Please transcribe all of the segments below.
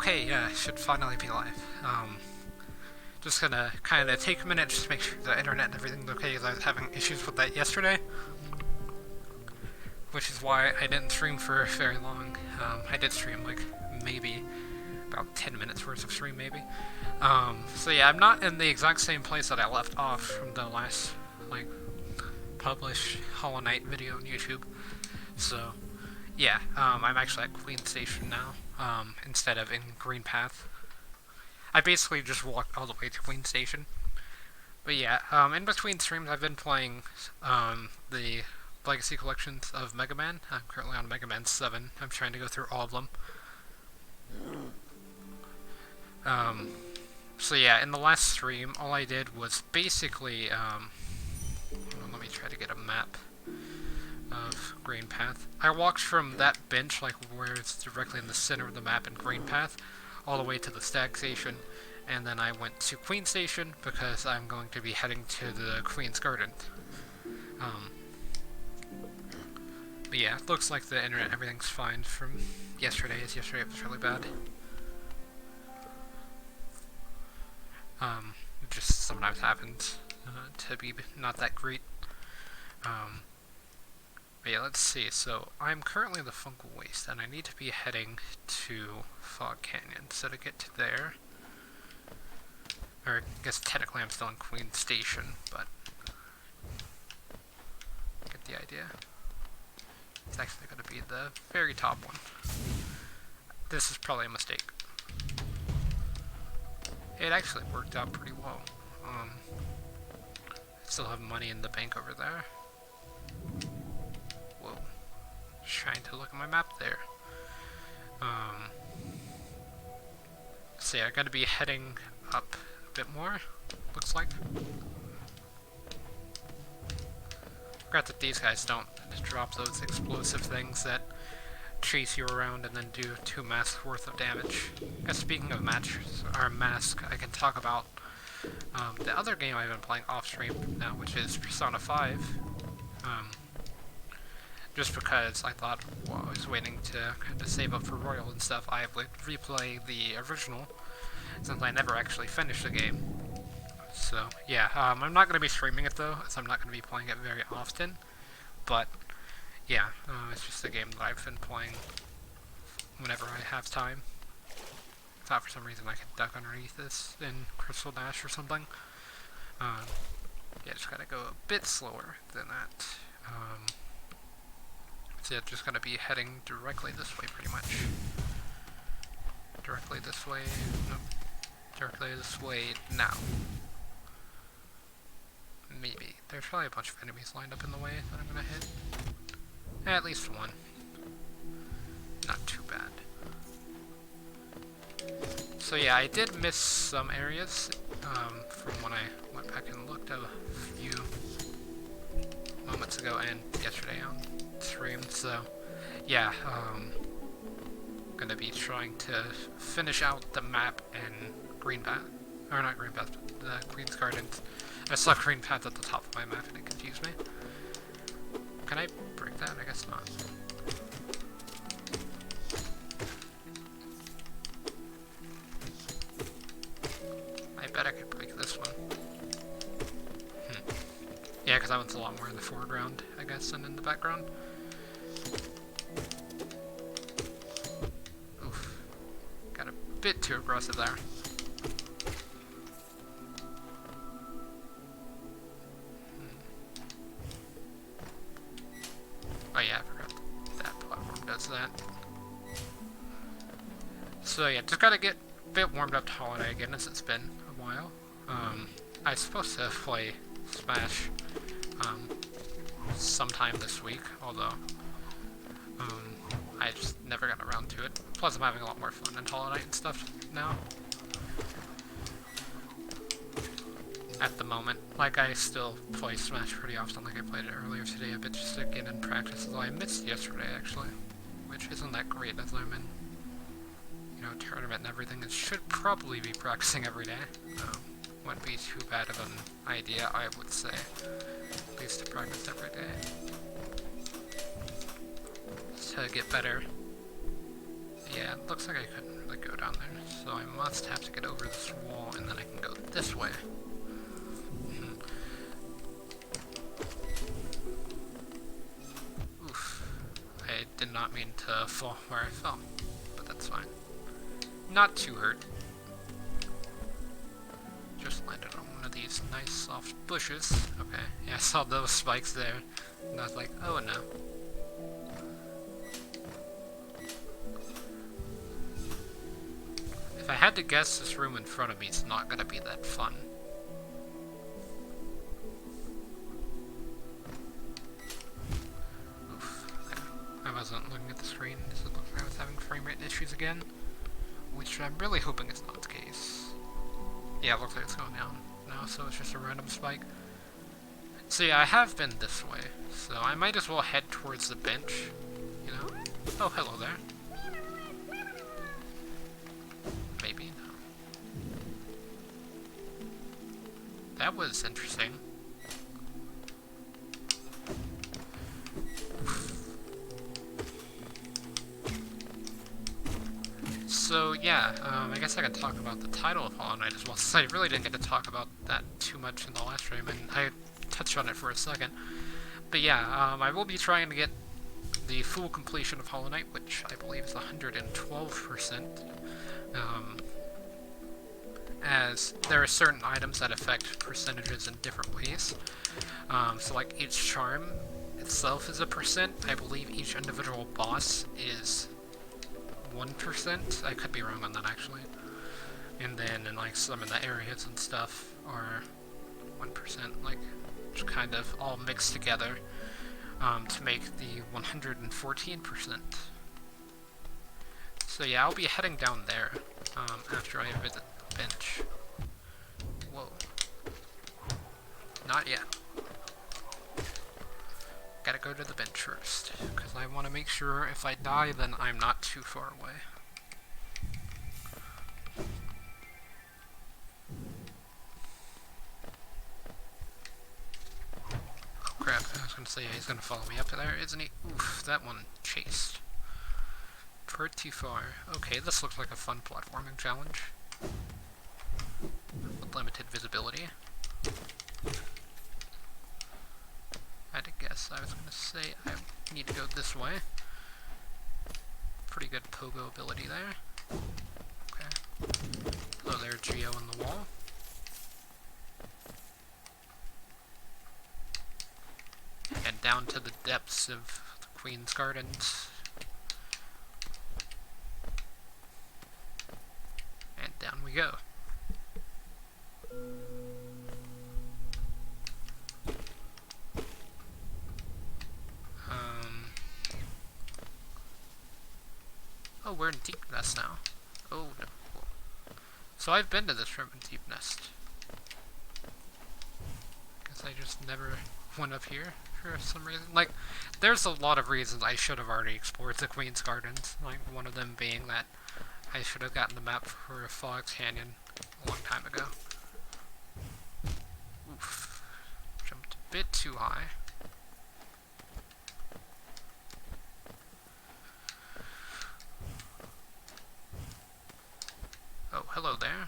Okay, yeah, should finally be live. Just gonna kind of take a minute just to make sure the internet and everything's okay, because I was having issues with that yesterday. Which is why I didn't stream for very long. I did stream, like, maybe about 10 minutes worth of stream, maybe. So yeah, I'm not in the exact same place that I left off from the last, like, published Hollow Knight video on YouTube. So, yeah, I'm actually at Queen Station now, instead of in Green Path. I basically just walked all the way to Queen Station. But yeah, in between streams I've been playing, the Legacy Collections of Mega Man. I'm currently on Mega Man 7. I'm trying to go through all of them. So yeah, in the last stream, all I did was basically, let me try to get a map of Green Path. I walked from that bench, like where it's directly in the center of the map in Green Path, all the way to the Stag Station, and then I went to Queen Station because I'm going to be heading to the Queen's Garden. But yeah, it looks like the internet, everything's fine from yesterday, as yesterday it was really bad. Just sometimes happens to be not that great. But yeah, let's see. So I'm currently in the Fungal Waste, and I need to be heading to Fog Canyon. So to get to there, or I guess technically I'm still in Queen Station, but get the idea. It's actually going to be the very top one. This is probably a mistake. It actually worked out pretty well. I still have money in the bank over there. Whoa. Just trying to look at my map there. So yeah, I gotta be heading up a bit more, looks like. Forgot that these guys don't drop those explosive things that chase you around and then do 2 masks worth of damage. I guess speaking of mask, I can talk about the other game I've been playing off stream now, which is Persona 5. Just because I thought, while I was waiting to kind of save up for Royal and stuff, I would replay the original, since I never actually finished the game. So, yeah, I'm not going to be streaming it though, as I'm not going to be playing it very often, but yeah, it's just a game that I've been playing whenever I have time. I thought for some reason I could duck underneath this in Crystal Dash or something. Yeah, just gotta go a bit slower than that. So yeah, just gonna be heading directly this way pretty much. Directly this way, nope. Directly this way now. Maybe. There's probably a bunch of enemies lined up in the way that I'm gonna hit. At least one. Not too bad. So yeah, I did miss some areas from when I went back and looked a few moments ago and yesterday on stream. So yeah, gonna be trying to finish out the map in Green Path, or not Green Path, but the Queen's Gardens. I saw Green Path at the top of my map and it confused me. Can I break that? I guess not. I bet I could break this one. Yeah, because that one's a lot more in the foreground, I guess, than in the background. Oof. Got a bit too aggressive there. Oh yeah, I forgot that platform does that. So yeah, just gotta get a bit warmed up to Hollow Knight again, as it's been a while. I was supposed to play Smash sometime this week, although I just never got around to it. Plus I'm having a lot more fun in Hollow Knight and stuff now. At the moment. Like, I still play Smash pretty often, like I played it earlier today a bit just to get in practice, although I missed yesterday actually, which isn't that great as I'm in, you know, tournament and everything. It should probably be practicing every day. Wouldn't be too bad of an idea, I would say. At least to practice every day. To get better. Yeah, it looks like I couldn't really go down there. I must have to get over this wall, and then I can go this way. Oof. I did not mean to fall where I fell, but that's fine. Not too hurt. Just landed on one of these nice soft bushes. Okay, yeah, I saw those spikes there, and I was like, oh no. If I had to guess, this room in front of me is not gonna be that fun. Oof. Okay. I wasn't looking at the screen. Does it look like I was having frame rate issues again? Which I'm really hoping is not the case. Yeah, it looks like it's going down now, so it's just a random spike. So yeah, I have been this way, so I might as well head towards the bench, you know? Oh, hello there. Maybe, no. That was interesting. So yeah, I guess I could talk about the title of Hollow Knight as well, since I really didn't get to talk about that too much in the last stream, and I touched on it for a second. But yeah, I will be trying to get the full completion of Hollow Knight, which I believe is 112%, as there are certain items that affect percentages in different ways. So like each charm itself is a percent. I believe each individual boss is 1%. I could be wrong on that actually. And then in like some of the areas and stuff are 1%, like just kind of all mixed together to make the 114%. So yeah, I'll be heading down there after I visit the bench. Whoa. Not yet. Gotta go to the bench first, because I want to make sure if I die, then I'm not too far away. Oh crap, I was gonna say he's gonna follow me up to there, isn't he? Oof, that one chased. Pretty far. Okay, this looks like a fun platforming challenge. With limited visibility. I had to guess. I was going to say I need to go this way. Pretty good pogo ability there. Okay. Oh, there's Geo in the wall. And down to the depths of the Queen's Gardens. And down we go. Oh, we're in Deep Nest now. Oh, no. So I've been to this room in Deep Nest. Guess I just never went up here for some reason. Like, there's a lot of reasons I should have already explored the Queen's Gardens. Like, one of them being that I should have gotten the map for Fox Canyon a long time ago. Oof. Jumped a bit too high. Oh, hello there.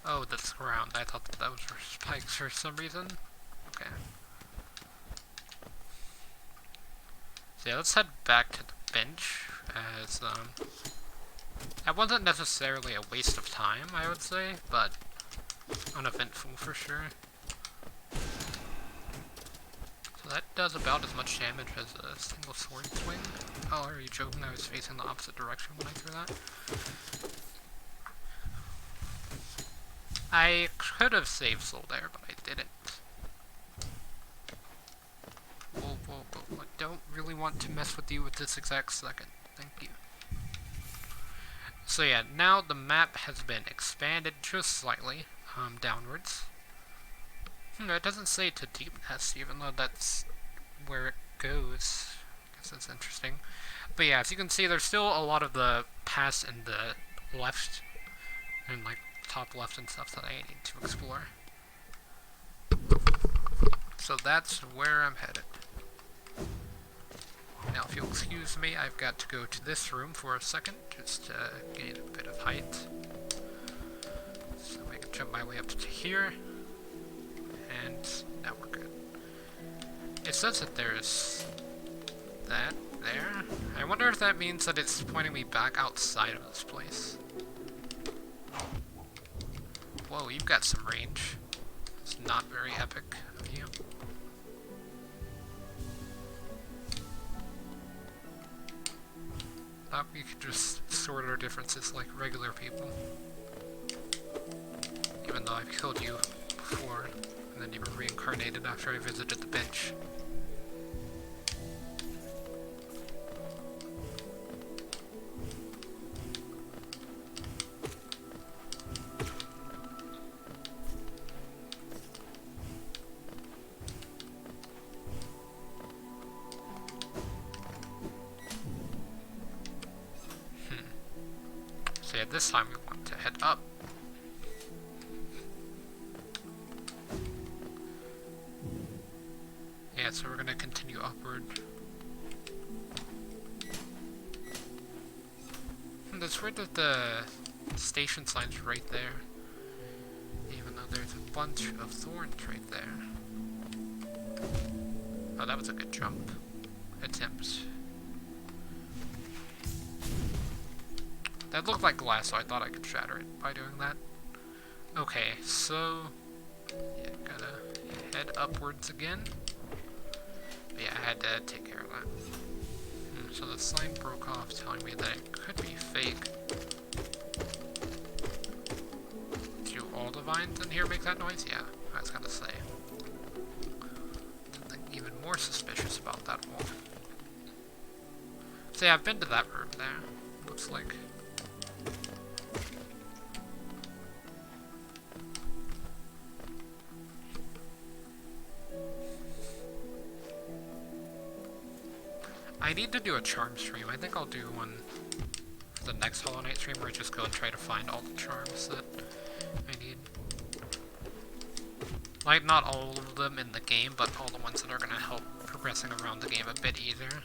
Oh, that's ground. I thought that was for spikes for some reason. Okay. So yeah, let's head back to the bench, as, that wasn't necessarily a waste of time, I would say, but uneventful for sure. So that does about as much damage as a single sword swing. Oh, are you joking? I was facing the opposite direction when I threw that. I could have saved soul there, but I didn't. Whoa, whoa, whoa. I don't really want to mess with you at this exact second. Thank you. So yeah, now the map has been expanded just slightly. Downwards. It doesn't say to Deep Nest, even though that's where it goes. I guess that's interesting. But yeah, as you can see, there's still a lot of the pass in the left and like top left and stuff that I need to explore. So that's where I'm headed. Now, if you'll excuse me, I've got to go to this room for a second, just to gain a bit of height. So I can jump my way up to here, and now we're good. It says that there's that there. I wonder if that means that it's pointing me back outside of this place. Whoa, you've got some range. It's not very epic of you. Thought we could just sort our differences like regular people. Even though I've killed you before, and then you were reincarnated after I visited the bench. So yeah, this time we want to head up. Yeah, so we're gonna continue upward. That's weird that the station sign's right there. Even though there's a bunch of thorns right there. Oh, that was a good jump attempt. That looked like glass, so I thought I could shatter it by doing that. Okay, so yeah, gotta head upwards again. But yeah, I had to take care of that. So the sign broke off, telling me that it could be fake. Do all the vines in here make that noise? Yeah, I was gonna say. Something even more suspicious about that wall. So yeah, I've been to that room there. Looks like. I need to do a charm stream. I think I'll do one for the next Hollow Knight stream where I just go and try to find all the charms that I need. Like, not all of them in the game, but all the ones that are going to help progressing around the game a bit easier.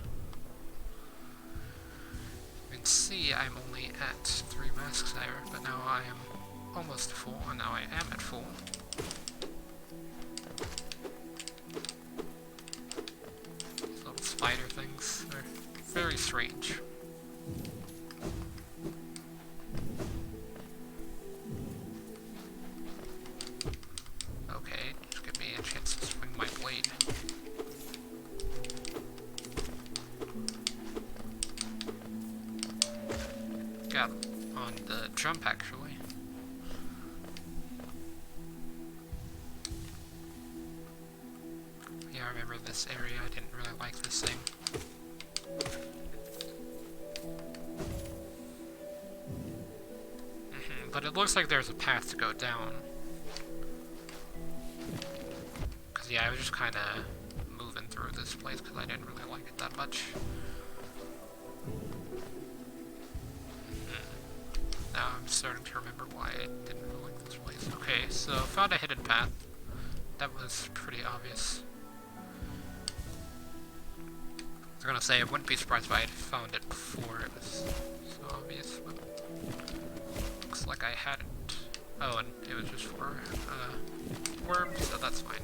You can see I'm only at 3 masks there, but now I am almost full, and now I am at full. Spider things are very strange. Okay, just give me a chance to swing my blade. Got him on the jump actually. Yeah, I remember this area. I didn't really like this thing. But it looks like there's a path to go down. Cause yeah, I was just kinda moving through this place because I didn't really like it that much. Now I'm starting to remember why I didn't really like this place. Okay, so found a hidden path. That was pretty obvious. I was gonna say, I wouldn't be surprised if I had found it before it was so obvious, but looks like I hadn't. Oh, and it was just for worms, so that's fine.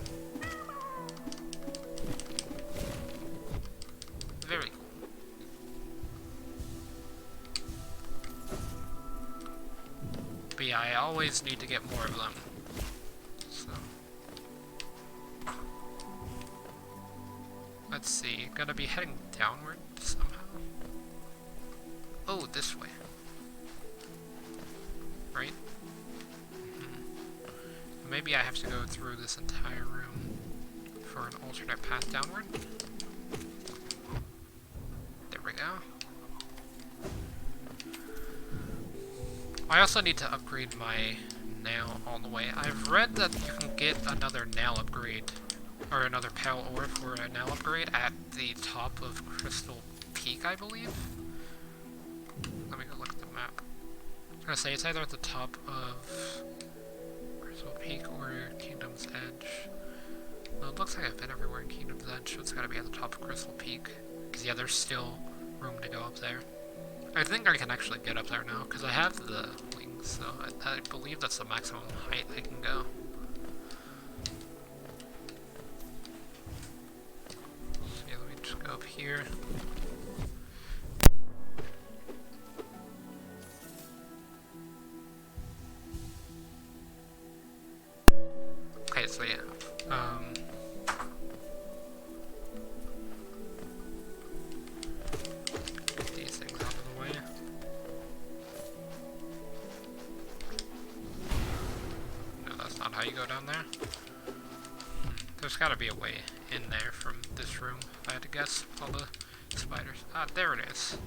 Very cool. But yeah, I always need to get more of them. So. Let's see, gotta be heading downward somehow. Oh, this way. Right? Maybe I have to go through this entire room for an alternate path downward. There we go. I also need to upgrade my nail all the way. I've read that you can get another nail upgrade, or another pale ore for a nail upgrade at the top of Crystal Peak, I believe. Let me go look at the map. gonna say it's either at the top of Crystal Peak or Kingdom's Edge. Well, it looks like I've been everywhere in Kingdom's Edge, so it's gotta be at the top of Crystal Peak. Because, yeah, there's still room to go up there. I think I can actually get up there now, because I have the wings, so I believe that's the maximum height I can go. So yeah, let me just go up here. Okay, so yeah, get these things out of the way. No, that's not how you go down there. There's gotta be a way in there from this room, if I had to guess. All the spiders. Ah, there it is.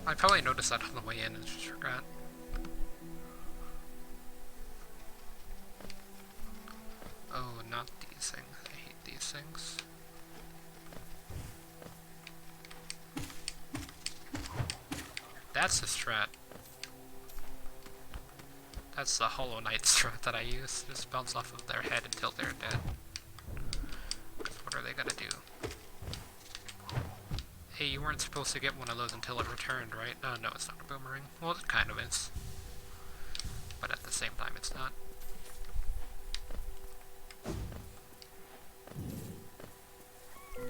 I probably noticed that on the way in and just forgot. Oh, not these things. I hate these things. That's the strat. That's the Hollow Knight strat that I use. Just bounce off of their head until they're dead. What are they gonna do? Hey, you weren't supposed to get one of those until it returned, right? No, it's not a boomerang. Well, it kind of is. But at the same time, it's not.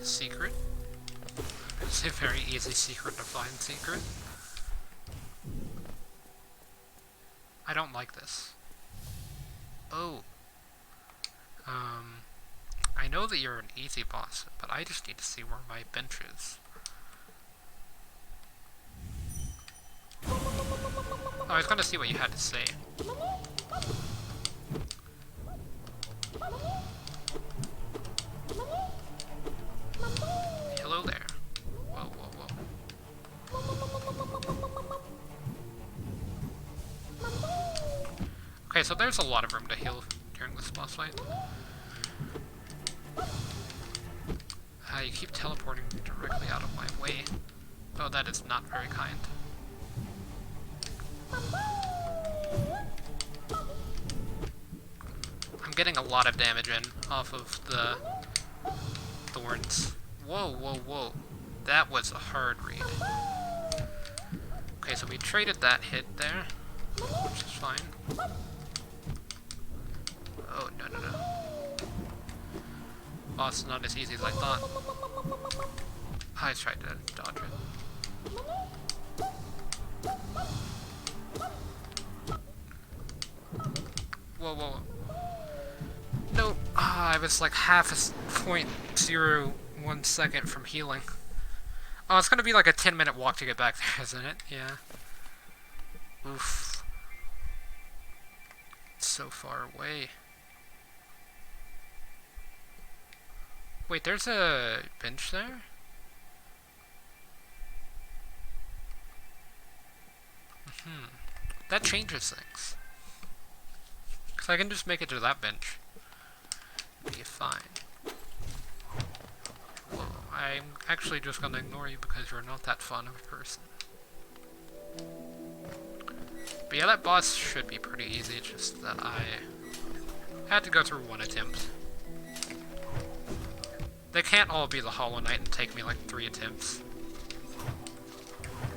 Secret? It's a very easy secret to find secret. I don't like this. Oh. I know that you're an easy boss, but I just need to see where my bench is. Oh, I was gonna see what you had to say. Hello there. Whoa, whoa, whoa. Okay, so there's a lot of room to heal during this boss fight. You keep teleporting directly out of my way. Oh, that is not very kind. I'm getting a lot of damage in off of the thorns. Whoa, whoa, whoa. That was a hard read. Okay, so we traded that hit there, which is fine. Oh, no. Boss is not as easy as I thought. I tried to dodge it. Whoa. No, I was like half a 0.01 second from healing. Oh, it's gonna be like a 10-minute walk to get back there, isn't it? Yeah. Oof. It's so far away. Wait, there's a bench there? That changes things. Because I can just make it to that bench. Be fine. Whoa, I'm actually just gonna ignore you because you're not that fun of a person. But yeah, that boss should be pretty easy, it's just that I had to go through one attempt. They can't all be the Hollow Knight and take me like 3 attempts.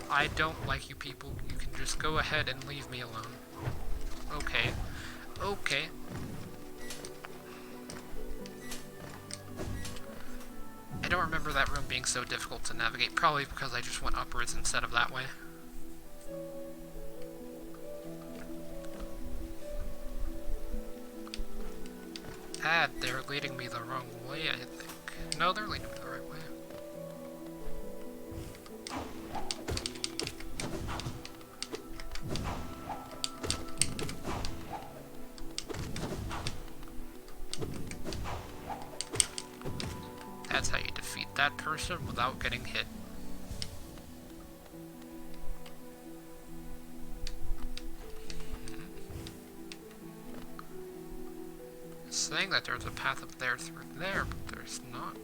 I don't like you people. You can just go ahead and leave me alone. Okay. I don't remember that room being so difficult to navigate, probably because I just went upwards instead of that way. They're leading me the wrong way, I think. No, they're leading me the right way. That's how you defeat that person without getting hit. It's saying that there's a path up there through there, but there's not.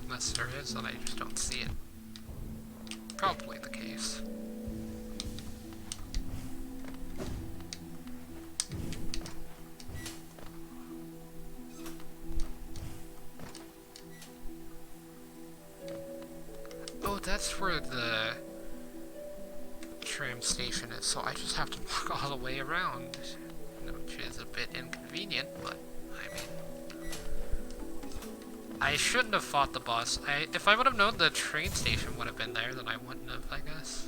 Unless there is, and I just don't see it. Probably the case. Oh, that's where the tram station is, so I just have to walk all the way around. Which is a bit inconvenient, but I mean, I shouldn't have fought the boss. If I would have known the train station would have been there, then I wouldn't have, I guess.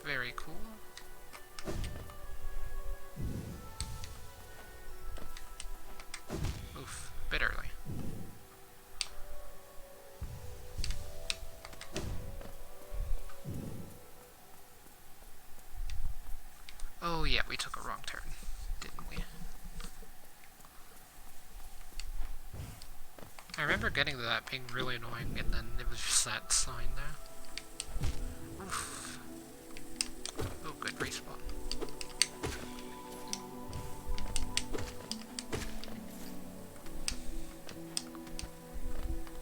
Very cool. Oof, a bit early. Oh yeah, we took a wrong turn, didn't we? I remember getting to that being really annoying, and then it was just that sign there. Oof. Oh, good respawn.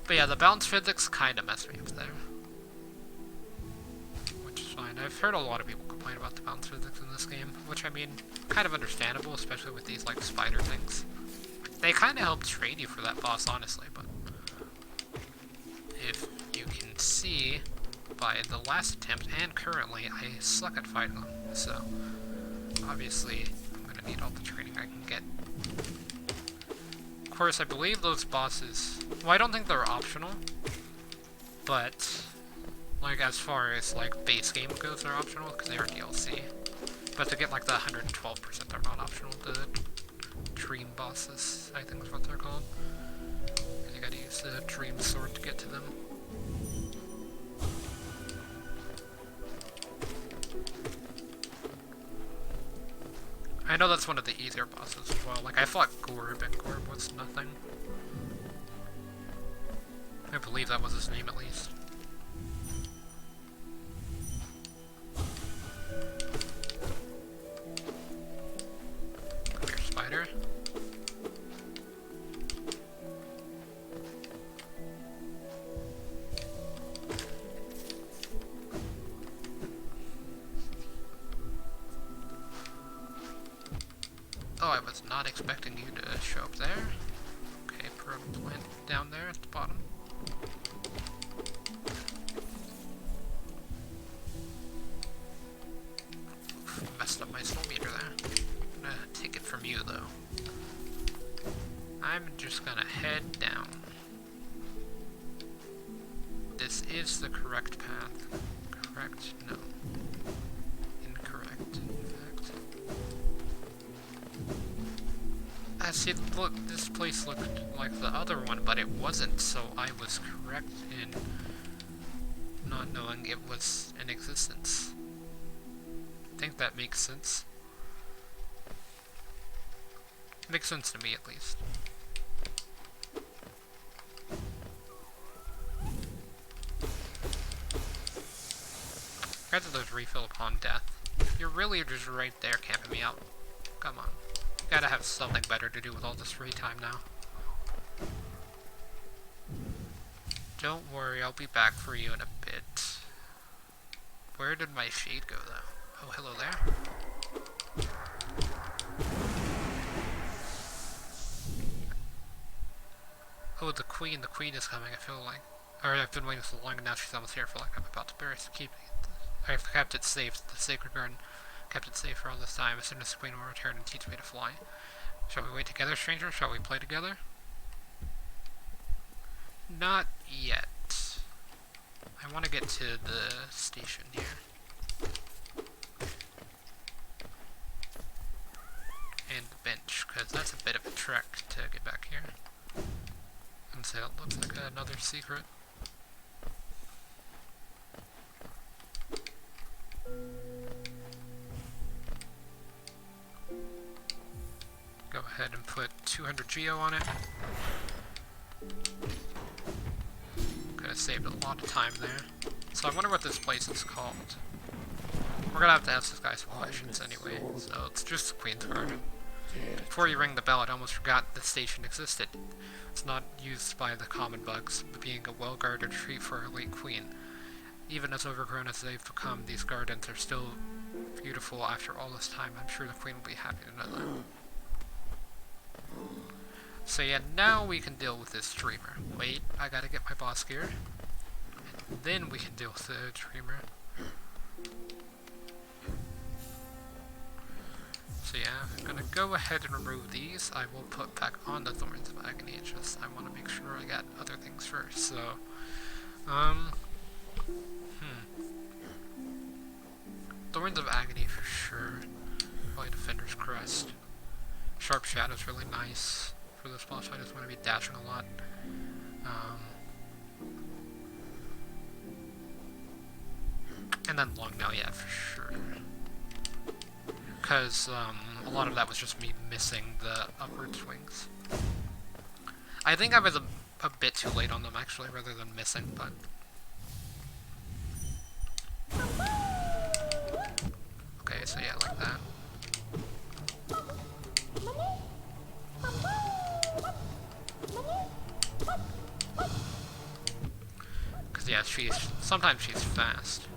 But yeah, the balance physics kind of messed me up there. Which is fine. I've heard a lot of people complain about the balance physics in this game, which I mean, kind of understandable, especially with these like spider things. They kind of help train you for that boss, honestly, but if you can see by the last attempt and currently, I suck at fighting them, so obviously I'm gonna need all the training I can get. Of course, I believe those bosses, well, I don't think they're optional, but like as far as like base game goes, they're optional because they are DLC. But to get like the 112%, they're not optional. The dream bosses, I think is what they're called. You gotta use the dream sword to get to them. I know that's one of the easier bosses as well. Like I fought Gorb, and Gorb was nothing. I believe that was his name at least. Come here, spider. Oh, I was not expecting you to show up there. Okay, probably went down there at the bottom. Messed up my soul meter there. I'm gonna take it from you though. I'm just gonna head down. This is the correct path. Correct? No. Incorrect, in fact. See, look, this place looked like the other one, but it wasn't, so I was correct in not knowing it was in existence. I think that makes sense. Makes sense to me, at least. Granted, there's refill upon death. You're really just right there camping me out. Come on. You gotta have something better to do with all this free time now. Don't worry, I'll be back for you in a bit. Where did my shade go, though? Oh, hello there. Oh, the queen is coming, I feel like. Or I've been waiting so long and now she's almost here. I feel like I'm about to bury it. I've kept it safe, the sacred garden. Kept it safe for all this time. As soon as the queen will return and teach me to fly. Shall we wait together, stranger? Shall we play together? Not yet. I want to get to the station here. And the bench, because that's a bit of a trek to get back here. And so it looks like another secret. Go ahead and put 200 geo on it. Could have saved a lot of time there. So I wonder what this place is called. We're gonna have to ask this guy some questions anyway, so it's just the Queen's Garden. Before you ring the bell, I'd almost forgot the station existed. It's not used by the common bugs, but being a well-guarded retreat for our late queen. Even as overgrown as they've become, these gardens are still beautiful after all this time. I'm sure the queen will be happy to know that. So yeah, now we can deal with this dreamer. Wait, I gotta get my boss gear. Then we can deal with the dreamer. So yeah, I'm gonna go ahead and remove these. I will put back on the Thorns of Agony. It's just I want to make sure I got other things first. So, Thorns of Agony for sure. Probably Defender's Crest. Sharp Shadow's really nice for this boss. I just want to be dashing a lot. And then Long Nail, yeah, for sure. Because a lot of that was just me missing the upward swings. I think I was a bit too late on them, actually, rather than missing, but... Okay, so yeah, like that. Because yeah, sometimes she's fast.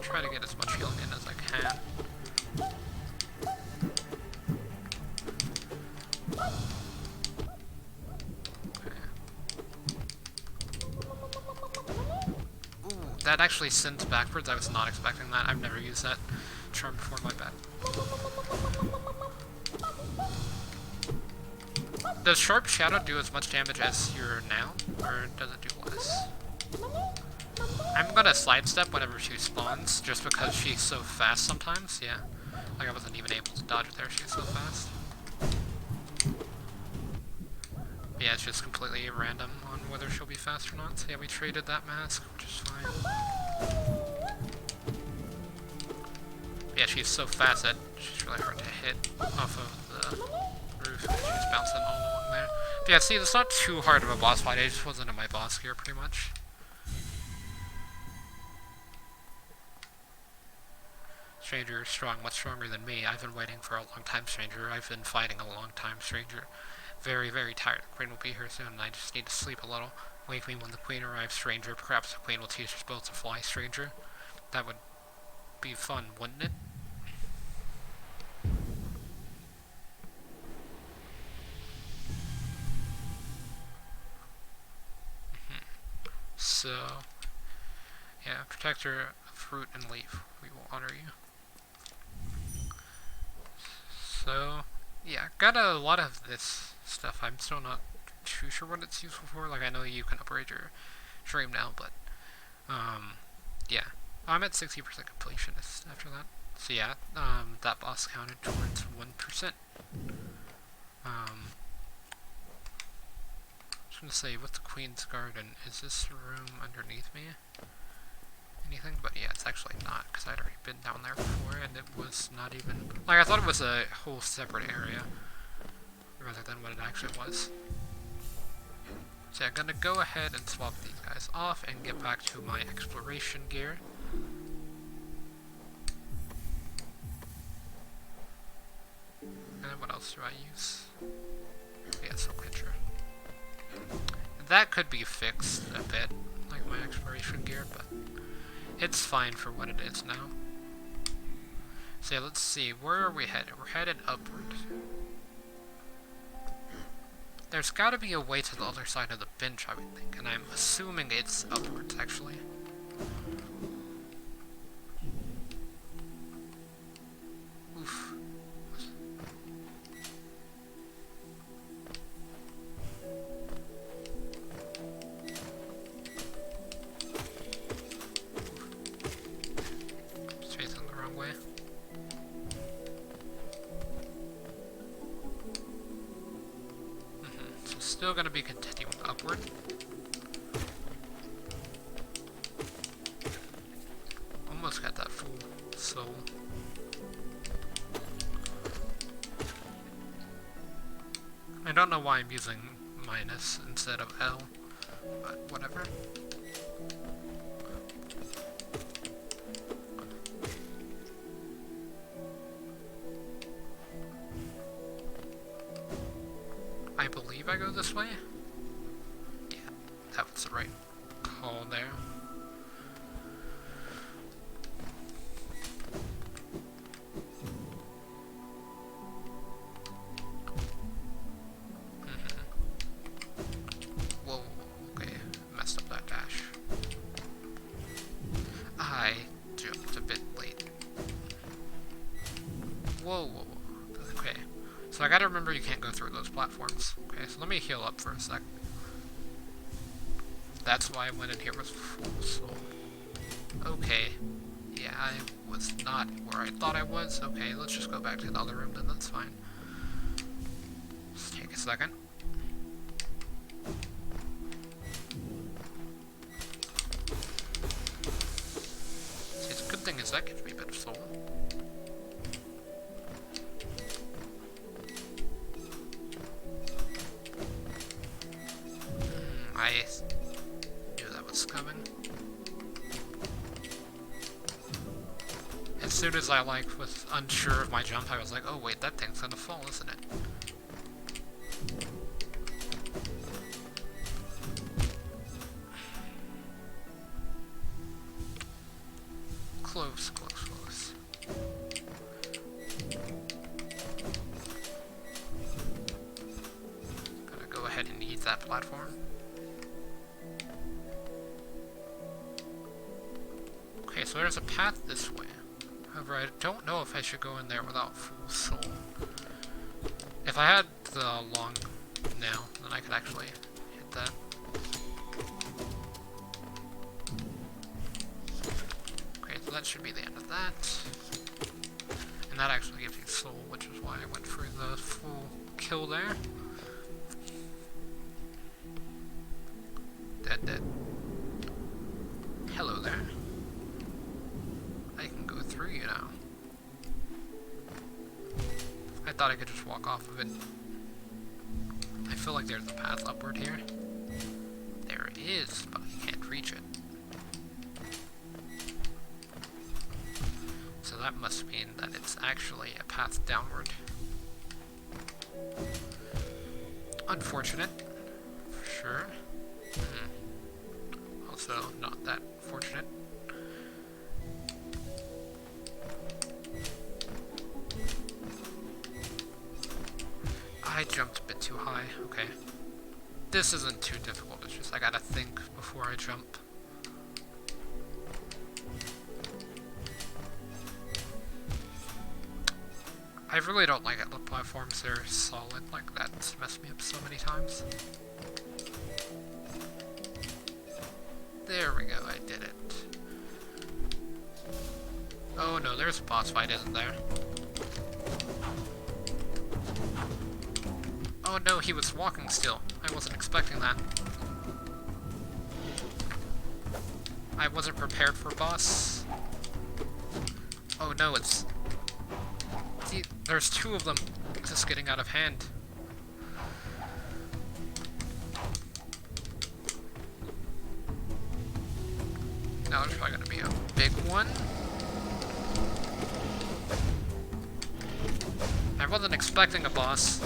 Try to get as much healing in as I can. Okay. Ooh, that actually sends backwards. I was not expecting that. I've never used that charm before, my bad. Does Sharp Shadow do as much damage as your Nail, or does it do less? I'm gonna sidestep whenever she spawns, just because she's so fast sometimes, yeah. Like I wasn't even able to dodge there, she's so fast. But yeah, it's just completely random on whether she'll be fast or not. So yeah, we traded that mask, which is fine. But yeah, she's so fast that she's really hard to hit off of the roof. She's bouncing all along there. But yeah, see, it's not too hard of a boss fight. I just wasn't in my boss gear, pretty much. Stranger is strong, much stronger than me. I've been waiting for a long time, Stranger. I've been fighting a long time, Stranger. Very, very tired. The Queen will be here soon, and I just need to sleep a little. Wake me when the Queen arrives, Stranger. Perhaps the Queen will teach us both to fly, Stranger. That would be fun, wouldn't it? So, yeah, Protector, Fruit, and Leaf. We will honor you. So, yeah, got a lot of this stuff. I'm still not too sure what it's useful for. Like, I know you can upgrade your dream now, but, yeah. I'm at 60% completionist after that. So yeah, that boss counted towards 1%. I was gonna say, with the Queen's Garden, is this room underneath me? Anything? But yeah, it's actually not, because I'd already been down there before, and it was not even... Like, I thought it was a whole separate area, rather than what it actually was. So yeah, I'm gonna go ahead and swap these guys off, and get back to my exploration gear. And then what else do I use? Yeah, Soul Catcher. That could be fixed a bit, like my exploration gear, but it's fine for what it is now. So yeah, let's see, where are we headed? We're headed upward. There's gotta be a way to the other side of the bench, I would think, and I'm assuming it's upwards, actually. Oof. Still going to be continuing upward. Almost got that full soul. I don't know why I'm using minus instead of L, but whatever. believe I go this way. Yeah, that was the right call there. Whoa, okay, messed up that dash. I jumped a bit late. Whoa, whoa, whoa. Okay. So I gotta remember you can't go through those platforms. Okay, so let me heal up for a sec. That's why I went in here with full soul. Okay. Yeah, I was not where I thought I was. Okay, let's just go back to the other room then, that's fine. Just take a second. See, the good thing is that gives me a bit of soul. I knew that was coming. As soon as I, was unsure of my jump, I was like, oh wait, that thing's gonna fall, isn't it? Close, close, close. Gotta go ahead and eat that platform. Okay, so there's a path this way. However, I don't know if I should go in there without full soul. If I had the long nail, then I could actually hit that. Okay, so that should be the end of that. And that actually gives you soul, which is why I went for the full kill there. Dead, dead. Hello there. I can go through you now. I thought I could just walk off of it. I feel like there's a path upward here. There is, but I can't reach it. So that must mean that it's actually a path downward. Unfortunate, for sure. Also, not that fortunate. I jumped a bit too high, okay. This isn't too difficult, it's just I gotta think before I jump. I really don't like it, the platforms, they're solid, like that's messed me up so many times. There we go, I did it. Oh no, there's a boss fight, isn't there? Oh no, he was walking still. I wasn't expecting that. I wasn't prepared for a boss. Oh no, it's... See, there's two of them just getting out of hand. Now there's probably gonna be a big one. I wasn't expecting a boss.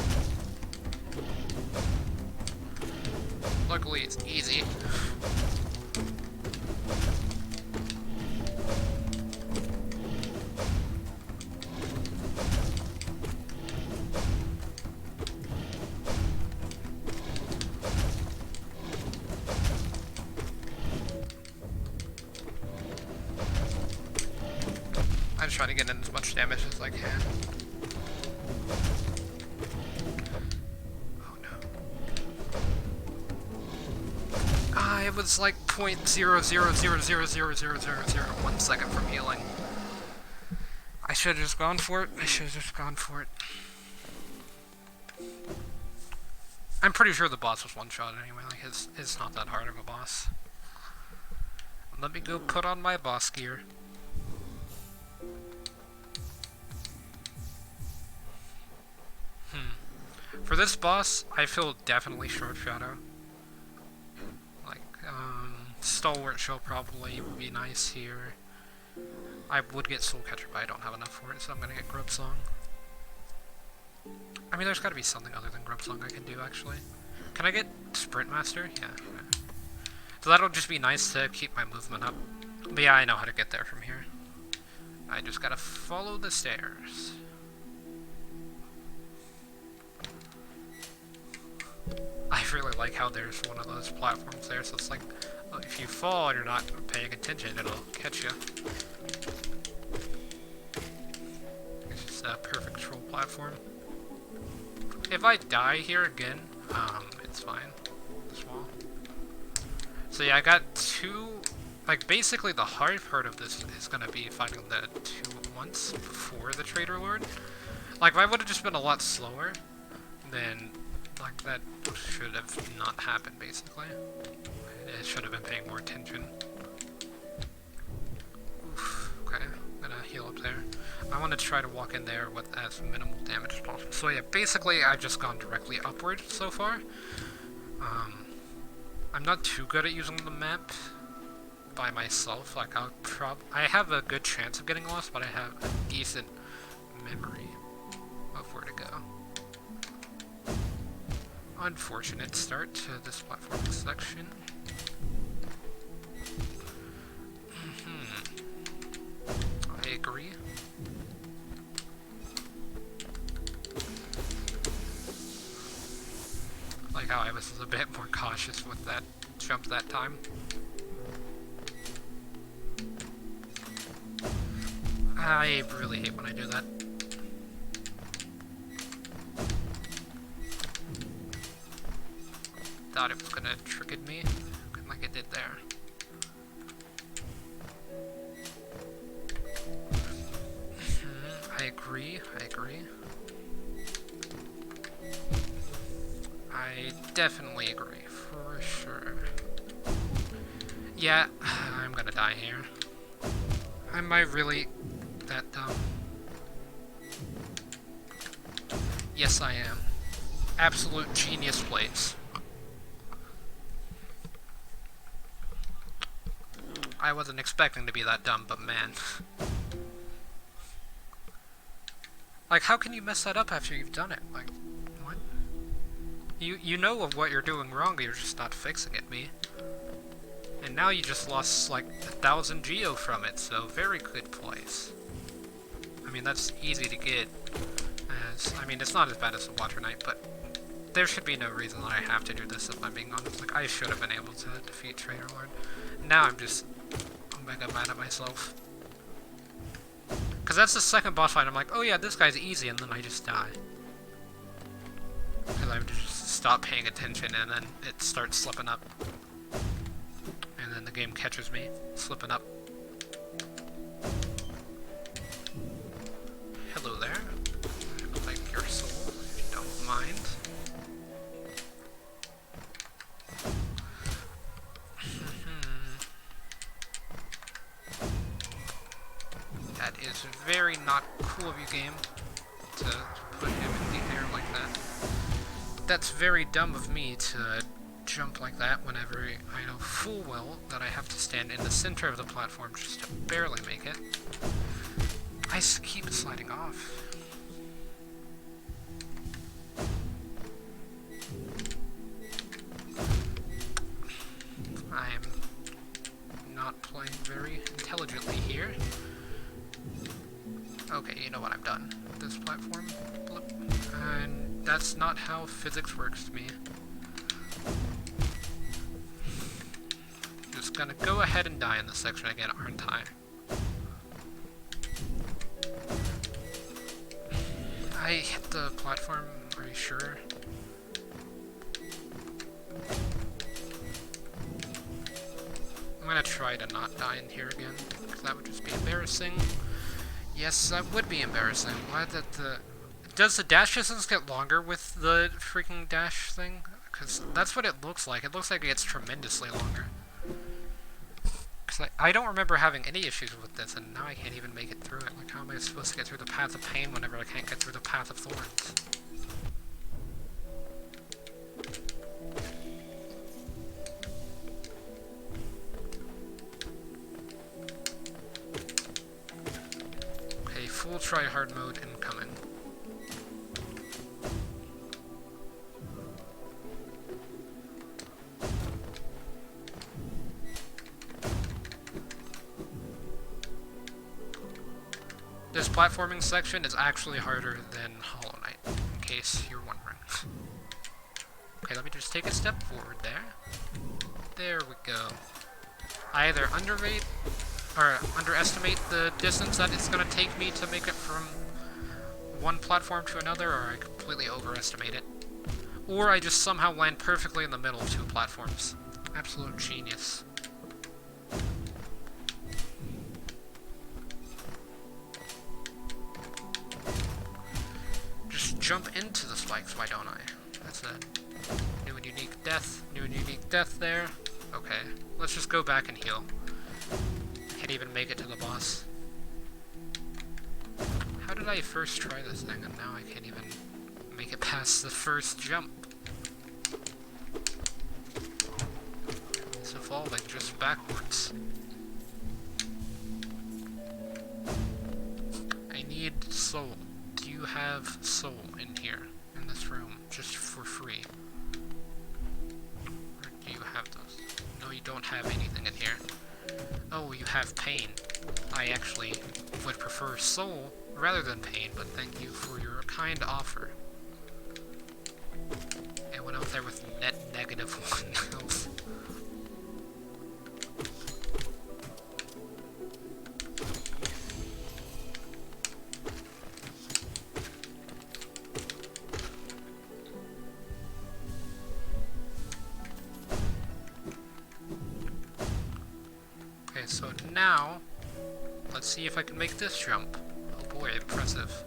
Luckily, it's easy. I just try to get in as much damage as I can. It was like 0.000000001 second from healing. I should have just gone for it. I'm pretty sure the boss was one shot anyway. Like it's not that hard of a boss. Let me go put on my boss gear. For this boss, I feel definitely Short Shadow. Stalwart Shell probably would be nice here. I would get Soul Catcher, but I don't have enough for it, so I'm gonna get Grub Song. I mean, there's gotta be something other than Grub Song I can do, actually. Can I get Sprint Master? Yeah. Okay. So that'll just be nice to keep my movement up. But yeah, I know how to get there from here. I just gotta follow the stairs. I really like how there's one of those platforms there, so it's like, if you fall and you're not paying attention, it'll catch you. It's just a perfect troll platform. If I die here again, it's fine. This wall. So yeah, I got two. Like, basically the hard part of this is gonna be fighting the two at once before the Trader Lord. Like, if I would have just been a lot slower, then, like, that should have not happened, basically. It should have been paying more attention. Oof, okay, I'm gonna heal up there. I want to try to walk in there with as minimal damage as possible. So yeah, basically I've just gone directly upward so far. I'm not too good at using the map by myself. Like, I have a good chance of getting lost, but I have a decent memory of where to go. Unfortunate start to this platforming section. I agree. Like how I was a bit more cautious with that jump that time. I really hate when I do that. Thought it was gonna trick me, like it did there. I agree. I definitely agree, for sure. Yeah, I'm gonna die here. Am I really that dumb? Yes, I am. Absolute genius plays. I wasn't expecting to be that dumb, but man. Like, how can you mess that up after you've done it? Like, what? You know of what you're doing wrong, you're just not fixing it, me. And now you just lost, like, 1,000 geo from it, so very good place. I mean, that's easy to get. I mean, it's not as bad as the Water Knight, but there should be no reason that I have to do this if I'm being honest. Like, I should have been able to defeat Trader Lord. Now I'm just mega mad at myself. Because that's the second boss fight, I'm like, oh yeah, this guy's easy, and then I just die. Because I just stop paying attention, and then it starts slipping up. And then the game catches me, slipping up. Hello there. I would like your soul, if you don't mind. That is very not cool of you, game, to put him in the air like that. That's very dumb of me to jump like that whenever I know full well that I have to stand in the center of the platform just to barely make it. I keep sliding off. I'm not playing very intelligently here. Okay, you know what, I'm done with this platform. Blip. And that's not how physics works to me. Just gonna go ahead and die in this section again, aren't I? I hit the platform, are you sure? I'm gonna try to not die in here again, because that would just be embarrassing. Yes, that would be embarrassing. Why did the... Does the dash distance get longer with the freaking dash thing? Because that's what it looks like. It looks like it gets tremendously longer. Because I don't remember having any issues with this, and now I can't even make it through it. Like, how am I supposed to get through the path of pain whenever I can't get through the path of thorns? Okay, full try-hard mode incoming. This platforming section is actually harder than Hollow Knight, in case you're wondering. Okay, let me just take a step forward there. There we go. I either underestimate the distance that it's going to take me to make it from one platform to another, or I completely overestimate it. Or I just somehow land perfectly in the middle of two platforms. Absolute genius. Just jump into the spikes, why don't I? That's it. New and unique death. New and unique death there. Okay, let's just go back and heal. Can't even make it to the boss. How did I first try this thing and now I can't even make it past the first jump? It's evolving just backwards. I need soul. Do you have soul in here, in this room, just for free? Or do you have those? No, you don't have anything in here. Oh, you have pain. I actually would prefer soul rather than pain, but thank you for your kind offer. I went out there with net negative 1 health. Okay, so now, let's see if I can make this jump. Oh boy, impressive.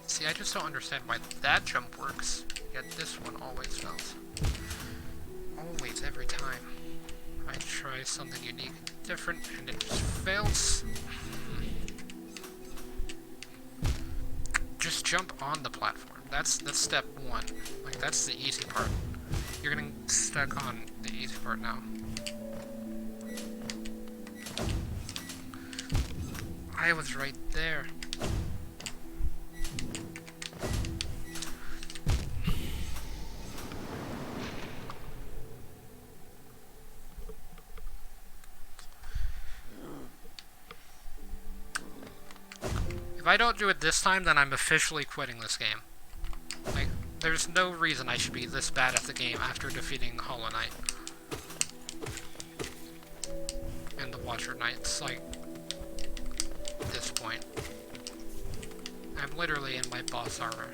See, I just don't understand why that jump works, yet this one always fails. Always, every time. I try something unique, different, and it just fails. Just jump on the platform. That's step one. Like, that's the easy part. You're getting stuck on the easy part now. I was right there. If I don't do it this time, then I'm officially quitting this game. Like, there's no reason I should be this bad at the game after defeating Hollow Knight. And the Watcher Knights, like, at this point. I'm literally in my boss armor.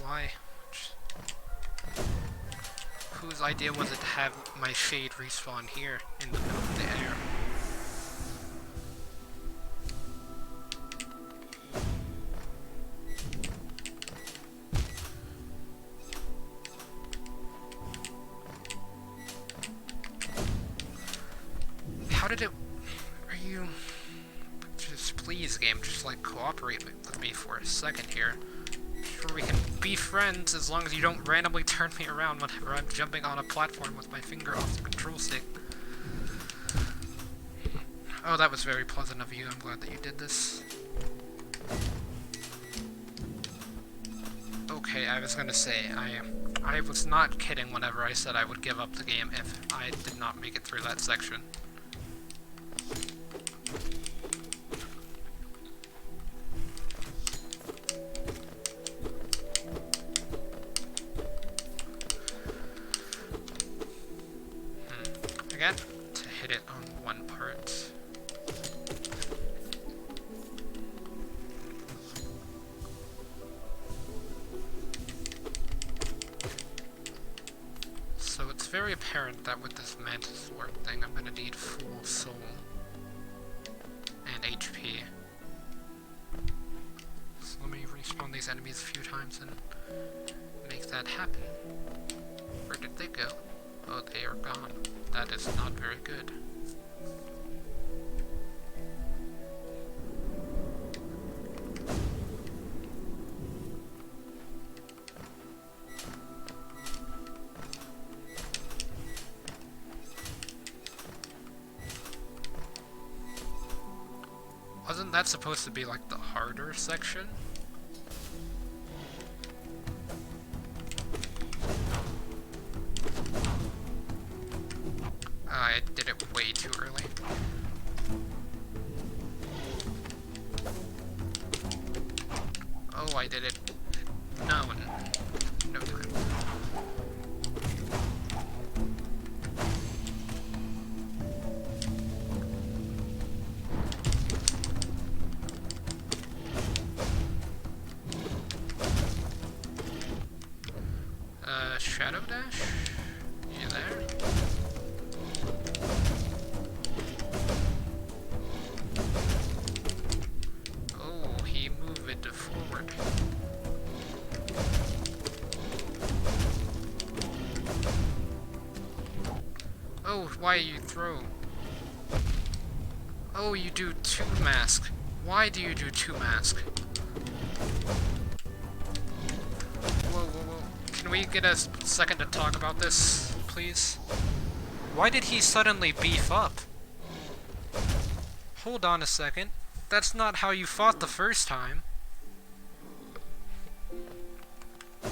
Why? Whose idea was it to have my shade respawn here in the middle of the air? How did it... Are you... Just please, game, just like cooperate with me for a second here. Sure, we can be friends as long as you don't randomly turn me around whenever I'm jumping on a platform with my finger off the control stick. Oh, that was very pleasant of you. I'm glad that you did this. Okay, I was gonna say, I was not kidding whenever I said I would give up the game if I did not make it through that section. Again, to hit it on one part. it's very apparent that with this Mantis Lord thing, I'm gonna need full soul and HP. So let me respawn these enemies a few times and make that happen. Where did they go? Oh, they are gone. That is not very good. Wasn't that supposed to be like the harder section? I did it way too early. Oh, I did it. No time. Shadow Dash? You there? Oh, he moved it forward. Oh, why you throw? Oh, you do 2 mask. Why do you do 2 mask? Can we get a second to talk about this, please? Why did he suddenly beef up? Hold on a second. That's not how you fought the first time.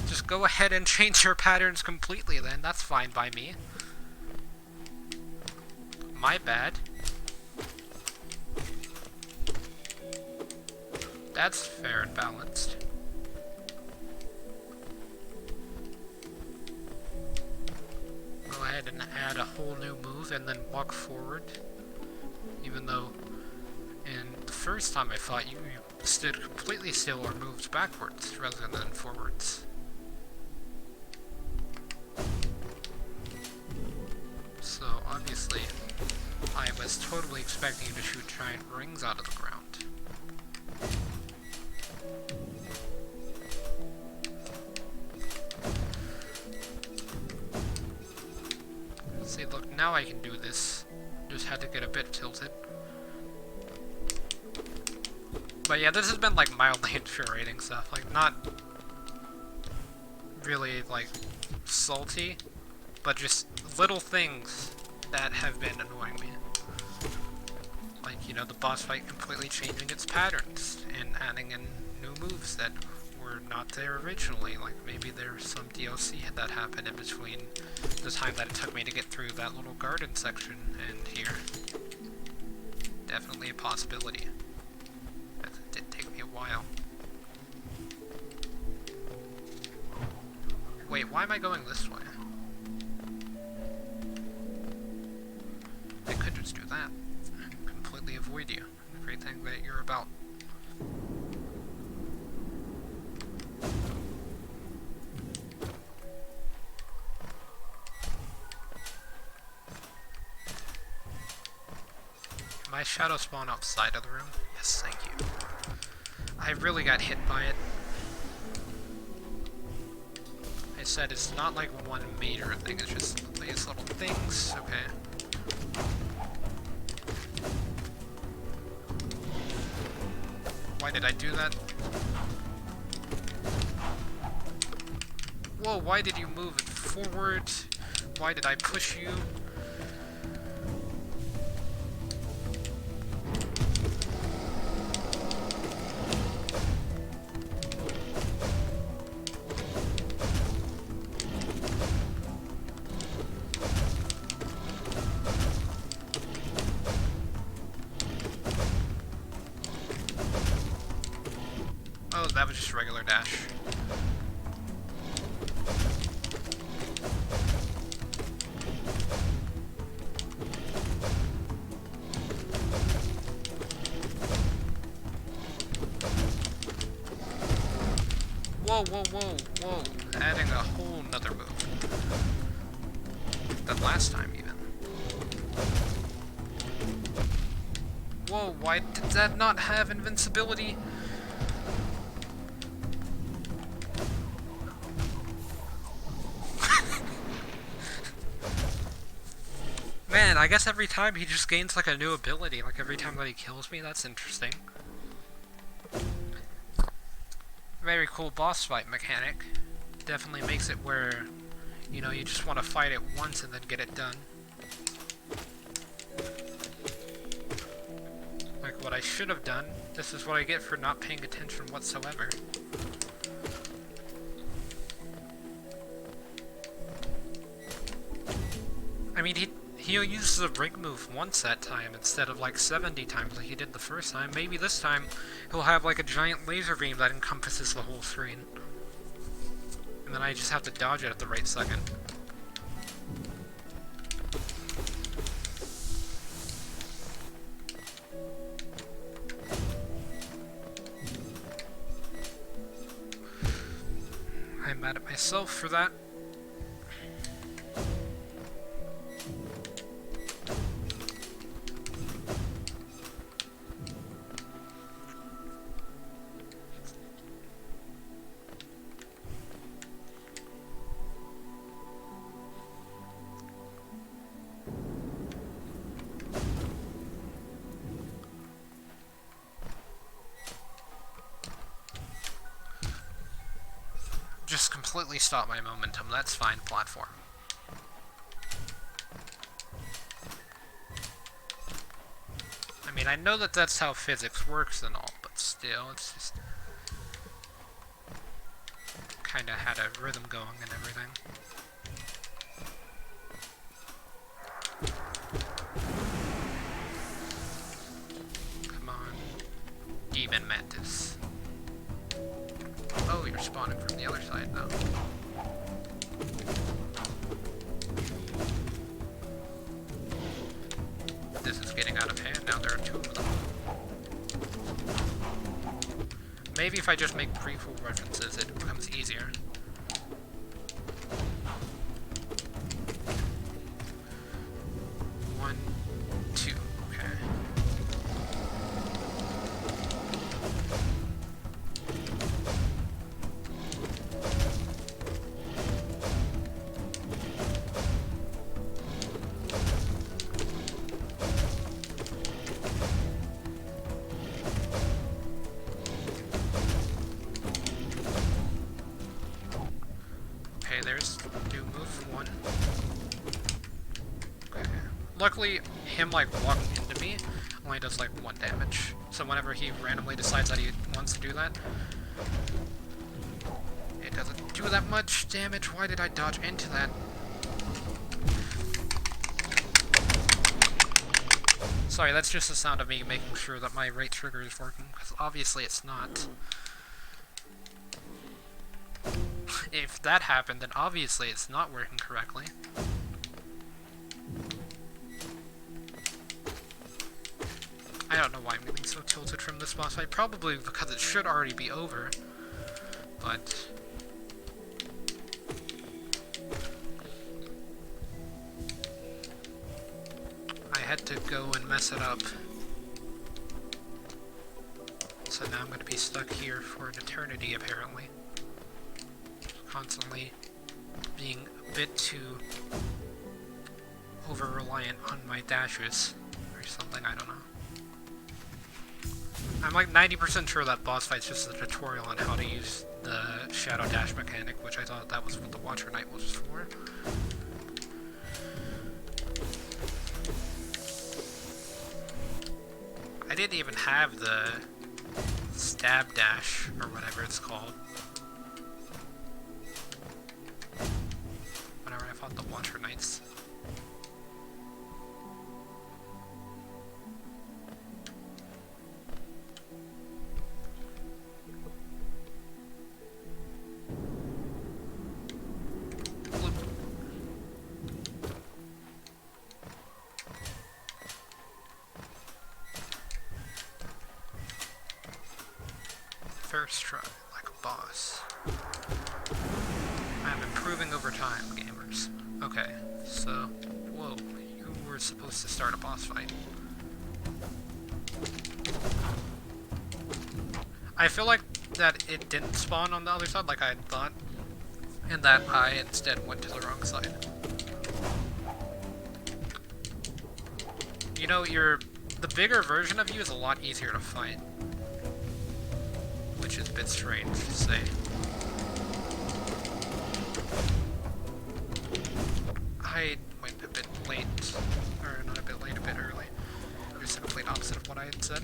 Just go ahead and change your patterns completely then. That's fine by me. My bad. That's fair and balanced. Go ahead and add a whole new move and then walk forward. Even though in the first time I fought you, you stood completely still or moved backwards rather than forwards. So obviously, I was totally expecting you to shoot giant rings out of the ground. See, look, now I can do this. Just had to get a bit tilted. But yeah, this has been like mildly infuriating stuff. Like, not really like salty, but just little things that have been annoying me. Like, you know, the boss fight completely changing its patterns and adding in new moves that were not there originally. Like, maybe there's some DLC that happened in between the time that it took me to get through that little garden section and here. Definitely a possibility. That did take me a while. Wait, why am I going this way? I could just do that and completely avoid you. Everything that you're about. My shadow spawn outside of the room? Yes, thank you. I really got hit by it. I said it's not like one major thing, it's just these little things. Okay. Why did I do that? Whoa, why did you move it forward? Why did I push you? Oh, that was just regular dash. Whoa, whoa, whoa, whoa. Adding a whole nother move. last time, even. Whoa, why did that not have invincibility? Man, I guess every time he just gains like a new ability, like every time that he kills me. That's interesting. Very cool boss fight mechanic. Definitely makes it where, you know, you just want to fight it once and then get it done. Like what I should have done. This is what I get for not paying attention whatsoever. I mean, he'll use the ring move once that time instead of like 70 times like he did the first time. Maybe this time he'll have like a giant laser beam that encompasses the whole screen. And then I just have to dodge it at the right second. I'm mad at myself for that. Just completely stop my momentum. That's fine, platform. I mean, I know that that's how physics works and all, but still, it's just kind of had a rhythm going and everything. Come on. Demon Mantis. Oh, you're spawning from the other side now. This is getting out of hand. Now there are two of them. Maybe if I just make prequel references, it becomes easier. One, two, okay. There's new move one. Okay. Luckily, him like walking into me only does like 1 damage. So whenever he randomly decides that he wants to do that, it doesn't do that much damage. Why did I dodge into that? Sorry, that's just the sound of me making sure that my right trigger is working, because obviously it's not. If that happened, then obviously it's not working correctly. I don't know why I'm getting so tilted from this boss fight. Probably because it should already be over. But I had to go and mess it up. So now I'm going to be stuck here for an eternity, apparently. Constantly being a bit too over-reliant on my dashes or something, I don't know. I'm like 90% sure that boss fight's just a tutorial on how to use the shadow dash mechanic, which I thought that was what the Watcher Knight was for. I didn't even have the stab dash or whatever it's called. Whenever I fought the Watcher Knights. First try, like a boss. I'm improving over time, gamers. Okay, So, whoa, you were supposed to start a boss fight. I feel like that it didn't spawn on the other side like I had thought, and that I instead went to the wrong side. You know, the bigger version of you is a lot easier to fight, which is a bit strange to say. I went a bit late, or not a bit late, a bit early. Just the complete opposite of what I had said.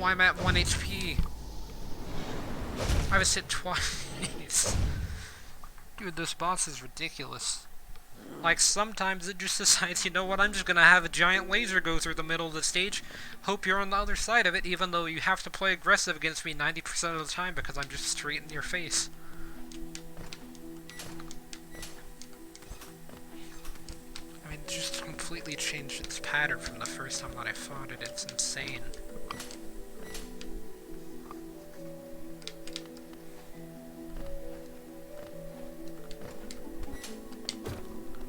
I'm at 1 HP. I was hit twice. Dude, this boss is ridiculous. Like, sometimes it just decides, you know what, I'm just gonna have a giant laser go through the middle of the stage, hope you're on the other side of it, even though you have to play aggressive against me 90% of the time because I'm just straight in your face. I mean, it just completely changed its pattern from the first time that I fought it. It's insane.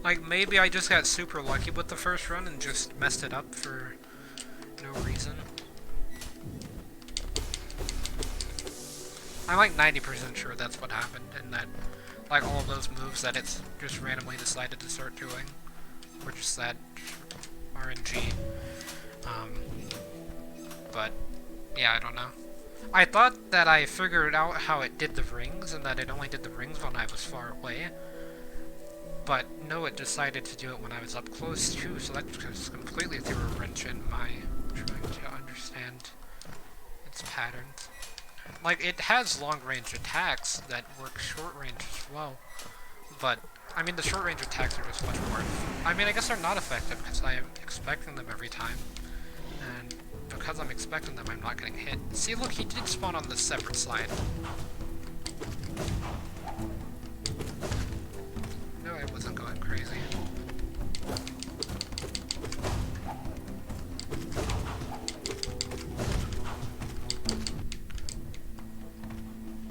Like, maybe I just got super lucky with the first run and just messed it up for no reason. I'm like 90% sure that's what happened, and that, like, all of those moves that it's just randomly decided to start doing were just that RNG. But, yeah, I don't know. I thought that I figured out how it did the rings, and that it only did the rings when I was far away. But no, it decided to do it when I was up close too, so that just completely threw a wrench in my trying to understand its patterns. Like, it has long-range attacks that work short-range as well, but, I mean, the short-range attacks are just much more... I mean, I guess they're not effective because I am expecting them every time, and because I'm expecting them, I'm not getting hit. See, look, he did spawn on the separate side. I wasn't going crazy.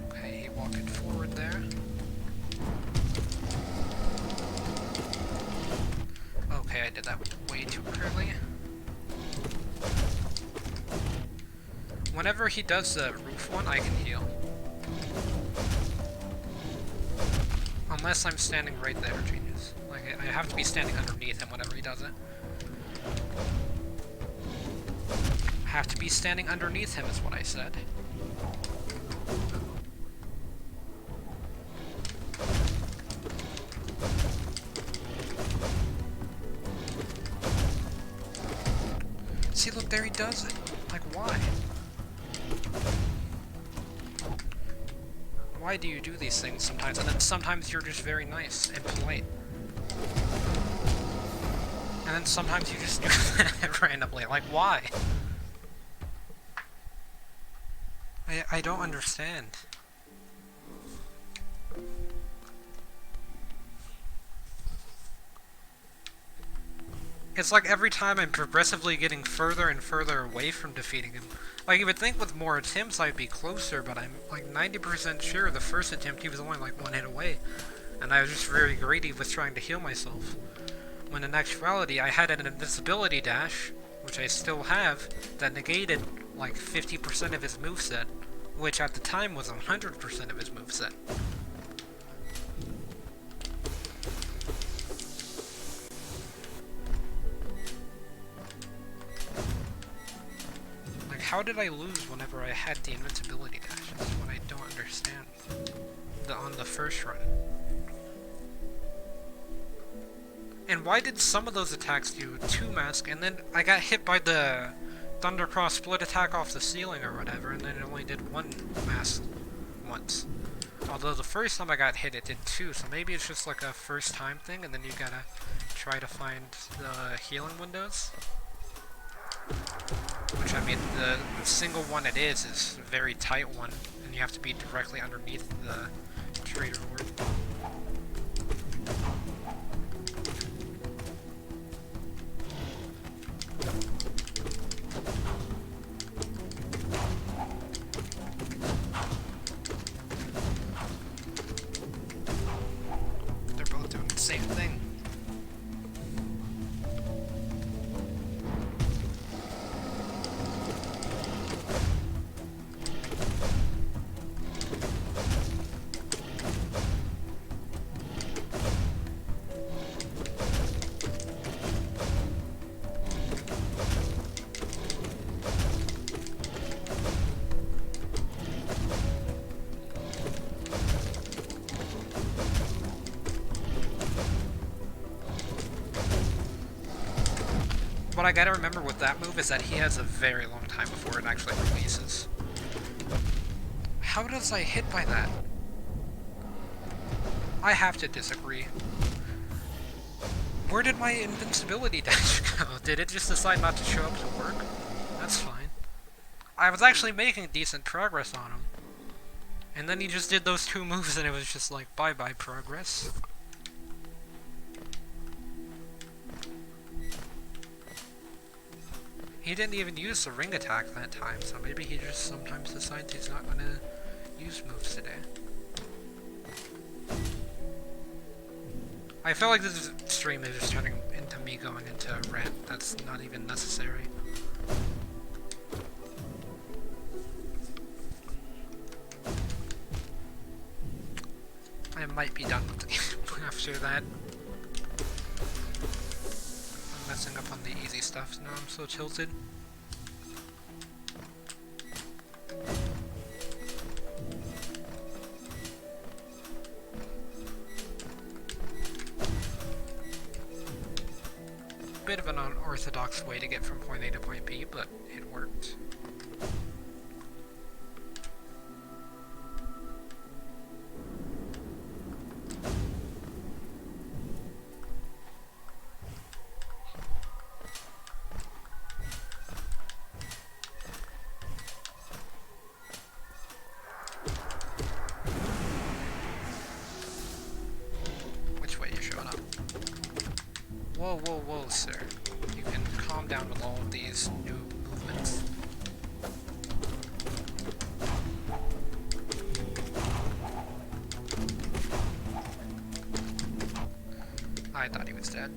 Okay, he walked forward there. Okay, I did that way too early. Whenever he does the roof one, I can heal. Unless I'm standing right there, genius. Like, I have to be standing underneath him whenever he does it. I have to be standing underneath him is what I said. See, look, there he does it. Like, why? Why do you do these things sometimes? And then sometimes you're just very nice and polite. And then sometimes you just do that randomly. Like, why? I don't understand. It's like every time I'm progressively getting further and further away from defeating him. Like, you would think with more attempts I'd be closer, but I'm like 90% sure the first attempt he was only like one hit away. And I was just very greedy with trying to heal myself. When in actuality I had an invincibility dash, which I still have, that negated like 50% of his moveset, which at the time was 100% of his moveset. How did I lose whenever I had the invincibility dash? That's what I don't understand. On the first run. And why did some of those attacks do 2 mask, and then I got hit by the Thundercross split attack off the ceiling or whatever, and then it only did 1 mask once? Although the first time I got hit, it did too, so maybe it's just like a first time thing, and then you gotta try to find the healing windows. Which, I mean, the single one it is a very tight one, and you have to be directly underneath the trader orb. They're both doing the same thing. What I gotta remember with that move is that he has a very long time before it actually releases. How does I hit by that? I have to disagree. Where did my invincibility dash go? Did it just decide not to show up to work? That's fine. I was actually making decent progress on him. And then he just did those two moves and it was just like, bye-bye progress. He didn't even use the ring attack that time, so maybe he just sometimes decides he's not gonna use moves today. I feel like this stream is just turning into me going into a rant that's not even necessary. I might be done with the game after that. I'm messing up on the easy stuff now, I'm so tilted. Bit of an unorthodox way to get from point A to point B, but it worked. Which way are you showing up? Whoa, whoa, whoa, sir. You can calm down with all of these new movements. I thought he was dead.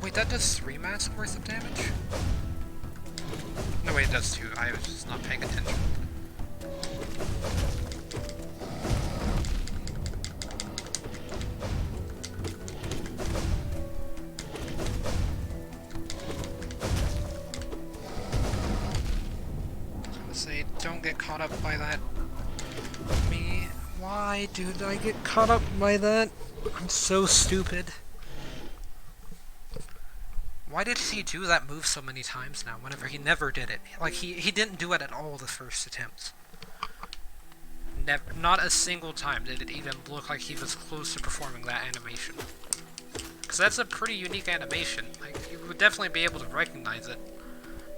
Wait, that does 3 mask worth of damage? No, wait, it does 2. I was just not paying attention. I was gonna say, don't get caught up by that. Me. Why did I get caught up by that? I'm so stupid. Why did he do that move so many times now, whenever he never did it? Like, he didn't do it at all the first attempt. Never, not a single time did it even look like he was close to performing that animation. Because that's a pretty unique animation. Like, you would definitely be able to recognize it.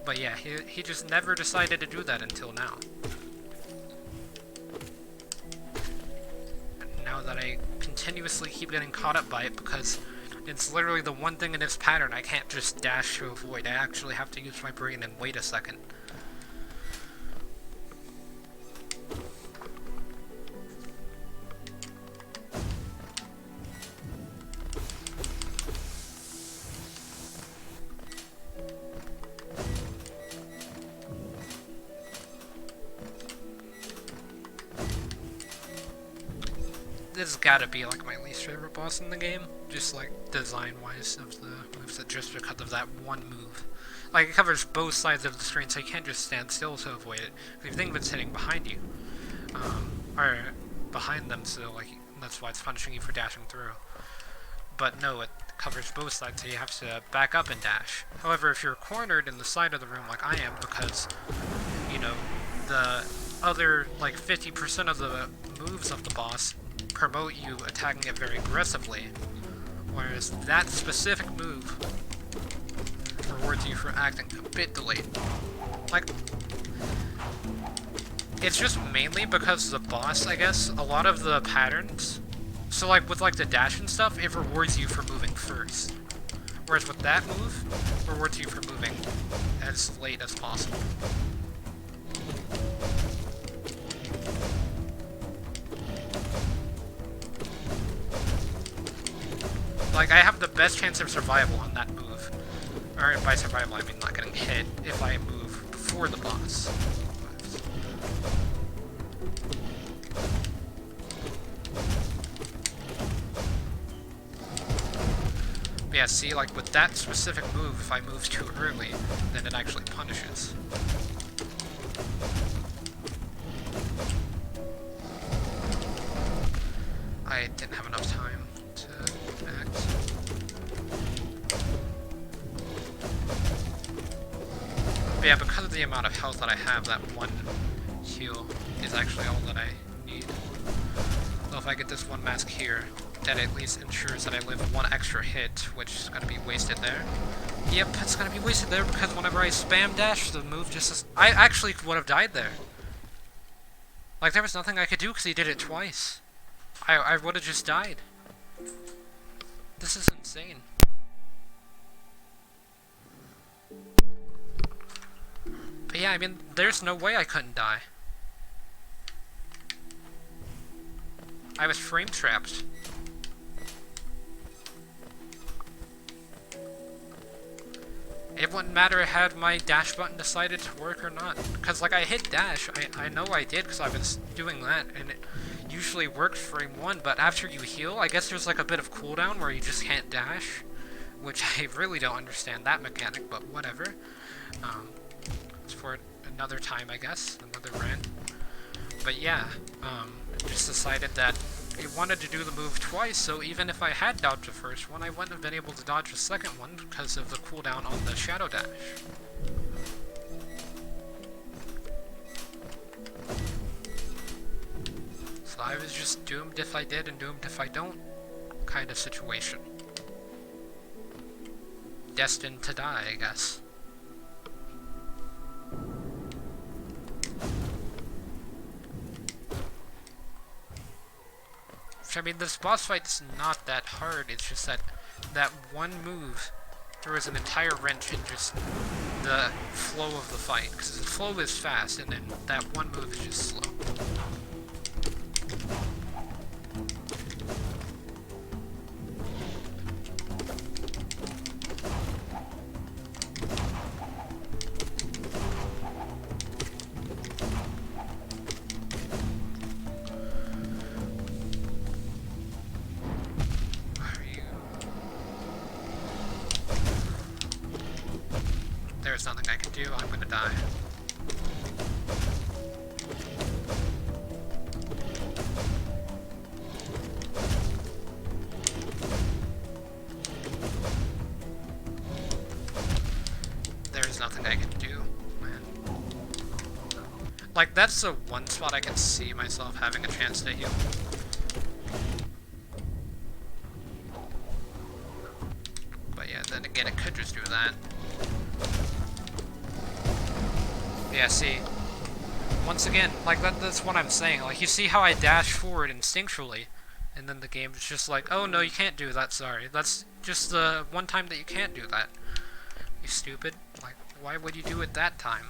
But yeah, he just never decided to do that until now. And now that I continuously keep getting caught up by it because it's literally the one thing in its pattern I can't just dash to avoid. I actually have to use my brain and wait a second. has gotta be like my least favorite boss in the game, just like design-wise of the moves, just because of that one move. Like, it covers both sides of the screen, so you can't just stand still to avoid it. If you think of it sitting behind you, or behind them, so like that's why it's punishing you for dashing through. But no, it covers both sides, so you have to back up and dash. However, if you're cornered in the side of the room like I am, because, you know, the other, like, 50% of the moves of the boss promote you attacking it very aggressively, whereas that specific move rewards you for acting a bit delayed. Like, it's just mainly because of the boss, I guess. A lot of the patterns, so like with like the dash and stuff, it rewards you for moving first. Whereas with that move, it rewards you for moving as late as possible. Like, I have the best chance of survival on that move. Or by survival, I mean not getting hit if I move before the boss. But yeah, see, like with that specific move, if I move too early, then it actually punishes. I didn't have enough time to act. But yeah, because of the amount of health that I have, that one heal is actually all that I need. So if I get this one mask here, that at least ensures that I live one extra hit, which is going to be wasted there. Yep, it's going to be wasted there because whenever I spam dash, the move just... I actually would have died there. Like, there was nothing I could do because he did it twice. I would have just died. This is insane. But yeah, I mean, there's no way I couldn't die. I was frame trapped. It wouldn't matter had my dash button decided to work or not. Because, like, I hit dash. I know I did because I was doing that, and it usually works frame 1, but after you heal, I guess there's, like, a bit of cooldown where you just can't dash. Which I really don't understand that mechanic, but whatever. It's for another time, I guess. Another rant. But yeah, just decided that it wanted to do the move twice, so even if I had dodged the first one, I wouldn't have been able to dodge the second one because of the cooldown on the Shadow Dash. So I was just doomed if I did and doomed if I don't kind of situation. Destined to die, I guess. I mean, this boss fight's not that hard, it's just that that one move throws an entire wrench in just the flow of the fight, because the flow is fast, and then that one move is just slow. There's nothing I can do, I'm gonna die. There's nothing I can do, man. Like, that's the one spot I can see myself having a chance to heal. But yeah, then again, it could just do that. Yeah, see, once again, like, that's what I'm saying. Like, you see how I dash forward instinctually, and then the game is just like, oh, no, you can't do that, sorry. That's just the one time that you can't do that. You stupid. Like, why would you do it that time?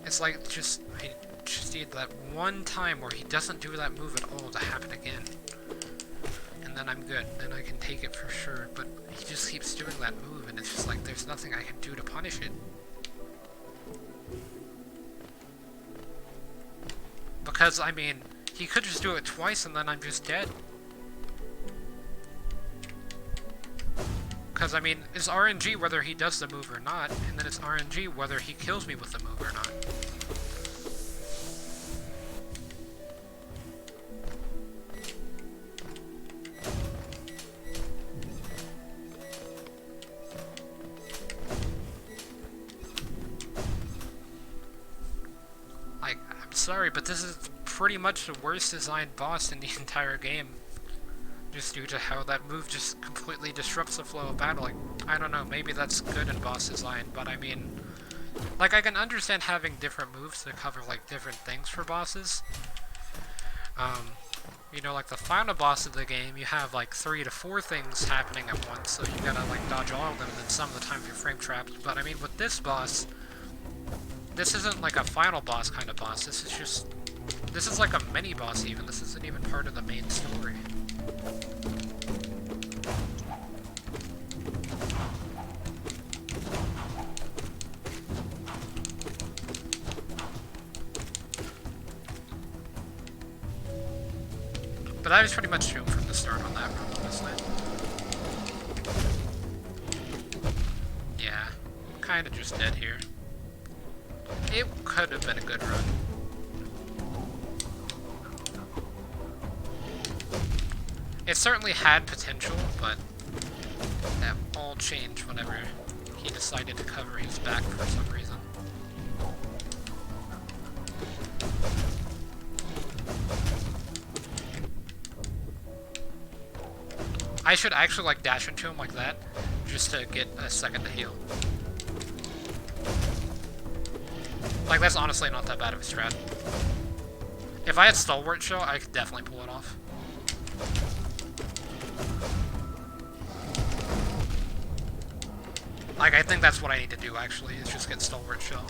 It's like, just need that one time where he doesn't do that move at all to happen again. And then I'm good. Then I can take it for sure. But he just keeps doing that move, and it's just like there's nothing I can do to punish it. Because, I mean, he could just do it twice and then I'm just dead. Because, I mean, it's RNG whether he does the move or not, and then it's RNG whether he kills me with the move or not. Sorry, but this is pretty much the worst designed boss in the entire game. Just due to how that move just completely disrupts the flow of battle. Like, I don't know, maybe that's good in boss design, but I mean... Like, I can understand having different moves to cover, like, different things for bosses. You know, like the final boss of the game, you have, like, 3 to 4 things happening at once, so you gotta, like, dodge all of them, and then some of the time you're frame trapped. But, I mean, with this boss... This isn't like a final boss kind of boss, this is just... This is like a mini-boss even, this isn't even part of the main story. But I was pretty much doomed from the start on that run, honestly. Yeah, kinda just dead here. It could have been a good run. It certainly had potential, but that all changed whenever he decided to cover his back for some reason. I should actually like dash into him like that, just to get a second to heal. Like, that's honestly not that bad of a strat. If I had Stalwart Shell, I could definitely pull it off. Like, I think that's what I need to do, actually, is just get Stalwart Shell.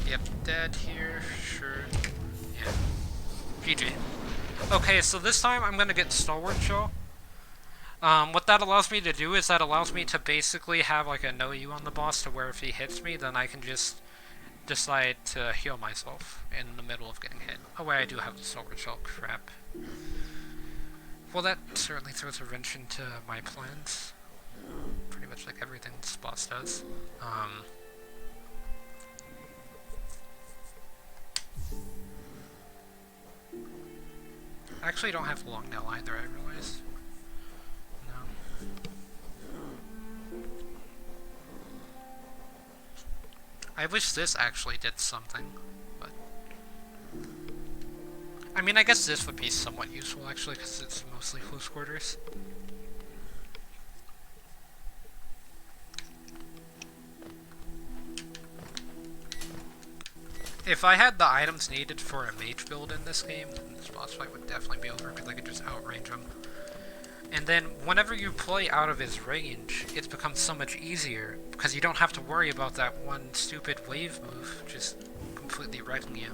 Yep, dead here, sure. Yeah. GG. Okay, so this time I'm gonna get Stalwart Shell. What that allows me to do is that allows me to basically have like a no you on the boss to where if he hits me, then I can just decide to heal myself in the middle of getting hit. Oh wait, I do have the Stalwart Shell, crap. Well, that certainly throws a wrench into my plans. Pretty much like everything this boss does. I actually don't have long nail either, I realized. I wish this actually did something, but... I mean, I guess this would be somewhat useful, actually, because it's mostly close quarters. If I had the items needed for a mage build in this game, then this boss fight would definitely be over, because I could just outrange him. And then, whenever you play out of his range, it becomes so much easier, because you don't have to worry about that one stupid wave move just completely wrecking you.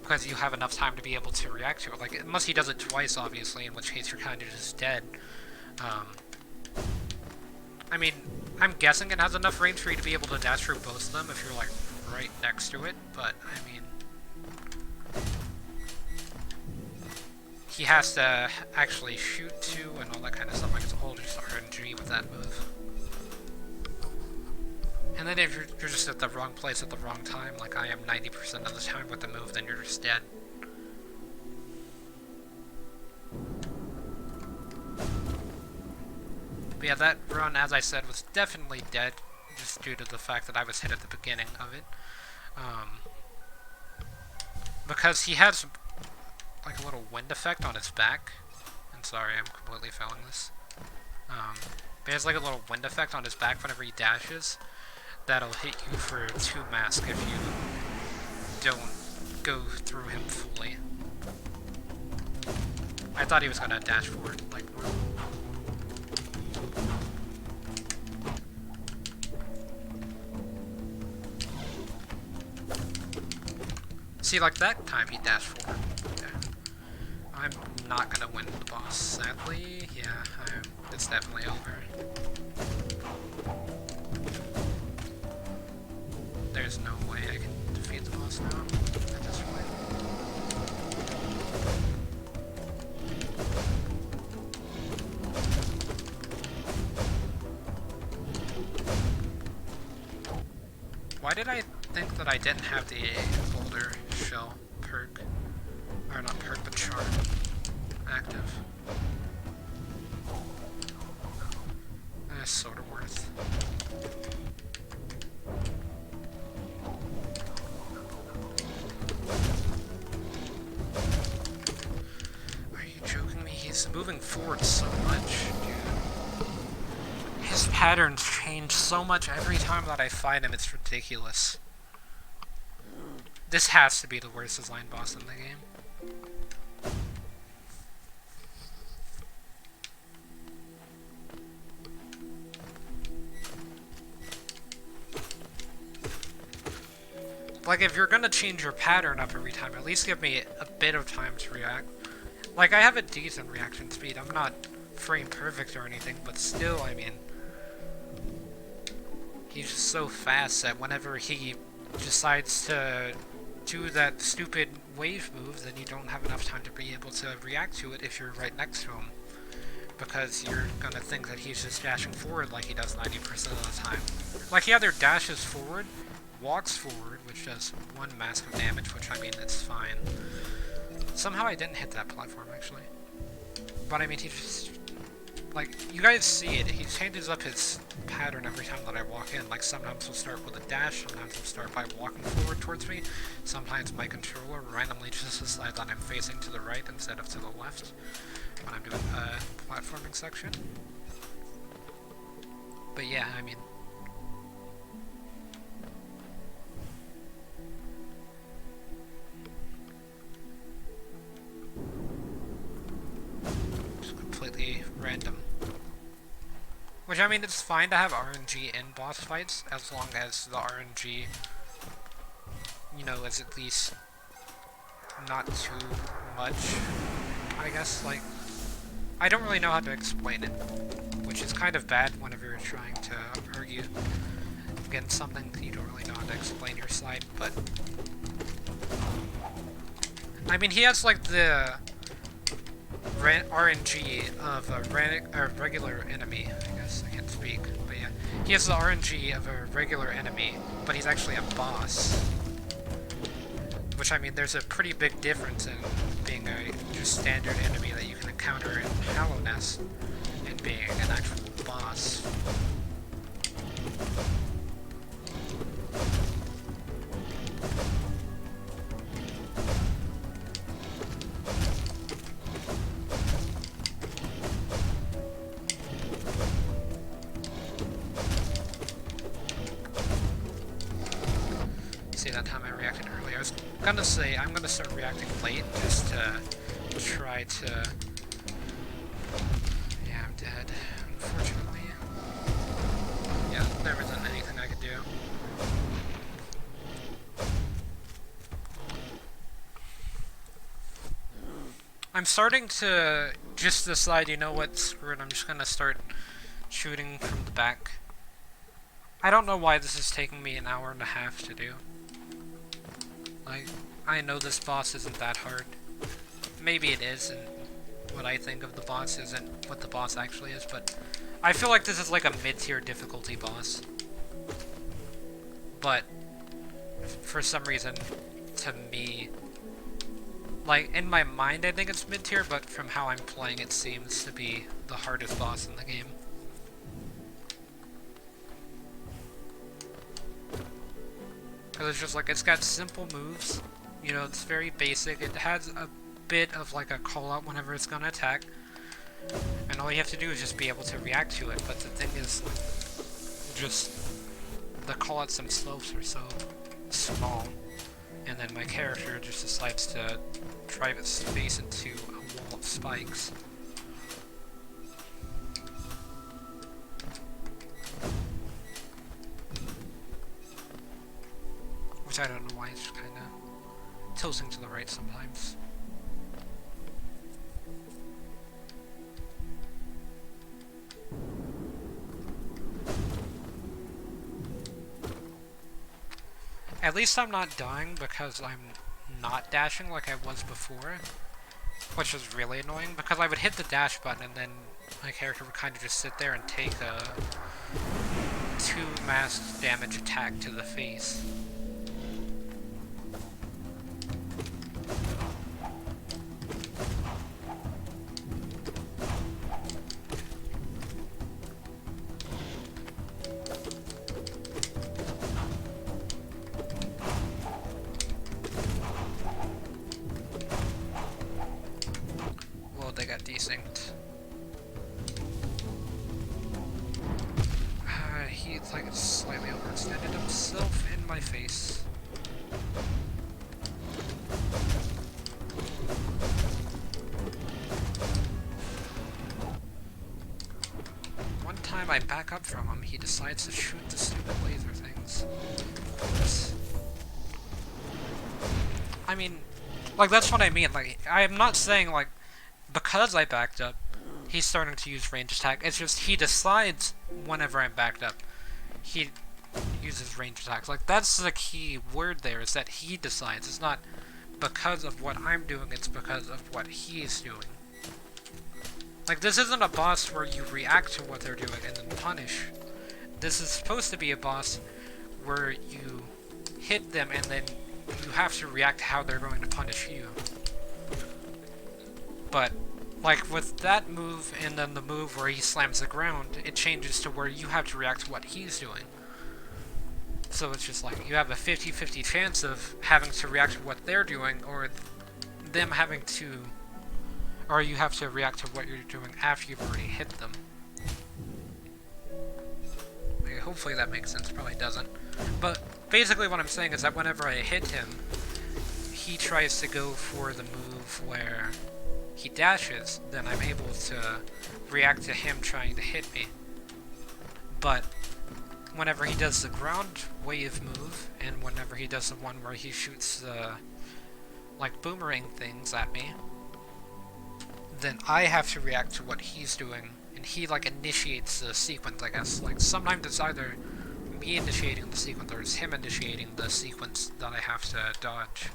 Because you have enough time to be able to react to it. Like, unless he does it twice, obviously, in which case you're kind of just dead. I mean, I'm guessing it has enough range for you to be able to dash through both of them if you're, like, right next to it, but, I mean... He has to actually shoot too and all that kind of stuff. Like, it's all just RNG with that move. And then if you're just at the wrong place at the wrong time, like I am 90% of the time with the move, then you're just dead. But yeah, that run, as I said, was definitely dead, just due to the fact that I was hit at the beginning of it. Because he has like a little wind effect on his back. And sorry, I'm completely failing this. But he has like a little wind effect on his back whenever he dashes. That'll hit you for 2 mask if you don't go through him fully. I thought he was gonna dash forward like normal. See, like that time he dashed forward. Yeah. I'm not gonna win the boss, sadly. Yeah, it's definitely over. There's no way I can defeat the boss now at this point. Why did I think that I didn't have the boulder shell perk? Or not perk, but charm active. That's sort of worth. Are you joking me? He's moving forward so much, dude. His patterns change so much every time that I fight him, it's ridiculous. This has to be the worst design boss in the game. Like, if you're gonna change your pattern up every time, at least give me a bit of time to react. Like, I have a decent reaction speed. I'm not frame perfect or anything, but still, I mean, he's just so fast that whenever he decides to do that stupid wave move, then you don't have enough time to be able to react to it if you're right next to him. Because you're gonna think that he's just dashing forward like he does 90% of the time. Like, he either dashes forward, walks forward, which does 1 massive damage, which, I mean, it's fine. Somehow I didn't hit that platform, actually. But, I mean, he just... Like, you guys see it, he changes up his pattern every time that I walk in. Like, sometimes he'll start with a dash, sometimes he'll start by walking forward towards me, sometimes my controller randomly just decides that I'm facing to the right instead of to the left when I'm doing a platforming section. But yeah, I mean... just completely random. Which, I mean, it's fine to have RNG in boss fights, as long as the RNG, you know, is at least not too much, I guess. Like, I don't really know how to explain it, which is kind of bad whenever you're trying to argue against something you don't really know how to explain your side, but... I mean, he has, like, the RNG of a regular enemy. I guess I can't speak, but yeah. He has the RNG of a regular enemy, but he's actually a boss. Which, I mean, there's a pretty big difference in being a just standard enemy that you can encounter in Hallownest and being an actual boss. See, that time I reacted earlier. I was gonna say I'm gonna start reacting late just to try to... Yeah, I'm dead, unfortunately. Yeah, there wasn't anything I could do. I'm starting to just decide, you know what, screw it, I'm just gonna start shooting from the back. I don't know why this is taking me an hour and a half to do. Like, I know this boss isn't that hard. Maybe it is, and what I think of the boss isn't what the boss actually is, but I feel like this is like a mid-tier difficulty boss. But, for some reason, to me, like, in my mind I think it's mid-tier, but from how I'm playing it seems to be the hardest boss in the game. Because it's just like, it's got simple moves, you know, it's very basic, it has a bit of like a call out whenever it's gonna attack, and all you have to do is just be able to react to it, but the thing is, just, the call outs themselves are so small, and then my character just decides to drive its face into a wall of spikes. Which I don't know why it's kind of tilting to the right sometimes. At least I'm not dying because I'm not dashing like I was before, which was really annoying because I would hit the dash button and then my character would kind of just sit there and take a 2 mass damage attack to the face. Well, they got desynced. He's like slightly overextended himself in my face. One time I back up from him, he decides to shoot the stupid laser things. Of course. I mean, like, that's what I mean. Like, I'm not saying, like, because I backed up, he's starting to use range attack. It's just he decides whenever I'm backed up, he uses range attacks. Like, that's the key word there, is that he decides. It's not because of what I'm doing, it's because of what he's doing. Like, this isn't a boss where you react to what they're doing and then punish. This is supposed to be a boss where you hit them and then you have to react to how they're going to punish you. But, like, with that move and then the move where he slams the ground, it changes to where you have to react to what he's doing. So it's just like, you have a 50-50 chance of having to react to what they're doing, or them having to... Or you have to react to what you're doing after you've already hit them. Okay, hopefully that makes sense, probably doesn't. But basically what I'm saying is that whenever I hit him, he tries to go for the move where he dashes, then I'm able to react to him trying to hit me. But whenever he does the ground wave move, and whenever he does the one where he shoots the, like, boomerang things at me, then I have to react to what he's doing, and he, like, initiates the sequence, I guess. Like, sometimes it's either me initiating the sequence, or it's him initiating the sequence that I have to dodge.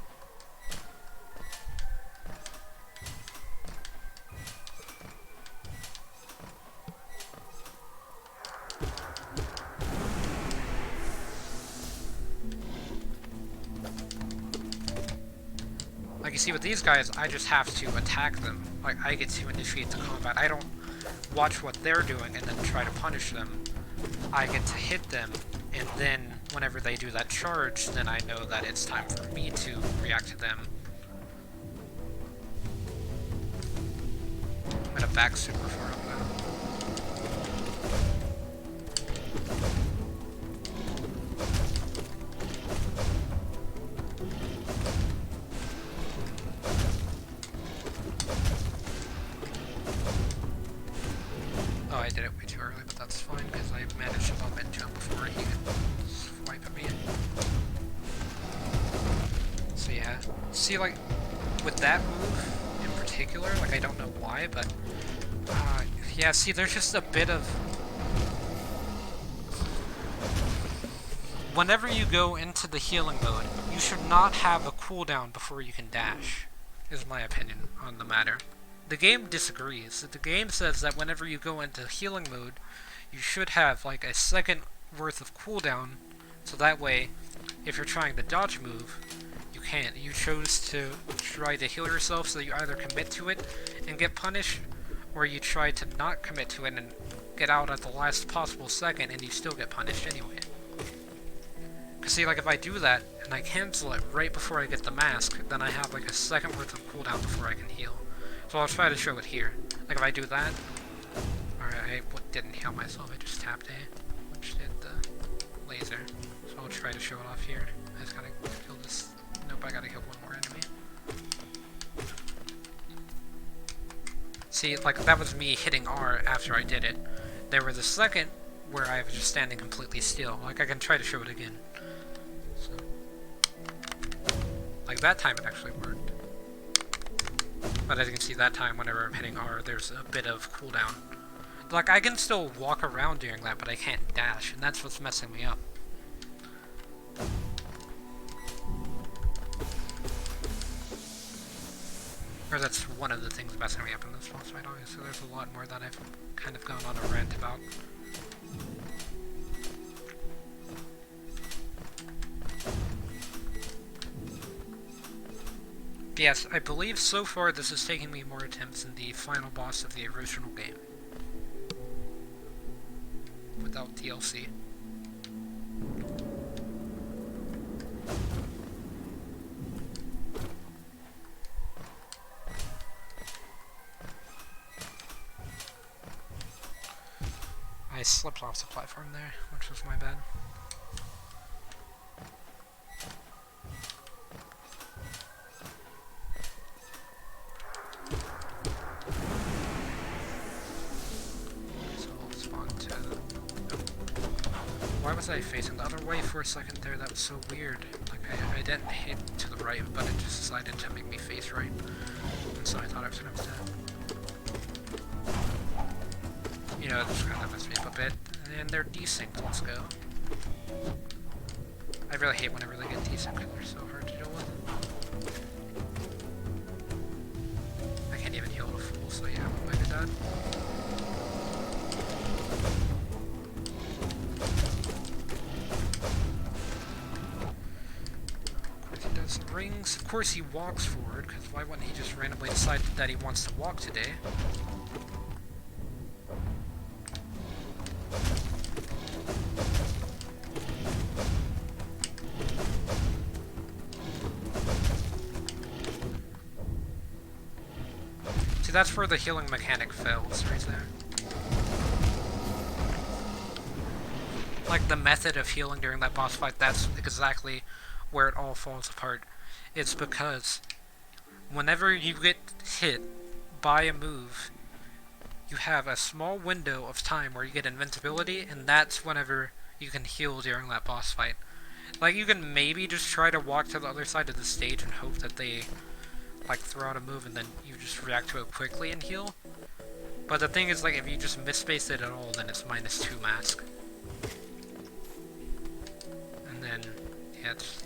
Like, you see, with these guys, I just have to attack them. Like, I get to initiate the combat. I don't watch what they're doing and then try to punish them. I get to hit them, and then whenever they do that charge, then I know that it's time for me to react to them. I'm gonna back super far up now. Oh, I did it way too early, but that's fine, because I managed to bump into him before he could swipe at me. So yeah. See, like, with that move in particular, like, I don't know why, but, yeah, see, there's just a bit of... Whenever you go into the healing mode, you should not have a cooldown before you can dash, is my opinion on the matter. The game disagrees. The game says that whenever you go into healing mode, you should have like a second worth of cooldown, so that way, if you're trying to dodge move, you can't. You chose to try to heal yourself, so you either commit to it and get punished, or you try to not commit to it and get out at the last possible second and you still get punished anyway. Cause see, like, if I do that and I cancel it right before I get the mask, then I have like a second worth of cooldown before I can heal. So I'll try to show it here. Like, if I do that, alright, I didn't heal myself, I just tapped A, which did the laser. So I'll try to show it off here. I just gotta kill this. Nope, I gotta kill one more enemy. See, like, that was me hitting R after I did it. There was a second where I was just standing completely still. Like, I can try to show it again. So, Like, that time it actually worked. But as you can see, that time, whenever I'm hitting R, there's a bit of cooldown. Like, I can still walk around during that, but I can't dash, and that's what's messing me up. Or that's one of the things messing me up in this boss fight, obviously. There's a lot more that I've kind of gone on a rant about. Yes, I believe so far this is taking me more attempts than the final boss of the original game. Without DLC. I slipped off the platform there, which was my bad. Why was I facing the other way for a second there? That was so weird. Like, I didn't hit to the right, but it just decided to make me face right. And so I thought I was gonna have to... You know, it just kind of messed me up a bit. And they're desynced, let's go. I really hate whenever they get desynced because they're so hard to deal with. I can't even heal a fool, so yeah, I might be dead. Rings. Of course he walks forward, because why wouldn't he just randomly decide that he wants to walk today? See, that's where the healing mechanic fails, right there. Like, the method of healing during that boss fight, that's exactly where it all falls apart. It's because whenever you get hit by a move, you have a small window of time where you get invincibility, and that's whenever you can heal during that boss fight. Like, you can maybe just try to walk to the other side of the stage and hope that they, like, throw out a move and then you just react to it quickly and heal. But the thing is, like, if you just misspace it at all, then it's -2 mask. And then, yeah, it's...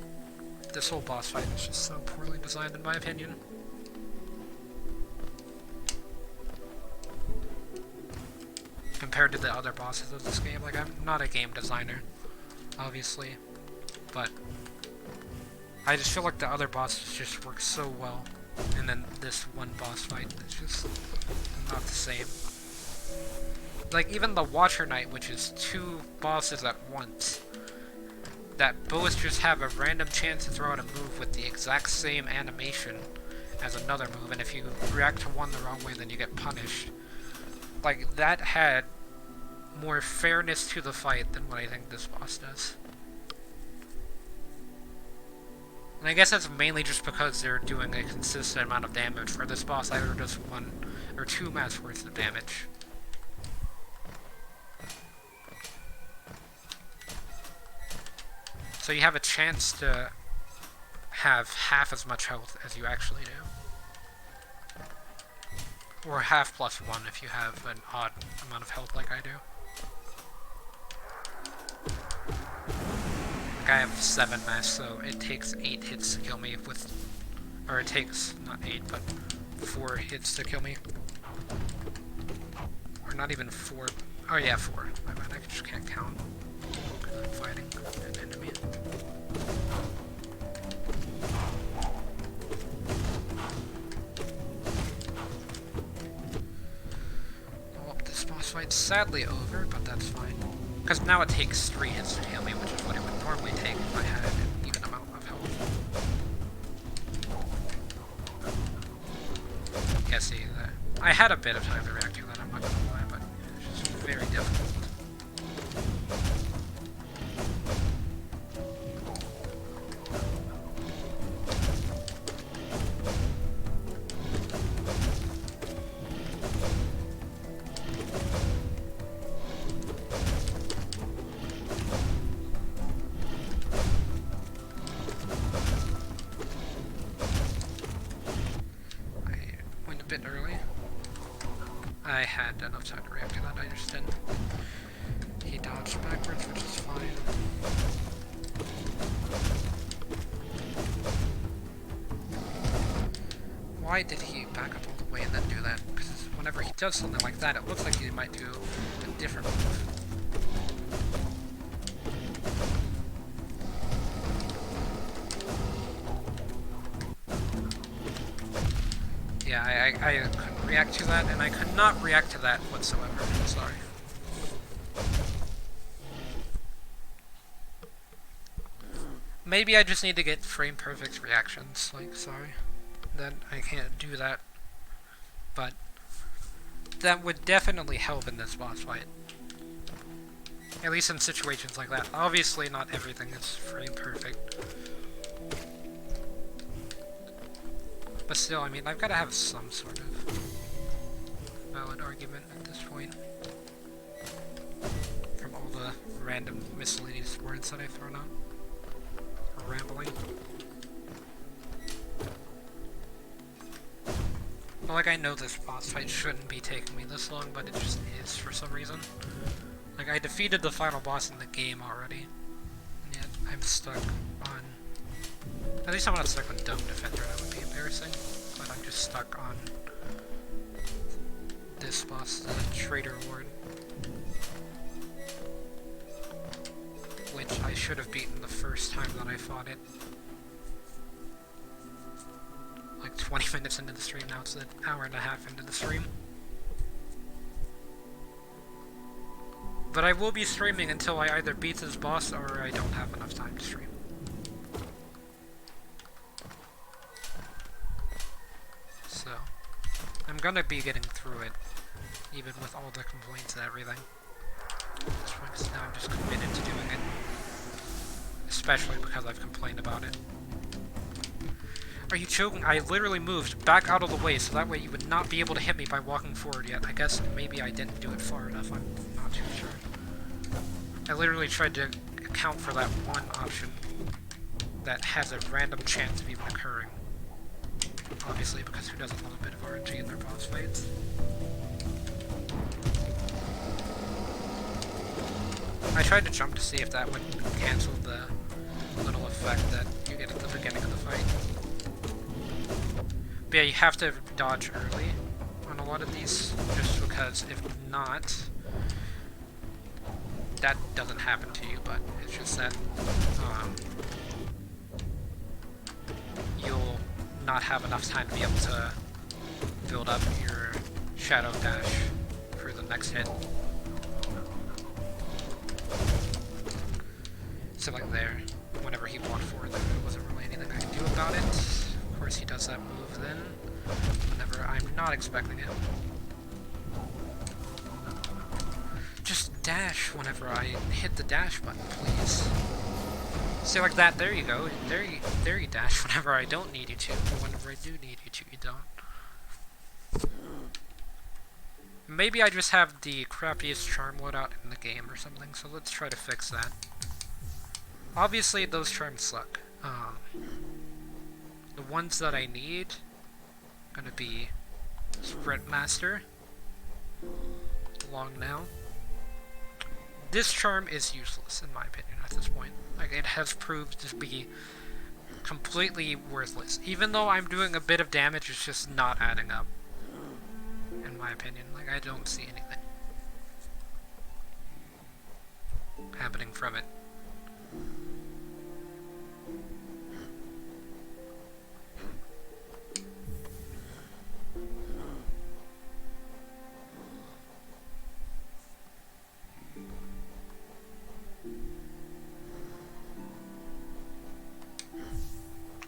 This whole boss fight is just so poorly designed, in my opinion. Compared to the other bosses of this game, like, I'm not a game designer, obviously, but I just feel like the other bosses just work so well, and then this one boss fight is just not the same. Like, even the Watcher Knight, which is 2 bosses at once, that both just have a random chance to throw out a move with the exact same animation as another move, and if you react to one the wrong way, then you get punished. Like, that had more fairness to the fight than what I think this boss does. And I guess that's mainly just because they're doing a consistent amount of damage for this boss, either just 1 or 2 mass worth of damage. So you have a chance to have half as much health as you actually do. Or half plus 1 if you have an odd amount of health like I do. Like, I have 7 mass, so it takes 8 hits to kill me with... Or it takes, not 8, but 4 hits to kill me. Or not even 4. Oh yeah, 4. My bad, I just can't count. Because I'm fighting an enemy. Well, this boss fight's sadly over, but that's fine. Because now it takes 3 hits to heal me, which is what it would normally take if I had an even amount of health. Yeah, see, I had a bit of time to react to that, I'm not gonna lie, but it's just very difficult. bit early. I had enough time to react to that, I just didn't. He dodged backwards, which is fine. Why did he back up all the way and then do that? Because whenever he does something like that, it looks like he might do a different move. Yeah, I couldn't react to that, and I could not react to that whatsoever. I'm sorry. Maybe I just need to get frame-perfect reactions, like, sorry. Then I can't do that. But that would definitely help in this boss fight. At least in situations like that. Obviously not everything is frame-perfect. But still, I mean, I've got to have some sort of valid argument at this point. From all the random miscellaneous words that I've thrown out. Or rambling. But like, I know this boss fight shouldn't be taking me this long, but it just is for some reason. Like, I defeated the final boss in the game already. And yet, I'm stuck on... At least I'm not stuck on Dome Defender, that would be embarrassing. But I'm just stuck on this boss, the Traitor Ward. Which I should have beaten the first time that I fought it. Like 20 minutes into the stream, now it's an hour and a half into the stream. But I will be streaming until I either beat this boss or I don't have enough time to stream. So, I'm gonna be getting through it, even with all the complaints and everything. That's why, because now I'm just committed to doing it. Especially because I've complained about it. Are you joking? I literally moved back out of the way so that way you would not be able to hit me by walking forward yet. I guess maybe I didn't do it far enough, I'm not too sure. I literally tried to account for that one option that has a random chance of even occurring. Obviously, because who doesn't love a bit of RNG in their boss fights? I tried to jump to see if that would cancel the little effect that you get at the beginning of the fight. But yeah, you have to dodge early on a lot of these, just because if not, that doesn't happen to you, but it's just that you'll not have enough time to be able to build up your Shadow Dash for the next hit. So like there, whenever he walked forward, there wasn't really anything I could do about it. Of course he does that move then, whenever I'm not expecting it. Just dash whenever I hit the dash button, please. See, like that, there you go. There you dash whenever I don't need you to, but whenever I do need you to, you don't. Maybe I just have the crappiest charm loadout in the game or something, so let's try to fix that. Obviously, those charms suck. The ones that I need, gonna be Sprint Master, Long Now. This charm is useless, in my opinion, at this point. Like, it has proved to be completely worthless. Even though I'm doing a bit of damage, it's just not adding up. In my opinion. Like, I don't see anything happening from it.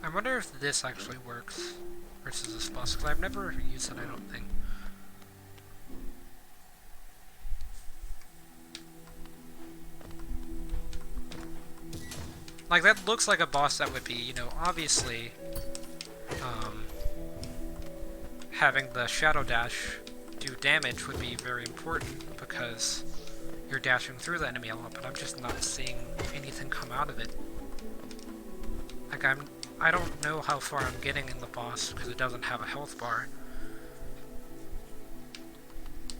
I wonder if this actually works versus this boss, because I've never used it, I don't think. Like, that looks like a boss that would be, you know, obviously, having the Shadow Dash do damage would be very important, because you're dashing through the enemy a lot, but I'm just not seeing anything come out of it. Like, I don't know how far I'm getting in the boss, because it doesn't have a health bar.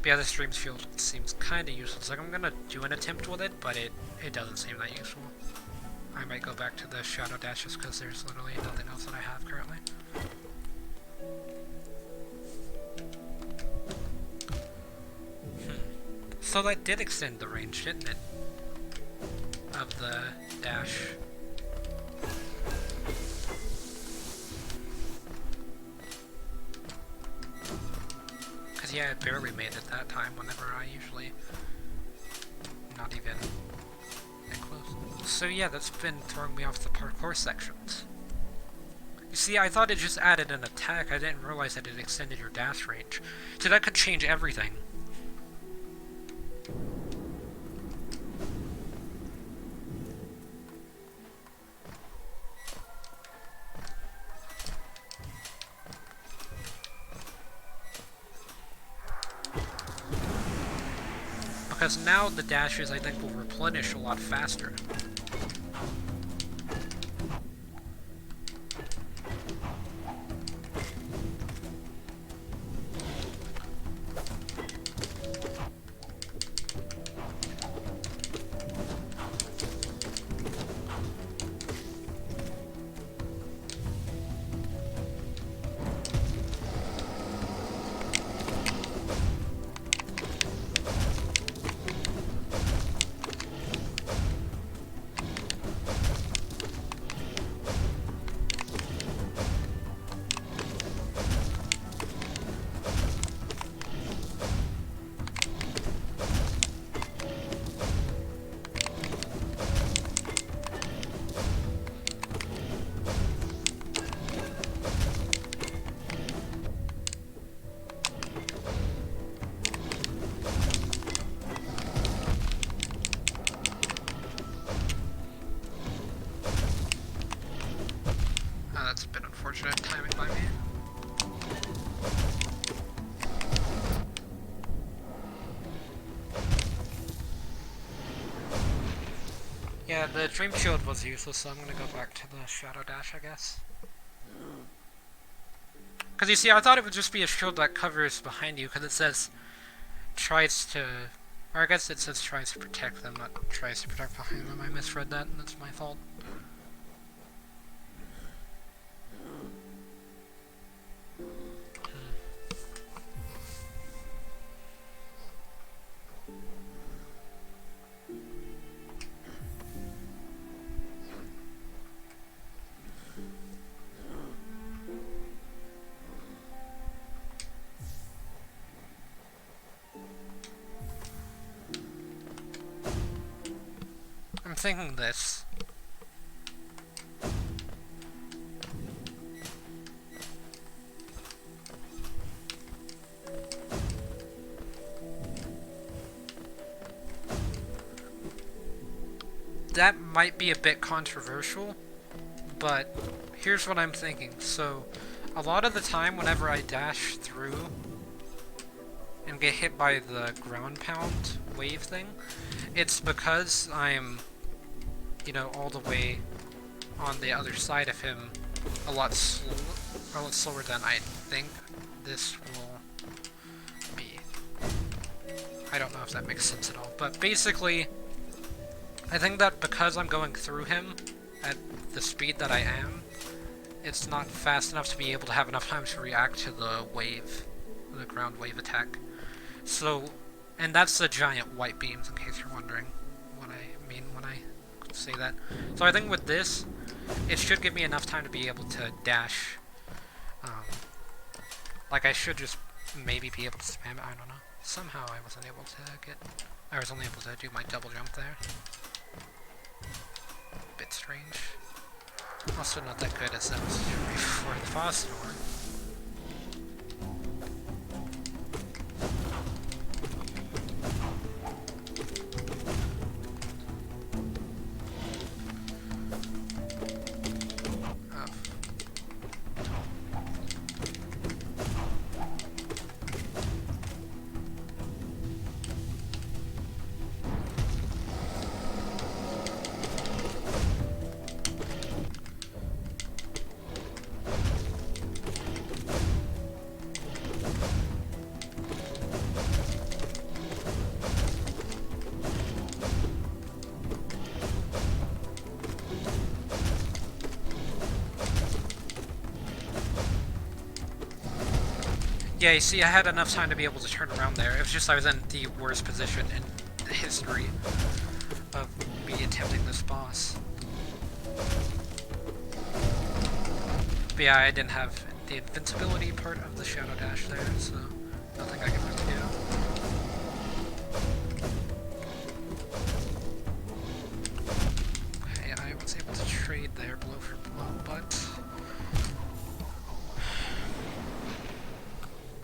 But yeah, the stream shield seems kind of useless. Like, I'm gonna do an attempt with it, but it doesn't seem that useful. I might go back to the shadow dash just because there's literally nothing else that I have currently. So that did extend the range, didn't it? Of the dash. Because yeah, I barely made it that time whenever I usually... not even that close. So yeah, that's been throwing me off the parkour sections. You see, I thought it just added an attack, I didn't realize that it extended your dash range. So that could change everything. Because now the dashes, I think, will replenish a lot faster. That's a bit unfortunate timing by me. Yeah, the Dream Shield was useless, so I'm gonna go back to the Shadow Dash, I guess. Because you see, I thought it would just be a shield that covers behind you, because it says tries to... or I guess it says tries to protect them, not tries to protect behind them. I misread that, and that's my fault. I'm thinking this. That might be a bit controversial, but here's what I'm thinking. So, a lot of the time whenever I dash through and get hit by the ground pound wave thing, it's because I'm, you know, all the way on the other side of him a lot slower than I think this will be. I don't know if that makes sense at all, but basically, I think that because I'm going through him at the speed that I am, it's not fast enough to be able to have enough time to react to the wave, the ground wave attack. So, and that's the giant white beams, in case you're wondering what I mean when I say that. So I think with this, it should give me enough time to be able to dash. Like I should just maybe be able to spam it, I don't know. Somehow I wasn't able to get... I was only able to do my double jump there. Bit strange. Also not that good as that was before the boss door. Yeah, you see, I had enough time to be able to turn around there. It was just I was in the worst position in the history of me attempting this boss. But yeah, I didn't have the invincibility part of the Shadow Dash there, so nothing I can really do. Okay, I was able to trade there blow for blow, but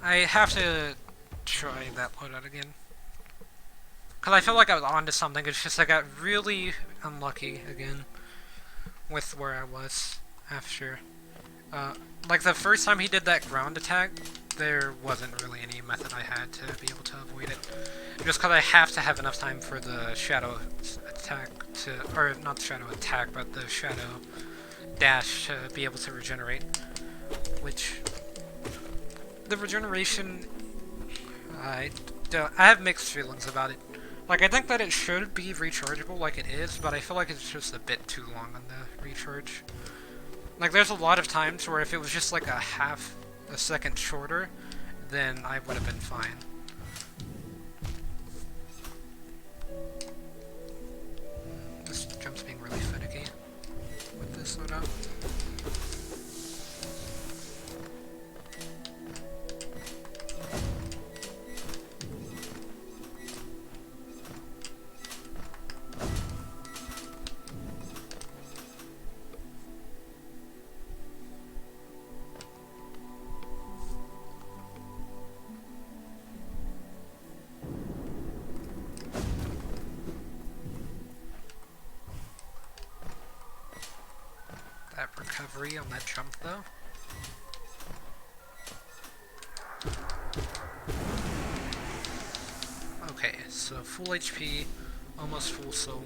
I have to try that loadout again. Because I feel like I was onto something, it's just I got really unlucky again with where I was after. Like the first time he did that ground attack, there wasn't really any method I had to be able to avoid it. Just because I have to have enough time for the shadow attack to, or not the shadow attack, but the shadow dash to be able to regenerate. Which, the regeneration, I have mixed feelings about it. Like, I think that it should be rechargeable like it is, but I feel like it's just a bit too long on the recharge. Like, there's a lot of times where if it was just like a second shorter, then I would have been fine. This jump's being really finicky with this loadout. That recovery on that jump, though. Okay, so full HP, almost full soul.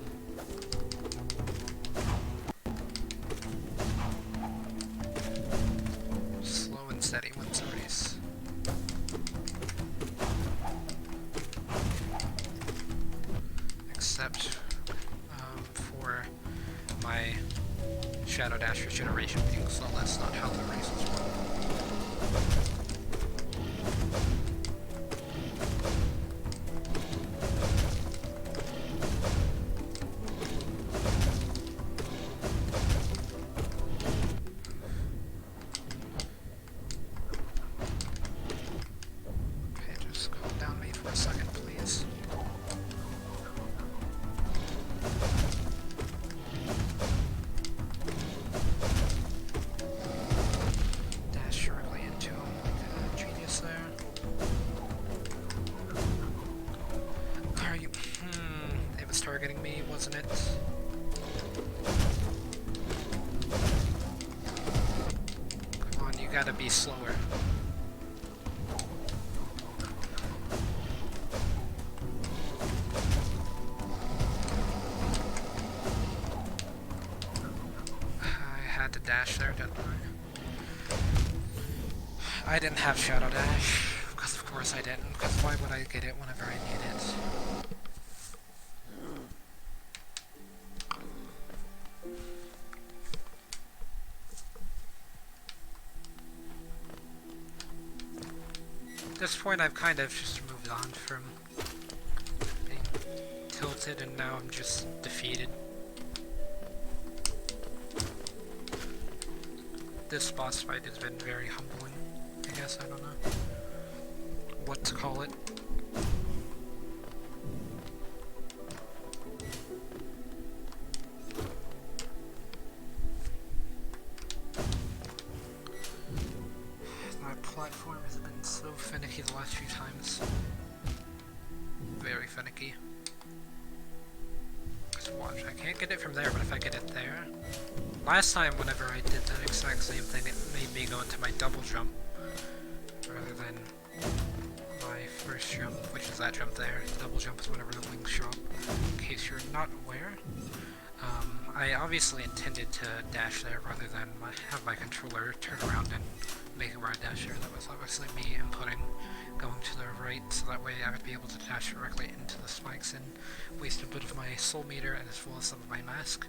Slow and steady wins the race. Except for my Shadow Dash regeneration being slow, that's not how the race is run. Okay, just calm down me for a second, please. Dash directly into him like a genius there. Are you... it was targeting me, wasn't it? Come on, you gotta be slower. I had to dash there, didn't I? I didn't have Shadow Dash, because of course I didn't, because why would I get it whenever I need it? At this point I've kind of just moved on from being tilted and now I'm just defeated. This boss fight has been very humbling, I guess, I don't know what to call it. That platform has been so finicky the last few times. Very finicky. Just watch, I can't get it from there, but if I get it there... Last time, whenever I did that exact same thing, it made me go into my double jump, rather than my first jump, which is that jump there. The double jump is whenever the wings show up, in case you're not aware. I obviously intended to dash there rather than have my controller turn around and make a right dash there. That was obviously me inputting going to the right, so that way I would be able to dash directly into the spikes and waste a bit of my soul meter as well as some of my mask.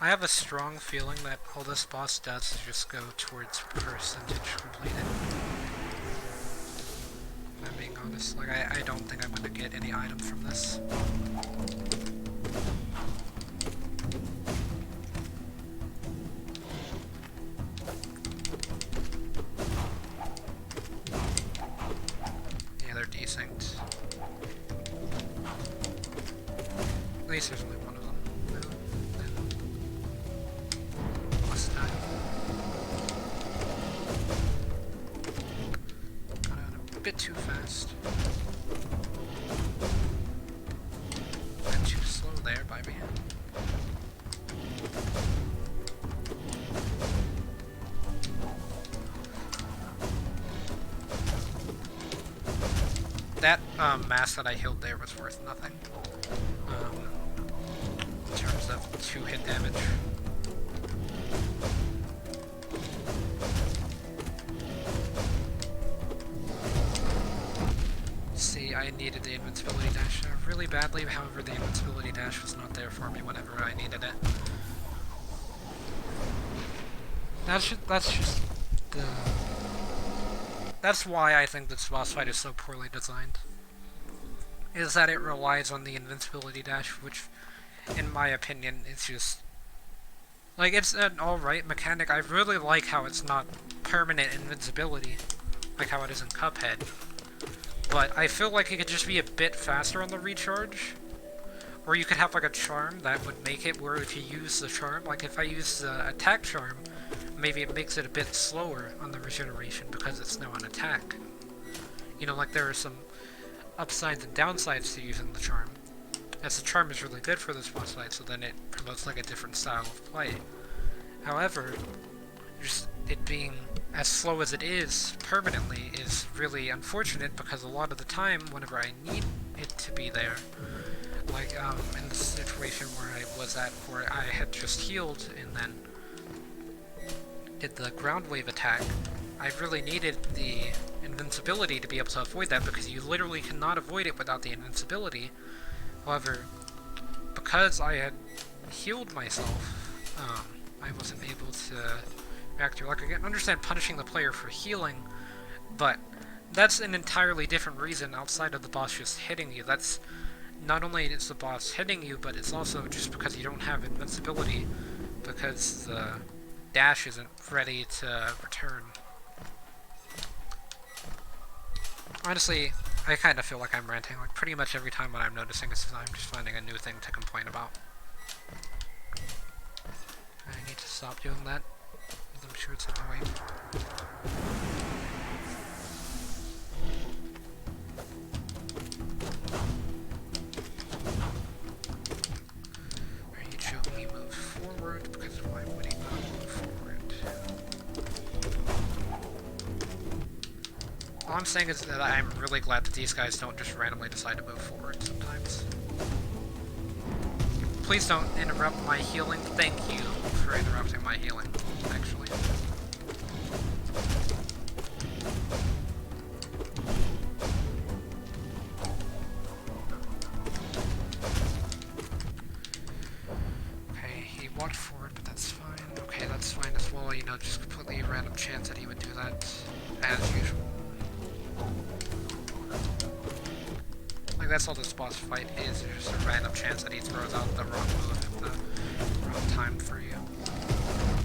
I have a strong feeling that all this boss does is just go towards percentage completed. If I'm being honest, like I don't think I'm gonna get any items from this. Yeah, they're decent. At least there's only one of them. Last time. Got out a bit too fast. Went too slow there by me. That mass that I healed there was worth nothing. In terms of 2-hit damage. See, I needed the invincibility dash really badly, however the invincibility dash was not there for me whenever I needed it. That's just the... That's why I think this boss fight is so poorly designed. Is that it relies on the invincibility dash, which, in my opinion, is just... Like, it's an alright mechanic. I really like how it's not permanent invincibility, like how it is in Cuphead. But I feel like it could just be a bit faster on the recharge. Or you could have, like, a charm that would make it where if you use the charm, like if I use the attack charm, maybe it makes it a bit slower on the regeneration because it's now an attack. You know, like there are some upsides and downsides to using the charm. As the charm is really good for this boss fight, so then it promotes like a different style of play. However, just it being as slow as it is permanently is really unfortunate because a lot of the time, whenever I need it to be there, like in the situation where I was at where I had just healed and then did the ground wave attack, I really needed the invincibility to be able to avoid that because you literally cannot avoid it without the invincibility. However, because I had healed myself, I wasn't able to react to it. Like, I can understand punishing the player for healing, but that's an entirely different reason outside of the boss just hitting you. That's not only is the boss hitting you, but it's also just because you don't have invincibility, because the dash isn't ready to return. Honestly, I kind of feel like I'm ranting. Like, pretty much every time what I'm noticing is I'm just finding a new thing to complain about. I need to stop doing that, because I'm sure it's annoying. Are you joking me? Move forward, because why would he not move forward? All I'm saying is that I'm really glad that these guys don't just randomly decide to move forward sometimes. Please don't interrupt my healing. Thank you for interrupting my healing, actually. Okay, he walked forward, but that's fine. Okay, that's fine as well. You know, just completely random chance that he would do that, as usual. Like, that's all this boss fight is, there's just a random chance that he throws out the wrong move at the wrong time for you.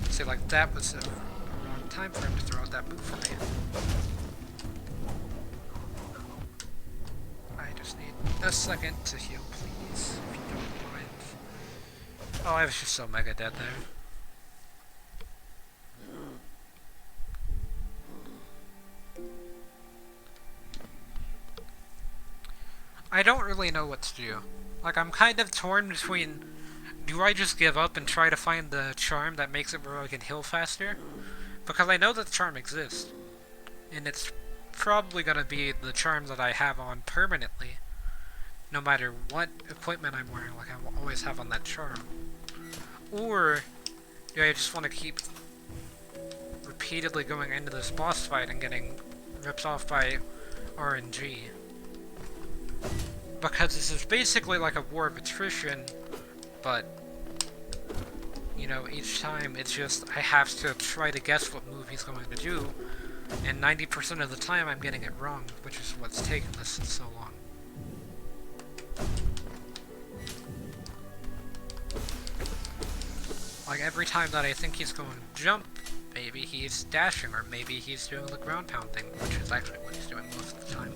See, like, that was a wrong time for him to throw out that move for me. I just need a second to heal, please, if you don't mind. Oh, I was just so mega dead there. I don't really know what to do. Like, I'm kind of torn between, do I just give up and try to find the charm that makes it where I can heal faster? Because I know that the charm exists. And it's probably gonna be the charm that I have on permanently. No matter what equipment I'm wearing, like I will always have on that charm. Or, do I just want to keep repeatedly going into this boss fight and getting ripped off by RNG? Because this is basically like a war of attrition, but you know, each time it's just I have to try to guess what move he's going to do, and 90% of the time I'm getting it wrong, which is what's taken this so long. Like, every time that I think he's going to jump, maybe he's dashing, or maybe he's doing the ground pound thing, which is actually what he's doing most of the time.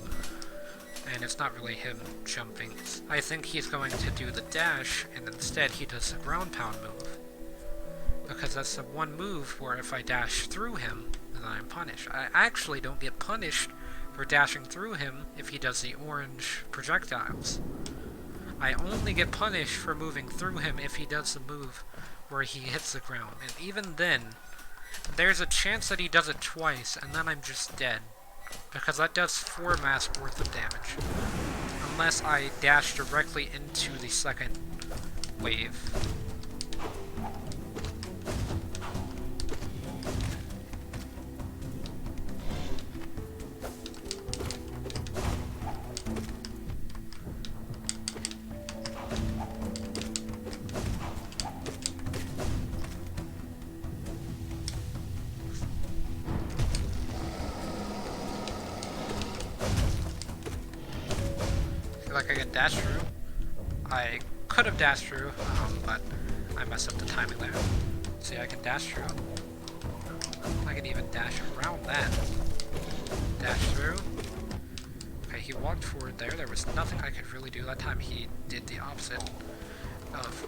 And it's not really him jumping. I think he's going to do the dash, and instead he does the ground pound move. Because that's the one move where if I dash through him, then I'm punished. I actually don't get punished for dashing through him if he does the orange projectiles. I only get punished for moving through him if he does the move where he hits the ground. And even then, there's a chance that he does it twice, and then I'm just dead. Because that does 4 mass worth of damage. Unless I dash directly into the second wave. Like I can dash through. I could have dashed through, but I messed up the timing there. See, I can dash through. I can even dash around that. Dash through. Okay, he walked forward there. There was nothing I could really do that time. He did the opposite of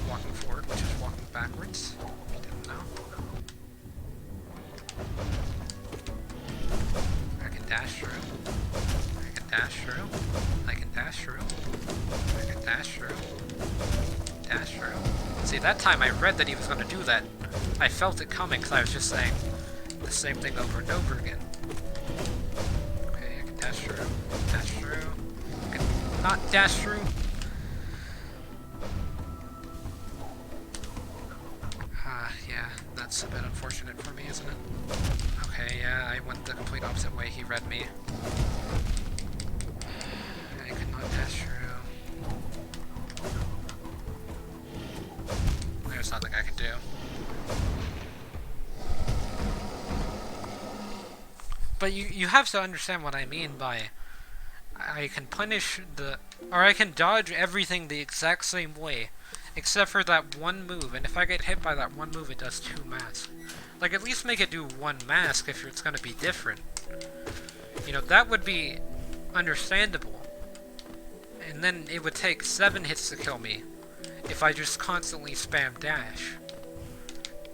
walking forward, which is walking backwards. If you didn't know. I can dash through. I can dash through. I can dash through. I can dash through. Dash through. See, that time I read that he was going to do that. I felt it coming because I was just saying the same thing over and over again. Okay, I can dash through. Dash through. I can not dash through. Yeah, that's a bit unfortunate for me, isn't it? Okay, yeah, I went the complete opposite way. He read me. I could not dash through. There's nothing I can do. But you have to understand what I mean by I can punish or I can dodge everything the exact same way, except for that one move, and if I get hit by that one move, it does 2 masks. Like, at least make it do 1 mask if it's gonna be different. You know, that would be understandable. And then it would take 7 hits to kill me if I just constantly spam dash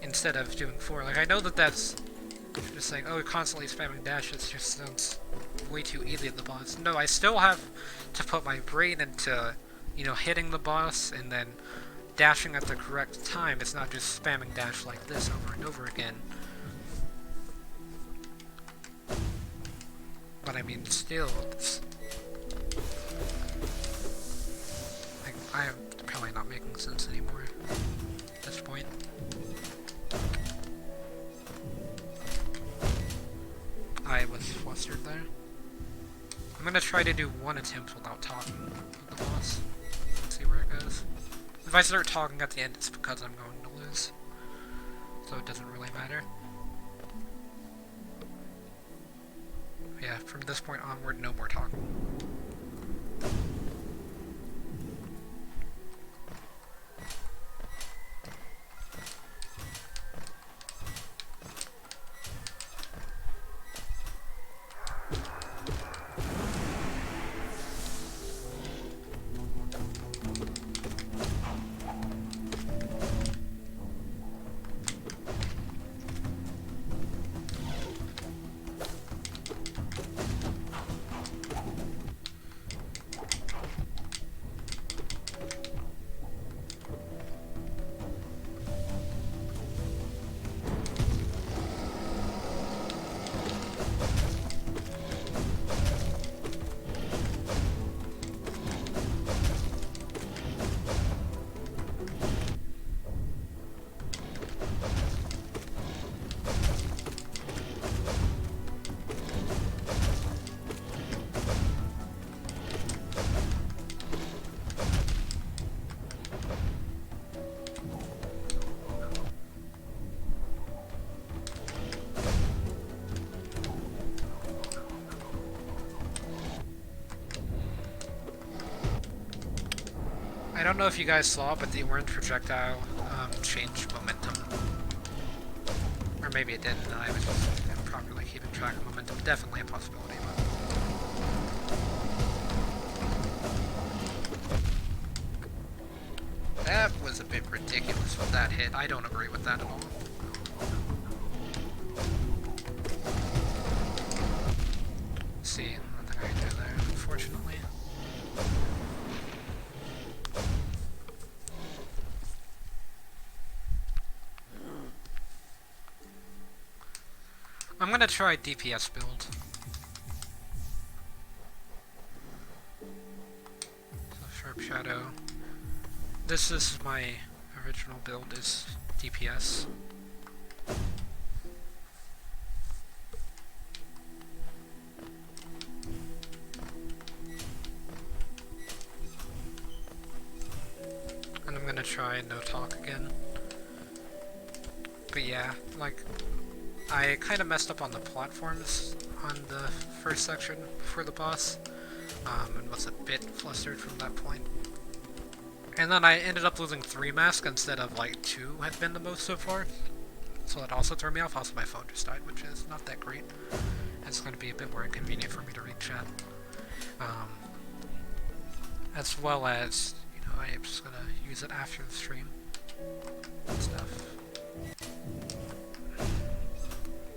instead of doing 4. Like, I know that that's just like, oh, constantly spamming dash, it just sounds way too easy at the boss. No, I still have to put my brain into, you know, hitting the boss and then dashing at the correct time. It's not just spamming dash like this over and over again. But I mean, still, it's... Like, I am probably not making sense anymore at this point. I was flustered there. I'm gonna try to do 1 attempt without talking with the boss. See where it goes. If I start talking at the end, it's because I'm going to lose. So it doesn't really matter. Yeah, from this point onward, no more talking. I don't know if you guys saw, but the orange projectile changed momentum. Or maybe it didn't, and I was just improperly keeping track of momentum. Definitely a possibility, but... That was a bit ridiculous with that hit. I don't agree with that at all. Let's see, nothing I can do there, unfortunately. I'm gonna try DPS build. So Sharp Shadow. This is my original build, is DPS. And I'm gonna try no talk again. But yeah, like, I kind of messed up on the platforms on the first section before the boss, and was a bit flustered from that point. And then I ended up losing 3 masks instead of like 2 had been the most so far. So that also threw me off. Also my phone just died, which is not that great. It's going to be a bit more inconvenient for me to read chat. As well as, you know, I'm just going to use it after the stream and stuff.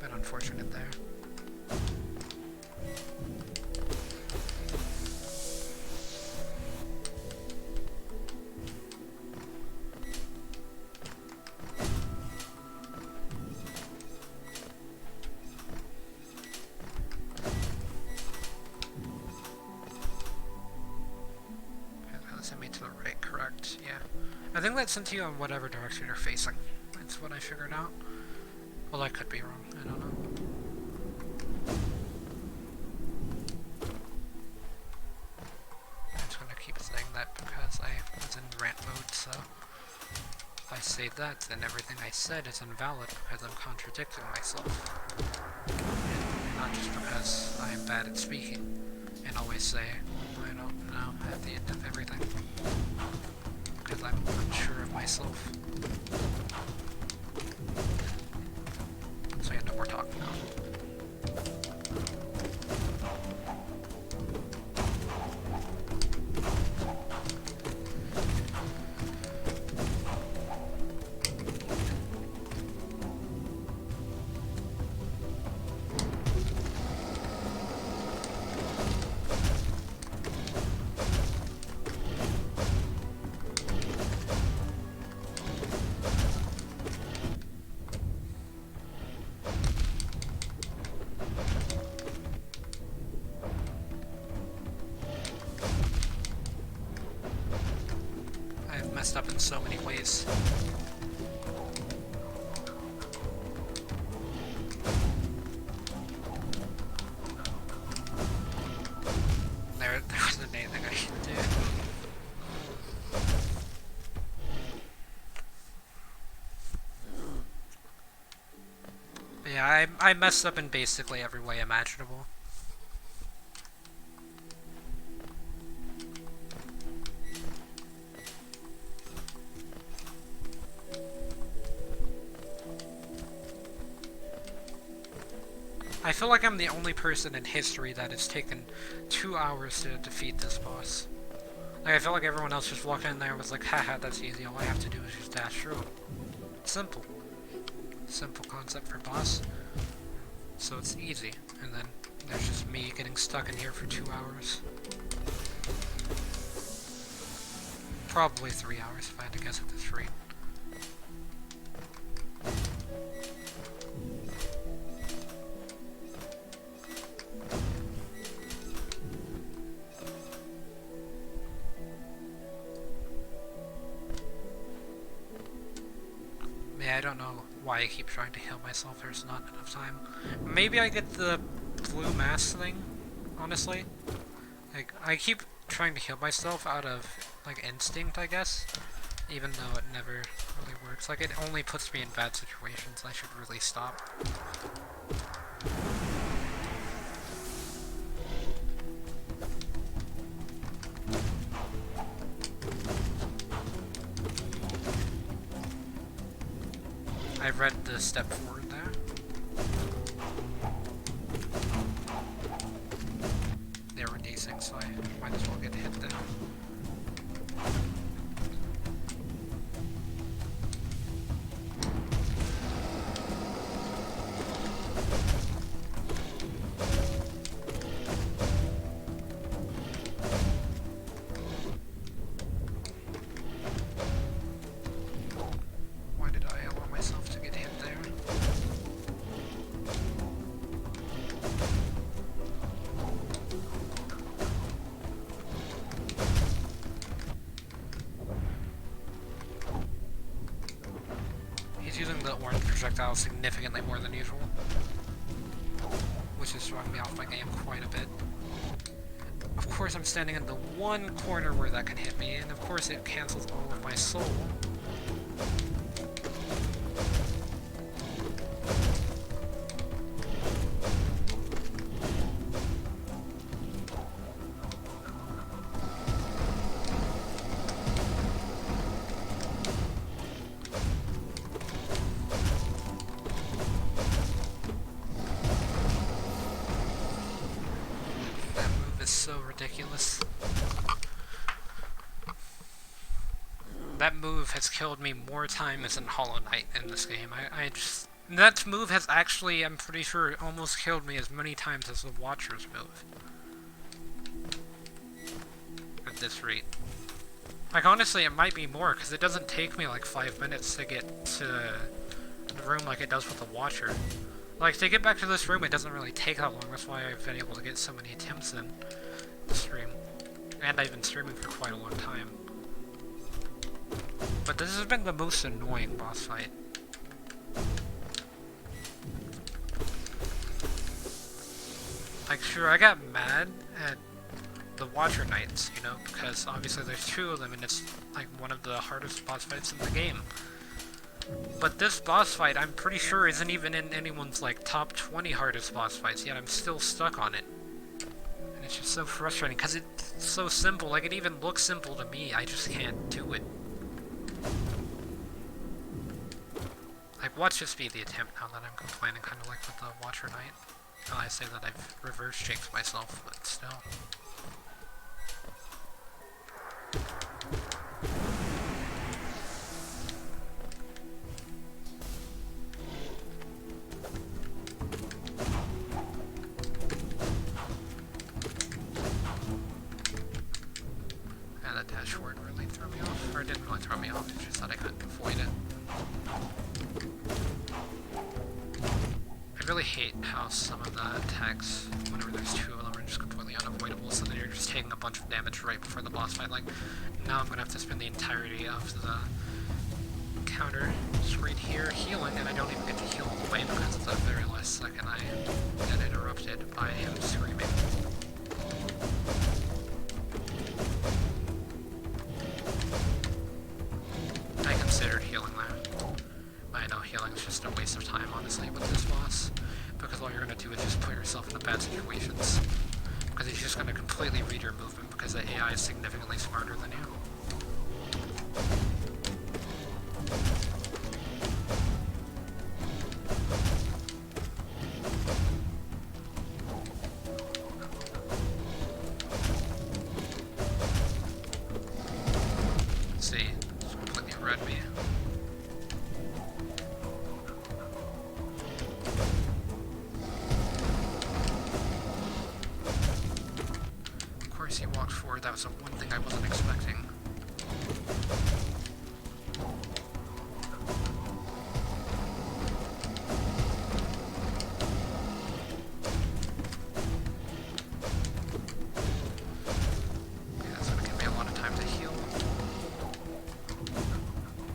Bit unfortunate there. I think that sent you on whatever direction you're facing. That's what I figured out. Well, I could be wrong. I don't know. I'm just gonna keep saying that because I was in rant mode, so if I say that, then everything I said is invalid because I'm contradicting myself. And not just because I am bad at speaking and always say, I don't know at the end of everything. Because I'm unsure of myself. So yeah, no more talking now. Messed up in so many ways. There wasn't anything I should do. But yeah, I messed up in basically every way imaginable. I feel like I'm the only person in history that has taken 2 hours to defeat this boss. Like, I feel like everyone else just walked in there and was like, haha, that's easy, all I have to do is just dash through. Simple. Simple concept for boss. So it's easy. And then there's just me getting stuck in here for 2 hours. Probably 3 hours if I had to guess at this rate. I don't know why I keep trying to heal myself, there's not enough time. Maybe I get the blue mask thing, honestly. Like, I keep trying to heal myself out of, like, instinct, I guess. Even though it never really works. Like, it only puts me in bad situations, I should really stop. I read the step forward there. They were desync, so I might as well get hit there. Why did I allow myself to get hit there? He's using the orange projectile significantly more than usual, which is throwing me off my game quite a bit. Of course I'm standing in the one corner where that can hit me, and of course it cancels all of my soul. So ridiculous. That move has killed me more times than Hollow Knight in this game. That move has actually, I'm pretty sure, almost killed me as many times as the Watcher's move. At this rate. Like, honestly, it might be more, because it doesn't take me like 5 minutes to get to the room like it does with the Watcher. Like, to get back to this room, it doesn't really take that long. That's why I've been able to get so many attempts in the stream. And I've been streaming for quite a long time. But this has been the most annoying boss fight. Like, sure, I got mad at the Watcher Knights, you know, because obviously there's 2 of them and it's, like, one of the hardest boss fights in the game. But this boss fight, I'm pretty sure, isn't even in anyone's, like, top 20 hardest boss fights, yet I'm still stuck on it. And it's just so frustrating, because it's so simple. Like, it even looks simple to me, I just can't do it. Like, watch this be the attempt now that I'm complaining, kind of like with the Watcher Knight. Now I say that I've reverse jinxed myself, but still. And that dash forward really threw me off, or it didn't really throw me off, it's just that I couldn't avoid it. I really hate how some of the attacks, whenever there's 2 of them, are just completely unavoidable, so then you're just taking a bunch of damage right before the boss fight. Like, now I'm gonna have to spend the entirety of the counter just right here healing, and I don't even get to heal all the way because at the very last second I get interrupted by him screaming. I considered healing there. I know healing's just a waste of time, honestly, with this boss, because all you're gonna do is just put yourself in bad situations. Because he's just gonna completely read your movement, because the AI is significantly smarter than you. See, it's completely read me. Of course he walked forward, that was the one thing I wasn't expecting. Yeah, that's gonna give me a lot of time to heal.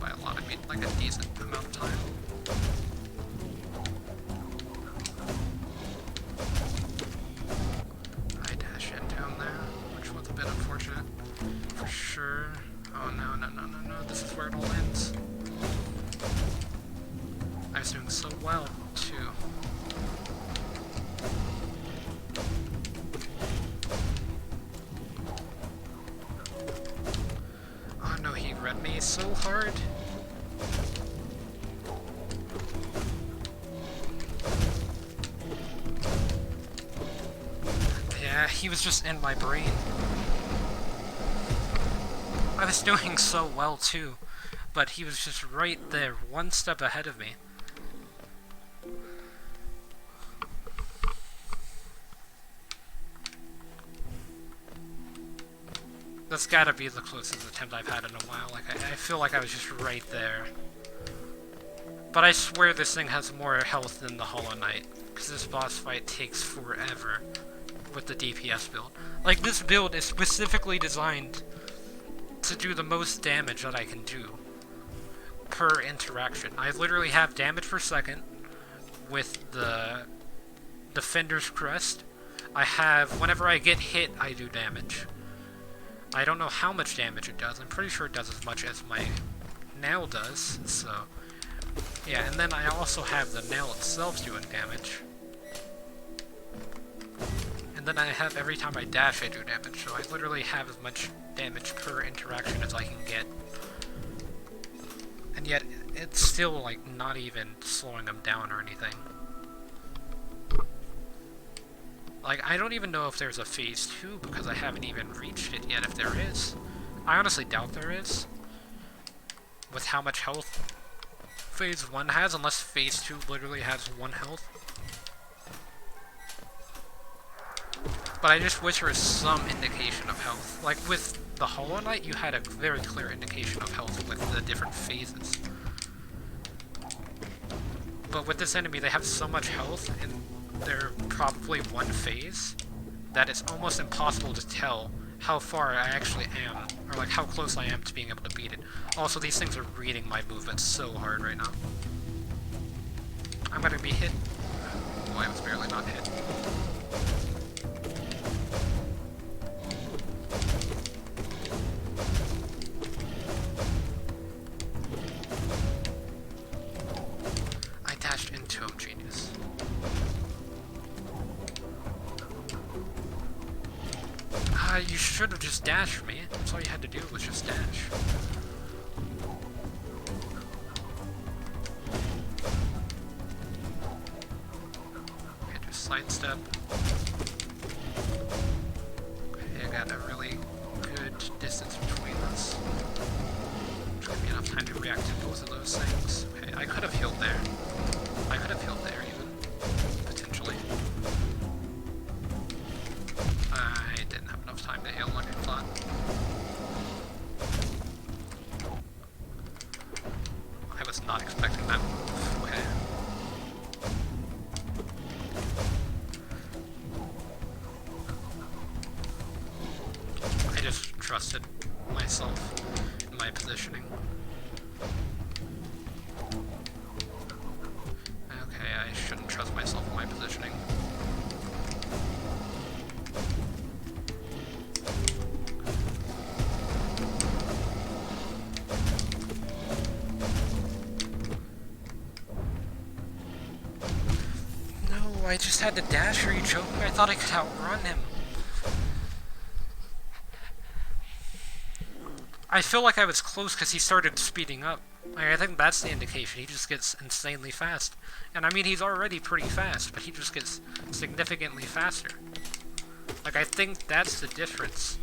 By a lot I mean like a decent amount of time. I dash into him there, which was a bit unfortunate. For sure. Oh no, no, no, no, no, this is where it all ends. I was doing so well, too. Oh no, he read me so hard. He was just in my brain. I was doing so well too, but he was just right there, one step ahead of me. That's gotta be the closest attempt I've had in a while. Like, I feel like I was just right there. But I swear this thing has more health than the Hollow Knight, because this boss fight takes forever with the DPS build. Like, this build is specifically designed to do the most damage that I can do per interaction. I literally have damage per second with the Defender's Crest. I have, whenever I get hit, I do damage. I don't know how much damage it does. I'm pretty sure it does as much as my nail does, so... Yeah, and then I also have the nail itself doing damage. And then I have every time I dash I do damage, so I literally have as much damage per interaction as I can get. And yet, it's still, like, not even slowing them down or anything. Like, I don't even know if there's a Phase 2, because I haven't even reached it yet, if there is. I honestly doubt there is. With how much health Phase 1 has, unless Phase 2 literally has 1 health. But I just wish there was some indication of health. Like, with the Hollow Knight, you had a very clear indication of health with the different phases. But with this enemy, they have so much health, and they're probably one phase, that it's almost impossible to tell how far I actually am, or like how close I am to being able to beat it. Also, these things are reading my movements so hard right now. I'm gonna be hit. Oh, I was barely not hit. I dashed into him, genius. You should have just dashed for me. That's all you had to do was just dash. Okay, just sidestep. Okay, I got a really good distance between us. Which gonna be enough time to react to both of those things. Okay, I could have healed there. I could have healed there, even. Potentially. I didn't have enough time to heal like I thought. I was not expecting that move. Okay. I just trusted myself in my positioning. Okay, I shouldn't trust myself in my positioning. I just had to dash. Are you joking? I thought I could outrun him. I feel like I was close because he started speeding up. Like, I think that's the indication. He just gets insanely fast. And I mean, he's already pretty fast, but he just gets significantly faster. Like, I think that's the difference.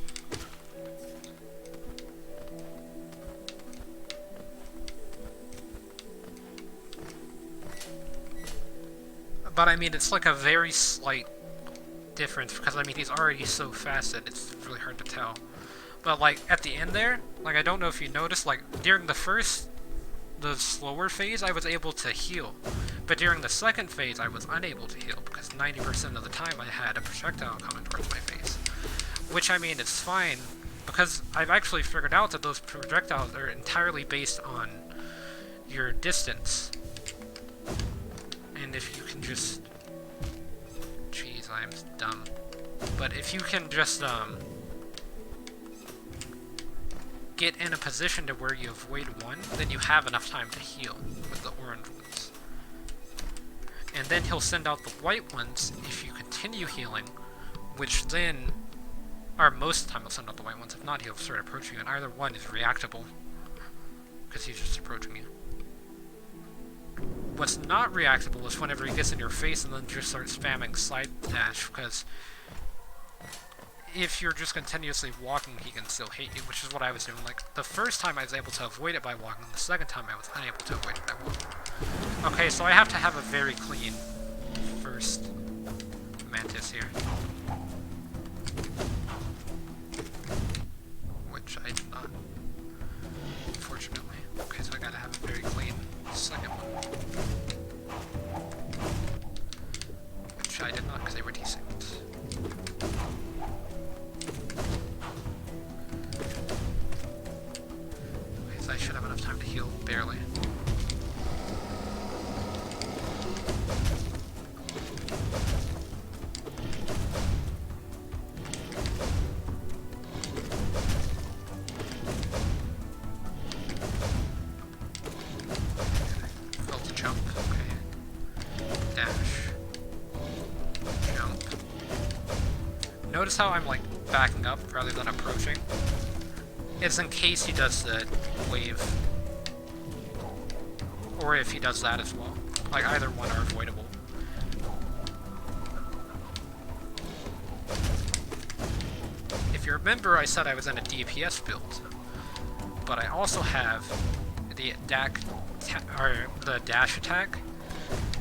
But I mean, it's like a very slight difference, because I mean, he's already so fast that it's really hard to tell. But like, at the end there, like, I don't know if you noticed, like, during the slower phase, I was able to heal. But during the second phase, I was unable to heal, because 90% of the time I had a projectile coming towards my face. Which, I mean, it's fine, because I've actually figured out that those projectiles are entirely based on your distance. And if you can just... Jeez, I'm dumb. But if you can just, get in a position to where you avoid one, then you have enough time to heal with the orange ones. And then he'll send out the white ones if you continue healing, which then... Or most of the time he'll send out the white ones. If not, he'll start approaching you, and either one is reactable. Because he's just approaching you. What's not reactable is whenever he gets in your face and then just starts spamming side dash, because if you're just continuously walking, he can still hit you, which is what I was doing. Like, the first time I was able to avoid it by walking, the second time I was unable to avoid it by walking. Okay, so I have to have a very clean first Mantis here. Which I did not, unfortunately. Okay, so I gotta have a very clean second one. Which I did not, because they were decent. I should have enough time to heal, barely. Failed to jump, okay. Dash. Jump. Notice how I'm like backing up rather than approaching? It's in case he does the wave. Or if he does that as well. Like, either one are avoidable. If you remember, I said I was in a DPS build. But I also have the dash attack.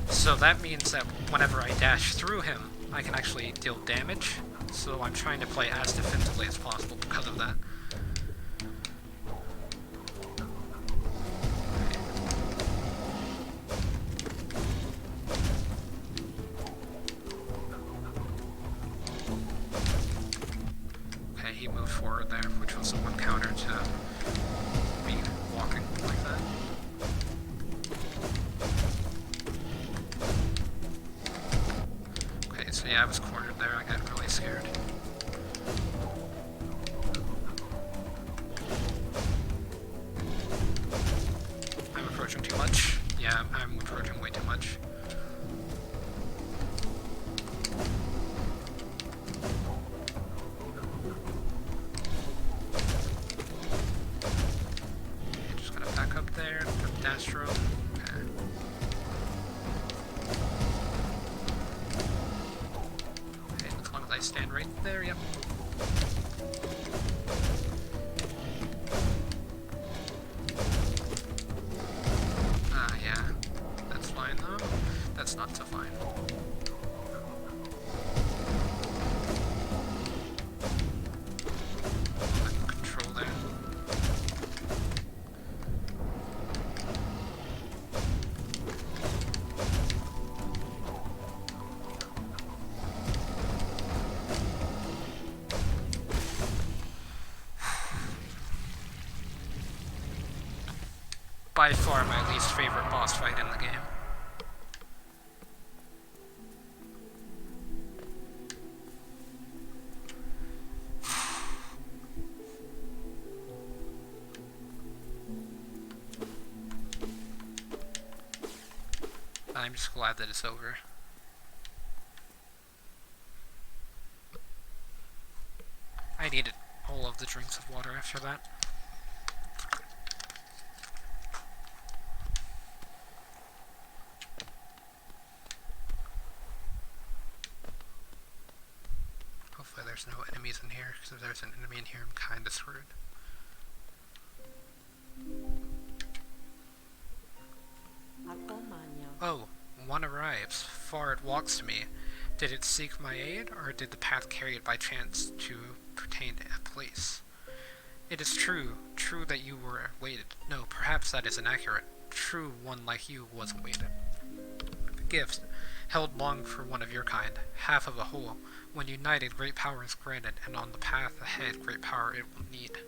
So that means that whenever I dash through him, I can actually deal damage. So I'm trying to play as defensively as possible because of that. He moved forward there, which was the one counter to me walking like that. Okay, so yeah, I was cornered there, I got really scared. I'm approaching too much. Yeah, I'm approaching way too much. There, Dastro. Okay. Okay, as long as I stand right there, yep. Yeah. That's fine though. That's not so fine. Control there. By far my least favorite boss fight in the game. I'm just glad that it's over. I needed all of the drinks of water after that. Hopefully there's no enemies in here, because if there's an enemy in here, I'm kinda screwed. Oh, one arrives. Far it walks to me. Did it seek my aid, or did the path carry it by chance to pertain to a place? It is true that you were awaited. No, perhaps that is inaccurate. True, one like you was awaited. Gift, held long for one of your kind, half of a whole. When united, great power is granted, and on the path ahead, great power it will need.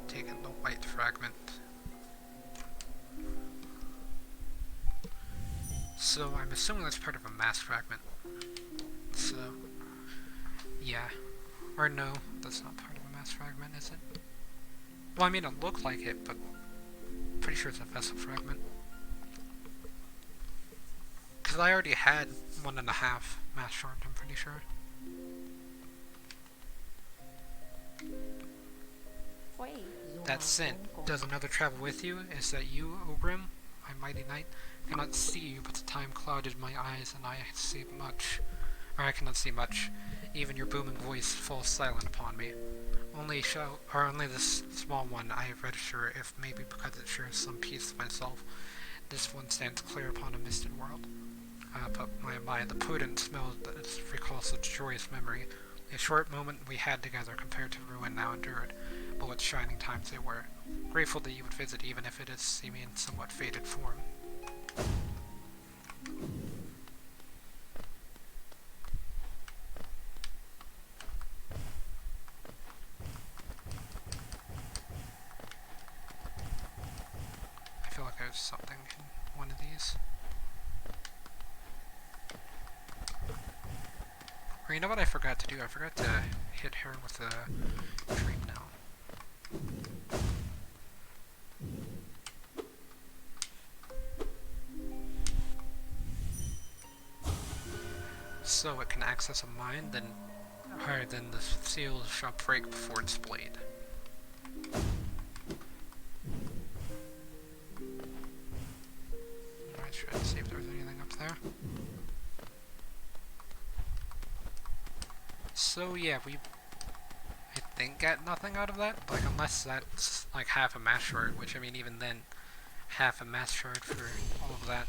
Taking the white fragment. So I'm assuming that's part of a mass fragment. So, yeah. Or no, that's not part of a mass fragment, is it? Well, I mean, it looked like it, but I'm pretty sure it's a vessel fragment. Because I already had 1.5 mass shards, I'm pretty sure. That scent, does another travel with you? Is that you, O Grim, my mighty knight? I cannot see you, but the time clouded my eyes, and I see much. Or I cannot see much. Even your booming voice falls silent upon me. Only this small one I register, if maybe because it shares some piece of myself. This one stands clear upon a misted world. But my, the potent smell that recalls such joyous memory. A short moment we had together compared to ruin now endured, but what shining times they were. Grateful that you would visit even if it is seeming in somewhat faded form. I feel like there's something in one of these. Or you know what I forgot to do? I forgot to hit her with a dream now. So it can access a mine, then the seal shall break before it's blade. Alright, try to see if there's anything up there. So yeah, I think got nothing out of that, like unless that's like half a mass shard, which I mean even then, half a mass shard for all of that.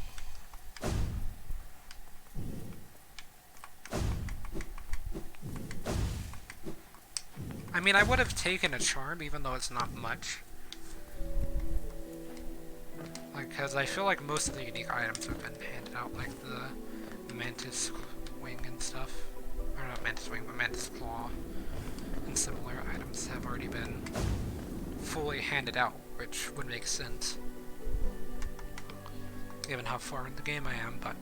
I mean, I would have taken a charm, even though it's not much. Like, because I feel like most of the unique items have been handed out, like the Mantis Wing and stuff. Or not Mantis Wing, but Mantis Claw. And similar items have already been fully handed out, which would make sense. Given how far in the game I am, but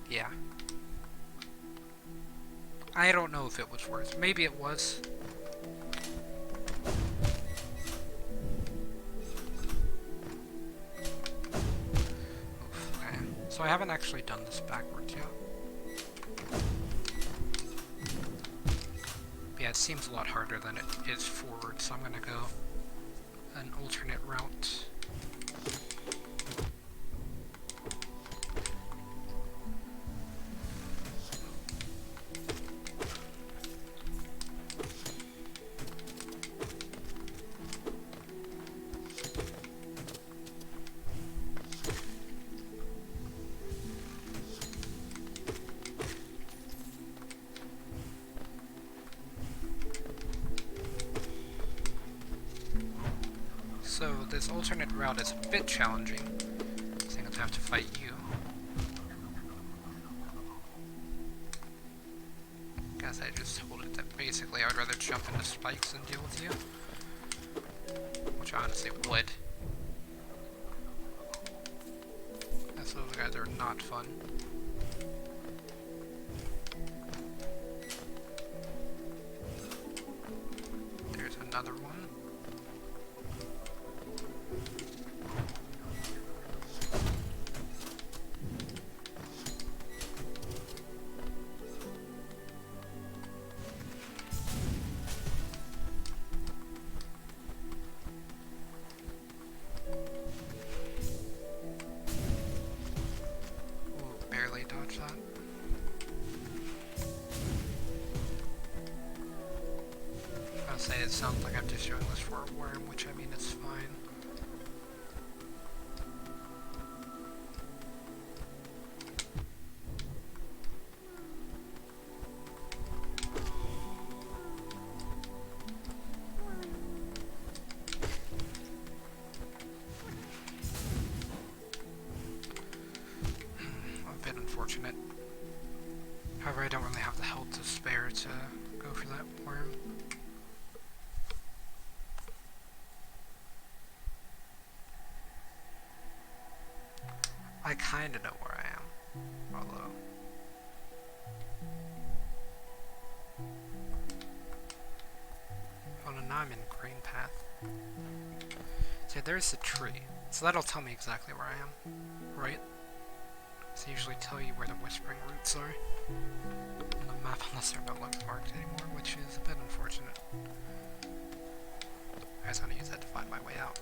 yeah. I don't know if it was worth. Maybe it was. Okay. So I haven't actually done this backwards yet. But yeah, it seems a lot harder than it is forward, so I'm gonna go an alternate route. So this alternate route is a bit challenging, seeing as I have to fight you. Guess I just told it that basically I would rather jump into spikes than deal with you. Which I honestly would. As those guys are not fun. There's another one. Dodge that. I'll say it sounds like I'm just doing this for a worm, which I mean it's fine. Unfortunate. However, I don't really have the health to spare to go for that worm. I kinda know where I am, although... Oh no, now I'm in Green Path. So there's the tree, so that'll tell me exactly where I am, right? They usually tell you where the whispering roots are on the map, unless they're no longer marked anymore, which is a bit unfortunate. I was gonna use that to find my way out.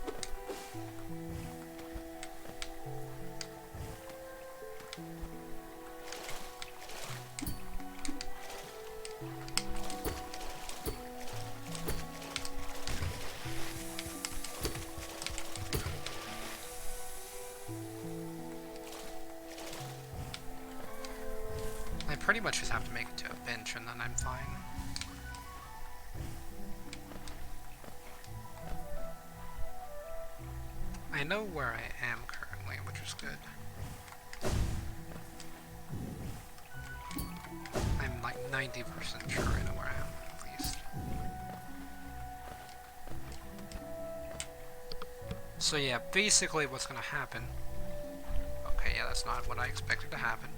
I pretty much just have to make it to a bench and then I'm fine. I know where I am currently, which is good. I'm like 90% sure I know where I am, at least. So yeah, basically what's gonna happen... Okay, yeah, that's not what I expected to happen.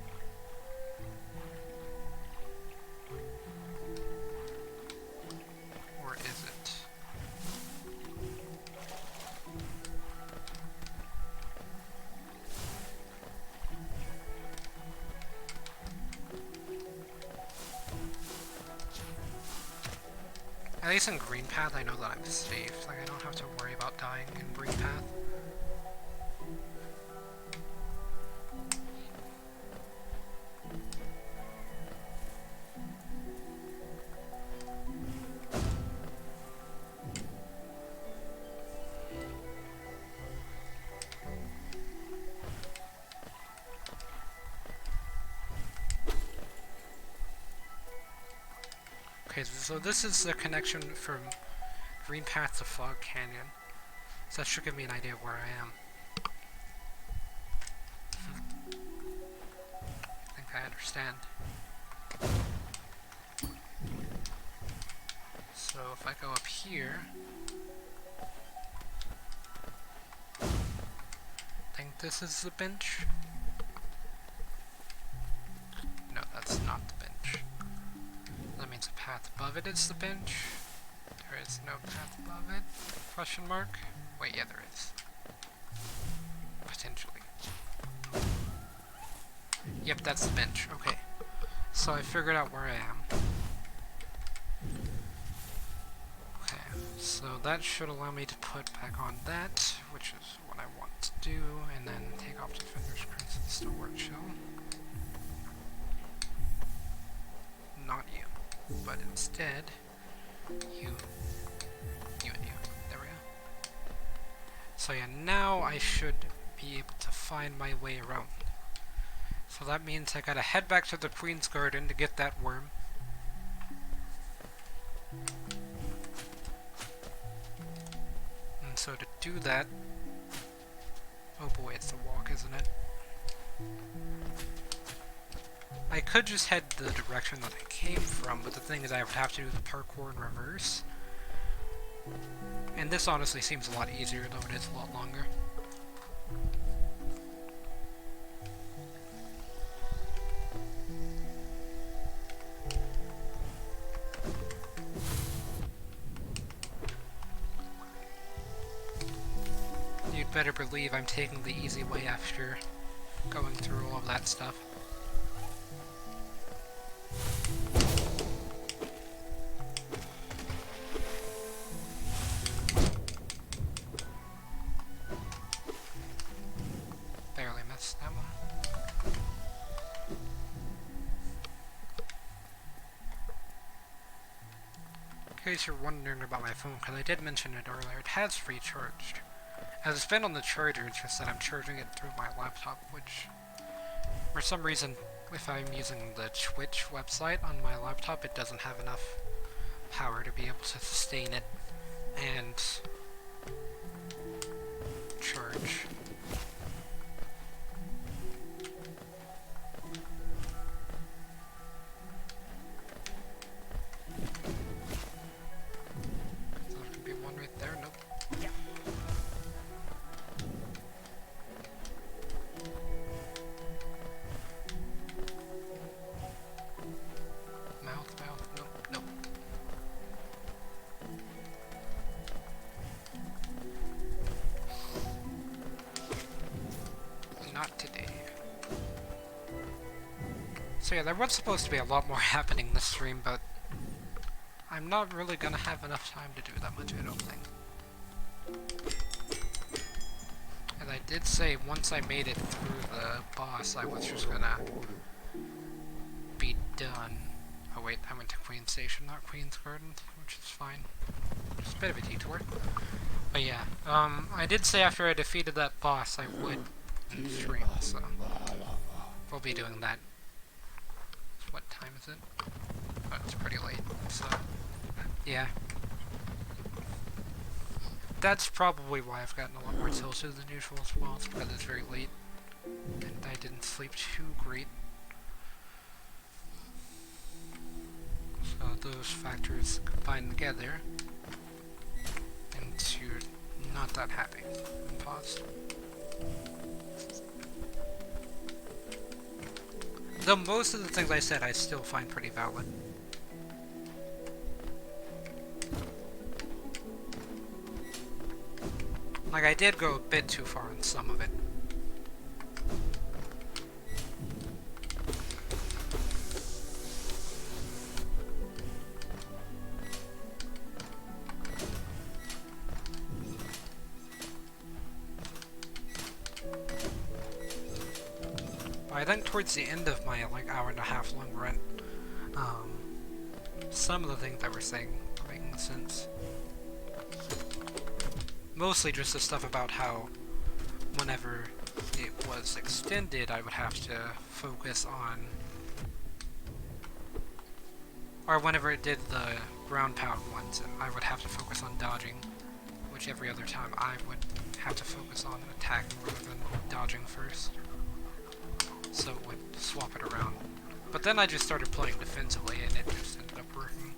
Or is it? At least in Green Path, I know that I'm safe. Like, I don't have to worry about dying in Green Path. Okay, so this is the connection from Green Path to Fog Canyon. So that should give me an idea of where I am. I think I understand. So if I go up here... I think this is the bench? No, that's not the bench. That means the path above it is the bench. There is no path above it? Question mark? Wait, yeah, there is. Potentially. Yep, that's the bench. Okay. So I figured out where I am. Okay, so that should allow me to put back on that, which is what I want to do, and then take off Defender's Crimson Stalwart Shell. Not you. But instead, you and you. There we go. So yeah, now I should be able to find my way around. So that means I gotta head back to the Queen's Garden to get that worm. And so to do that... Oh boy, it's the walk, isn't it? I could just head the direction that I came from, but the thing is I would have to do the parkour in reverse. And this honestly seems a lot easier, though it is a lot longer. You'd better believe I'm taking the easy way after going through all of that stuff. Barely missed that one. In case you're wondering about my phone, because I did mention it earlier, it has recharged. As it's been on the charger, it's just that I'm charging it through my laptop, which, for some reason, if I'm using the Twitch website on my laptop, it doesn't have enough power to be able to sustain it and charge. So there could be one right there. Nope. Not today. So yeah, there was supposed to be a lot more happening this stream, but I'm not really gonna have enough time to do that much, I don't think. And I did say once I made it through the boss, I was just gonna be done. Oh wait, I went to Queen's Station, not Queen's Garden, which is fine. Just a bit of a detour. But yeah, I did say after I defeated that boss I would stream, so we'll be doing that. What time is it? Oh, it's pretty late, so yeah. That's probably why I've gotten a lot more tilted than usual as well, it's because it's very late, and I didn't sleep too great. So those factors combined together into not that happy. And pause. Though most of the things I said I still find pretty valid. Like, I did go a bit too far on some of it. I think towards the end of my, like, hour-and-a-half long run, some of the things I were saying were making sense. Mostly just the stuff about how whenever it was extended, I would have to focus on... Or whenever it did the ground pound ones, I would have to focus on dodging, which every other time I would have to focus on attacking rather than dodging first. So it would swap it around. But then I just started playing defensively and it just ended up working.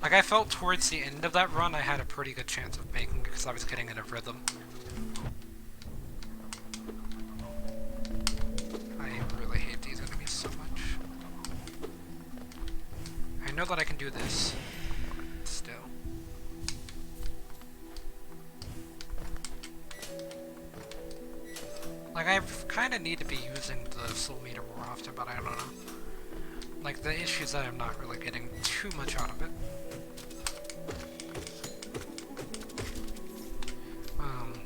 Like, I felt towards the end of that run I had a pretty good chance of making it because I was getting in a rhythm. I really hate these enemies so much. I know that I can do this. Still. Like, I kind of need to be using the soul meter more often, but I don't know. Like, the issue is that I'm not really getting too much out of it.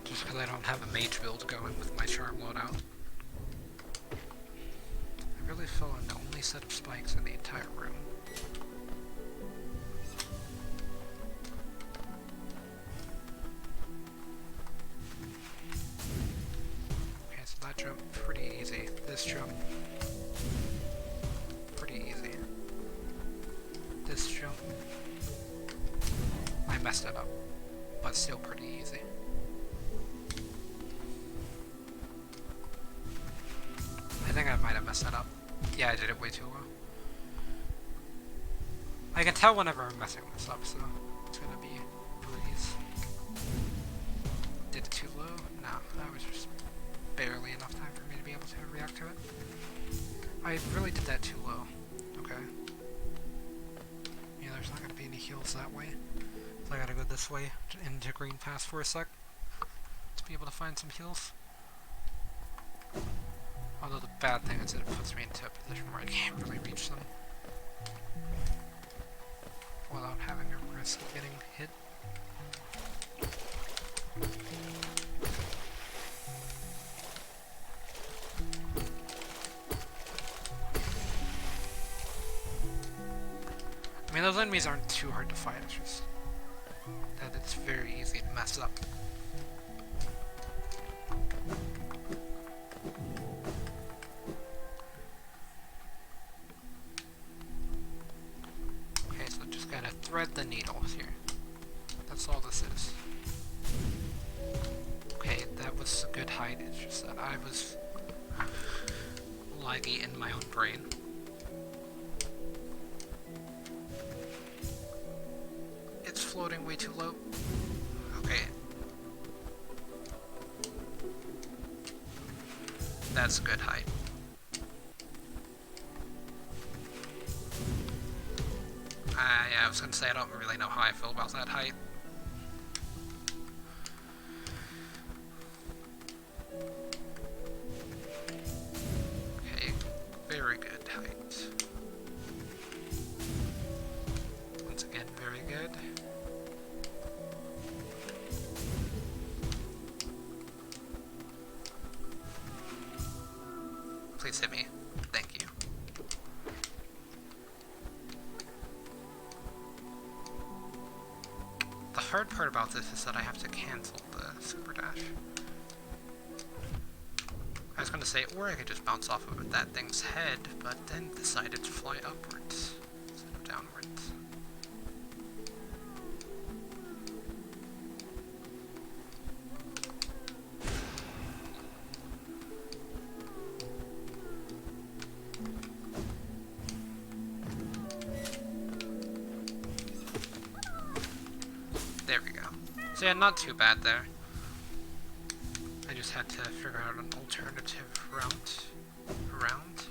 Just because I don't have a mage build going with my charm loadout. I really fell on the only set of spikes in the entire room. Okay, so that jump, pretty easy. This jump, pretty easy. This jump, I messed it up, but still pretty easy. I think I might have messed that up. Yeah, I did it way too low. I can tell whenever I'm messing this up, so it's gonna be a breeze. Did it too low? No, that was just barely enough time for me to be able to react to it. I really did that too low. Okay. Yeah, there's not gonna be any heals that way. So I gotta go this way into Green Pass for a sec to be able to find some heals. Although the bad thing is that it puts me into a position where I can't really reach them without having a risk of getting hit. I mean, those enemies aren't too hard to fight, it's just that it's very easy to mess up. Thread the needle here. That's all this is. Okay, that was a good height, it's just that I was laggy in my own brain. It's floating way too low. Okay. That's a good height. Yeah, I was gonna say I don't really know how I feel about that height. Okay, very good height. just hit me. Thank you. The hard part about this is that I have to cancel the super dash. I was gonna say, or I could just bounce off of that thing's head, but then decided to fly upwards instead of downwards. There we go. So yeah, not too bad there. I just had to figure out an alternative route around.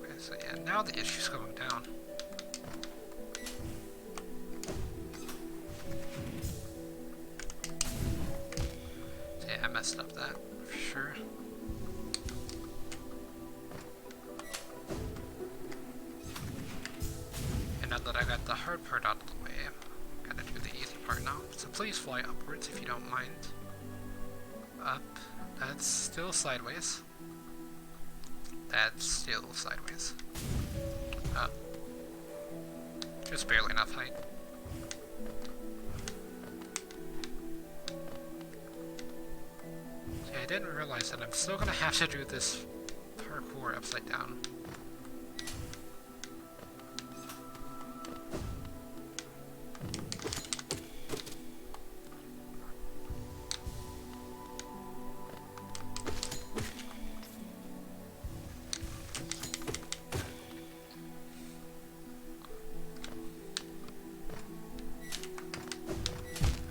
Okay, so yeah, now the issue's going down. So yeah, I messed up that for sure. And now that I got the hard part out of the way, I'm gonna do the easy part now. So please fly upwards if you don't mind. Up. That's still sideways. That's still sideways. Up. Just barely enough height. See, I didn't realize that I'm still gonna have to do this parkour upside down.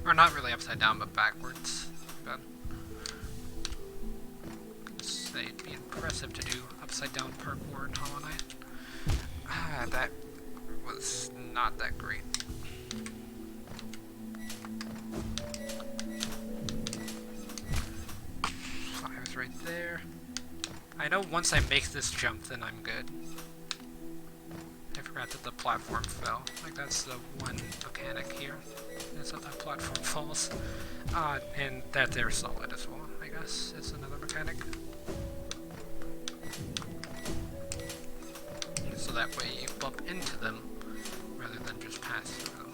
Or not really upside down, but backwards. But say it'd be impressive to do upside down parkour in Hollow Knight. Ah, that was not that great. I was right there. I know once I make this jump, then I'm good. I forgot that the platform fell. Like, that's the one mechanic here. Is that the platform falls. And that they're solid as well, I guess, is another mechanic. So that way you bump into them, rather than just pass through them.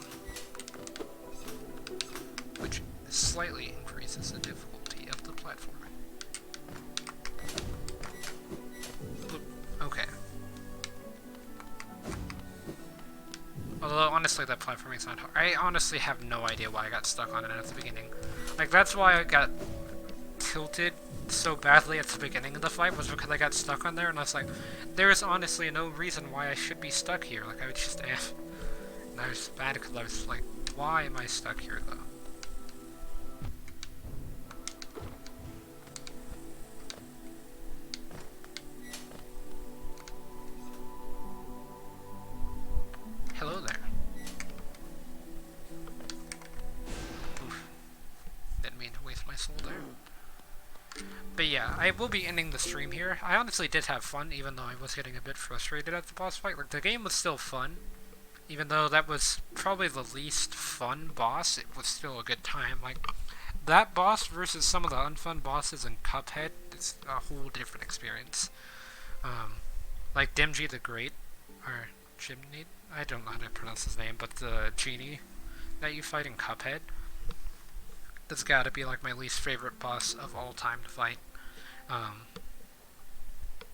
Which slightly increases the difficulty of the platforming. Okay. Although, honestly, that platforming's not hard. I honestly have no idea why I got stuck on it at the beginning. Like, that's why I got tilted so badly at the beginning of the fight, was because I got stuck on there, and I was like, there is honestly no reason why I should be stuck here. Like, I would just F. And I was bad because I was like, why am I stuck here, though? Hello there. Oof. Didn't mean to waste my soul there. But yeah, I will be ending the stream here. I honestly did have fun, even though I was getting a bit frustrated at the boss fight. Like, the game was still fun. Even though that was probably the least fun boss, it was still a good time. Like, that boss versus some of the unfun bosses in Cuphead is a whole different experience. Like Dimji the Great, or Chimney, I don't know how to pronounce his name, but the genie that you fight in Cuphead, that's gotta be like my least favorite boss of all time to fight.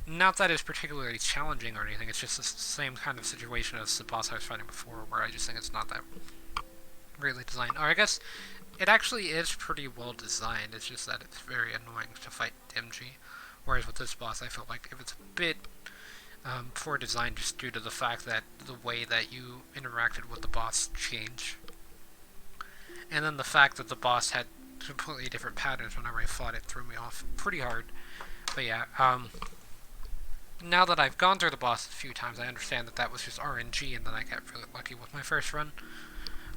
Not that it's particularly challenging or anything, it's just the same kind of situation as the boss I was fighting before, where I just think it's not that greatly designed. Or I guess it actually is pretty well designed, it's just that it's very annoying to fight Dimji. Whereas with this boss, I felt like it was a bit poor design just due to the fact that the way that you interacted with the boss changed. And then the fact that the boss had completely different patterns whenever I fought it threw me off pretty hard. But yeah, now that I've gone through the boss a few times, I understand that that was just RNG and that I got really lucky with my first run.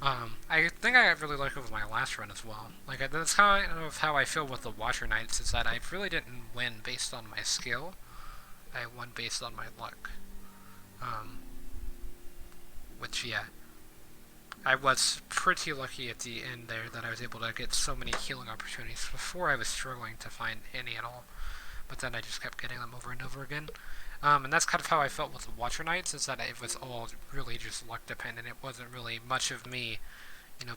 I think I got really lucky with my last run as well. Like, that's kind of how I feel with the Watcher Knights, is that I really didn't win based on my skill. I won based on my luck. Which, yeah. I was pretty lucky at the end there that I was able to get so many healing opportunities. Before I was struggling to find any at all. but then I just kept getting them over and over again. And that's kind of how I felt with the Watcher Knights, is that it was all really just luck dependent. It wasn't really much of me,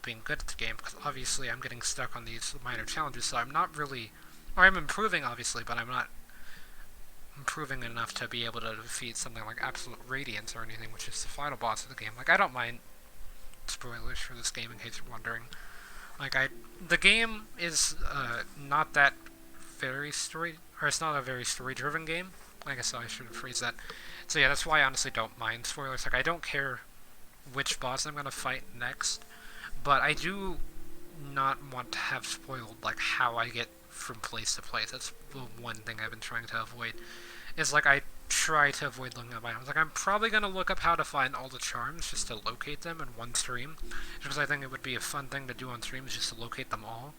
being good at the game, because obviously I'm getting stuck on these minor challenges, so I'm not really, or I'm improving obviously, but I'm not improving enough to be able to defeat something like Absolute Radiance or anything, which is the final boss of the game. Like, I don't mind spoilers for this game in case you're wondering. The game is not that very story, or it's not a very story-driven game. I guess I should have phrased that. So yeah, that's why I honestly don't mind spoilers. Like, I don't care which boss I'm gonna fight next, but I do not want to have spoiled, like, how I get from place to place. That's the one thing I've been trying to avoid. Is, like, I try to avoid looking up items. Like, I'm probably gonna look up how to find all the charms just to locate them in one stream, because I think it would be a fun thing to do on streams, just to locate them all.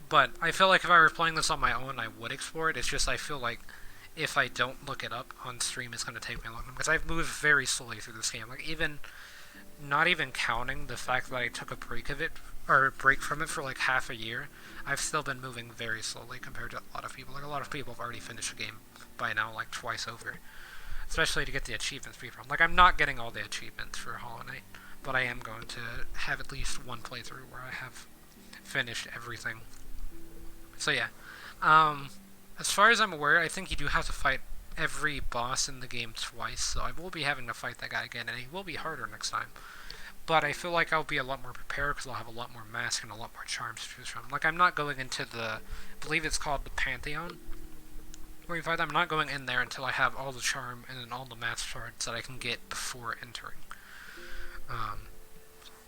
But I feel like if I were playing this on my own, I would explore it. It's just I feel like if I don't look it up on stream, it's going to take me a long time, because I've moved very slowly through this game. Like, not even counting the fact that I took a break from it for like half a year, I've still been moving very slowly compared to a lot of people. Like, a lot of people have already finished the game by now, like, twice over. Especially to get the achievements speedrun. Like, I'm not getting all the achievements for Hollow Knight, but I am going to have at least one playthrough where I have finished everything. So yeah, as far as I'm aware, I think you do have to fight every boss in the game twice, so I will be having to fight that guy again, and he will be harder next time. But I feel like I'll be a lot more prepared, because I'll have a lot more mask and a lot more charms to choose from. Like, I'm not going into I believe it's called the Pantheon, where you fight them. I'm not going in there until I have all the charm and then all the mask shards that I can get before entering.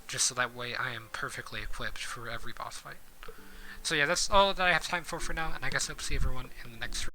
Just so that way I am perfectly equipped for every boss fight. So yeah, that's all that I have time for now, and I guess I'll see everyone in the next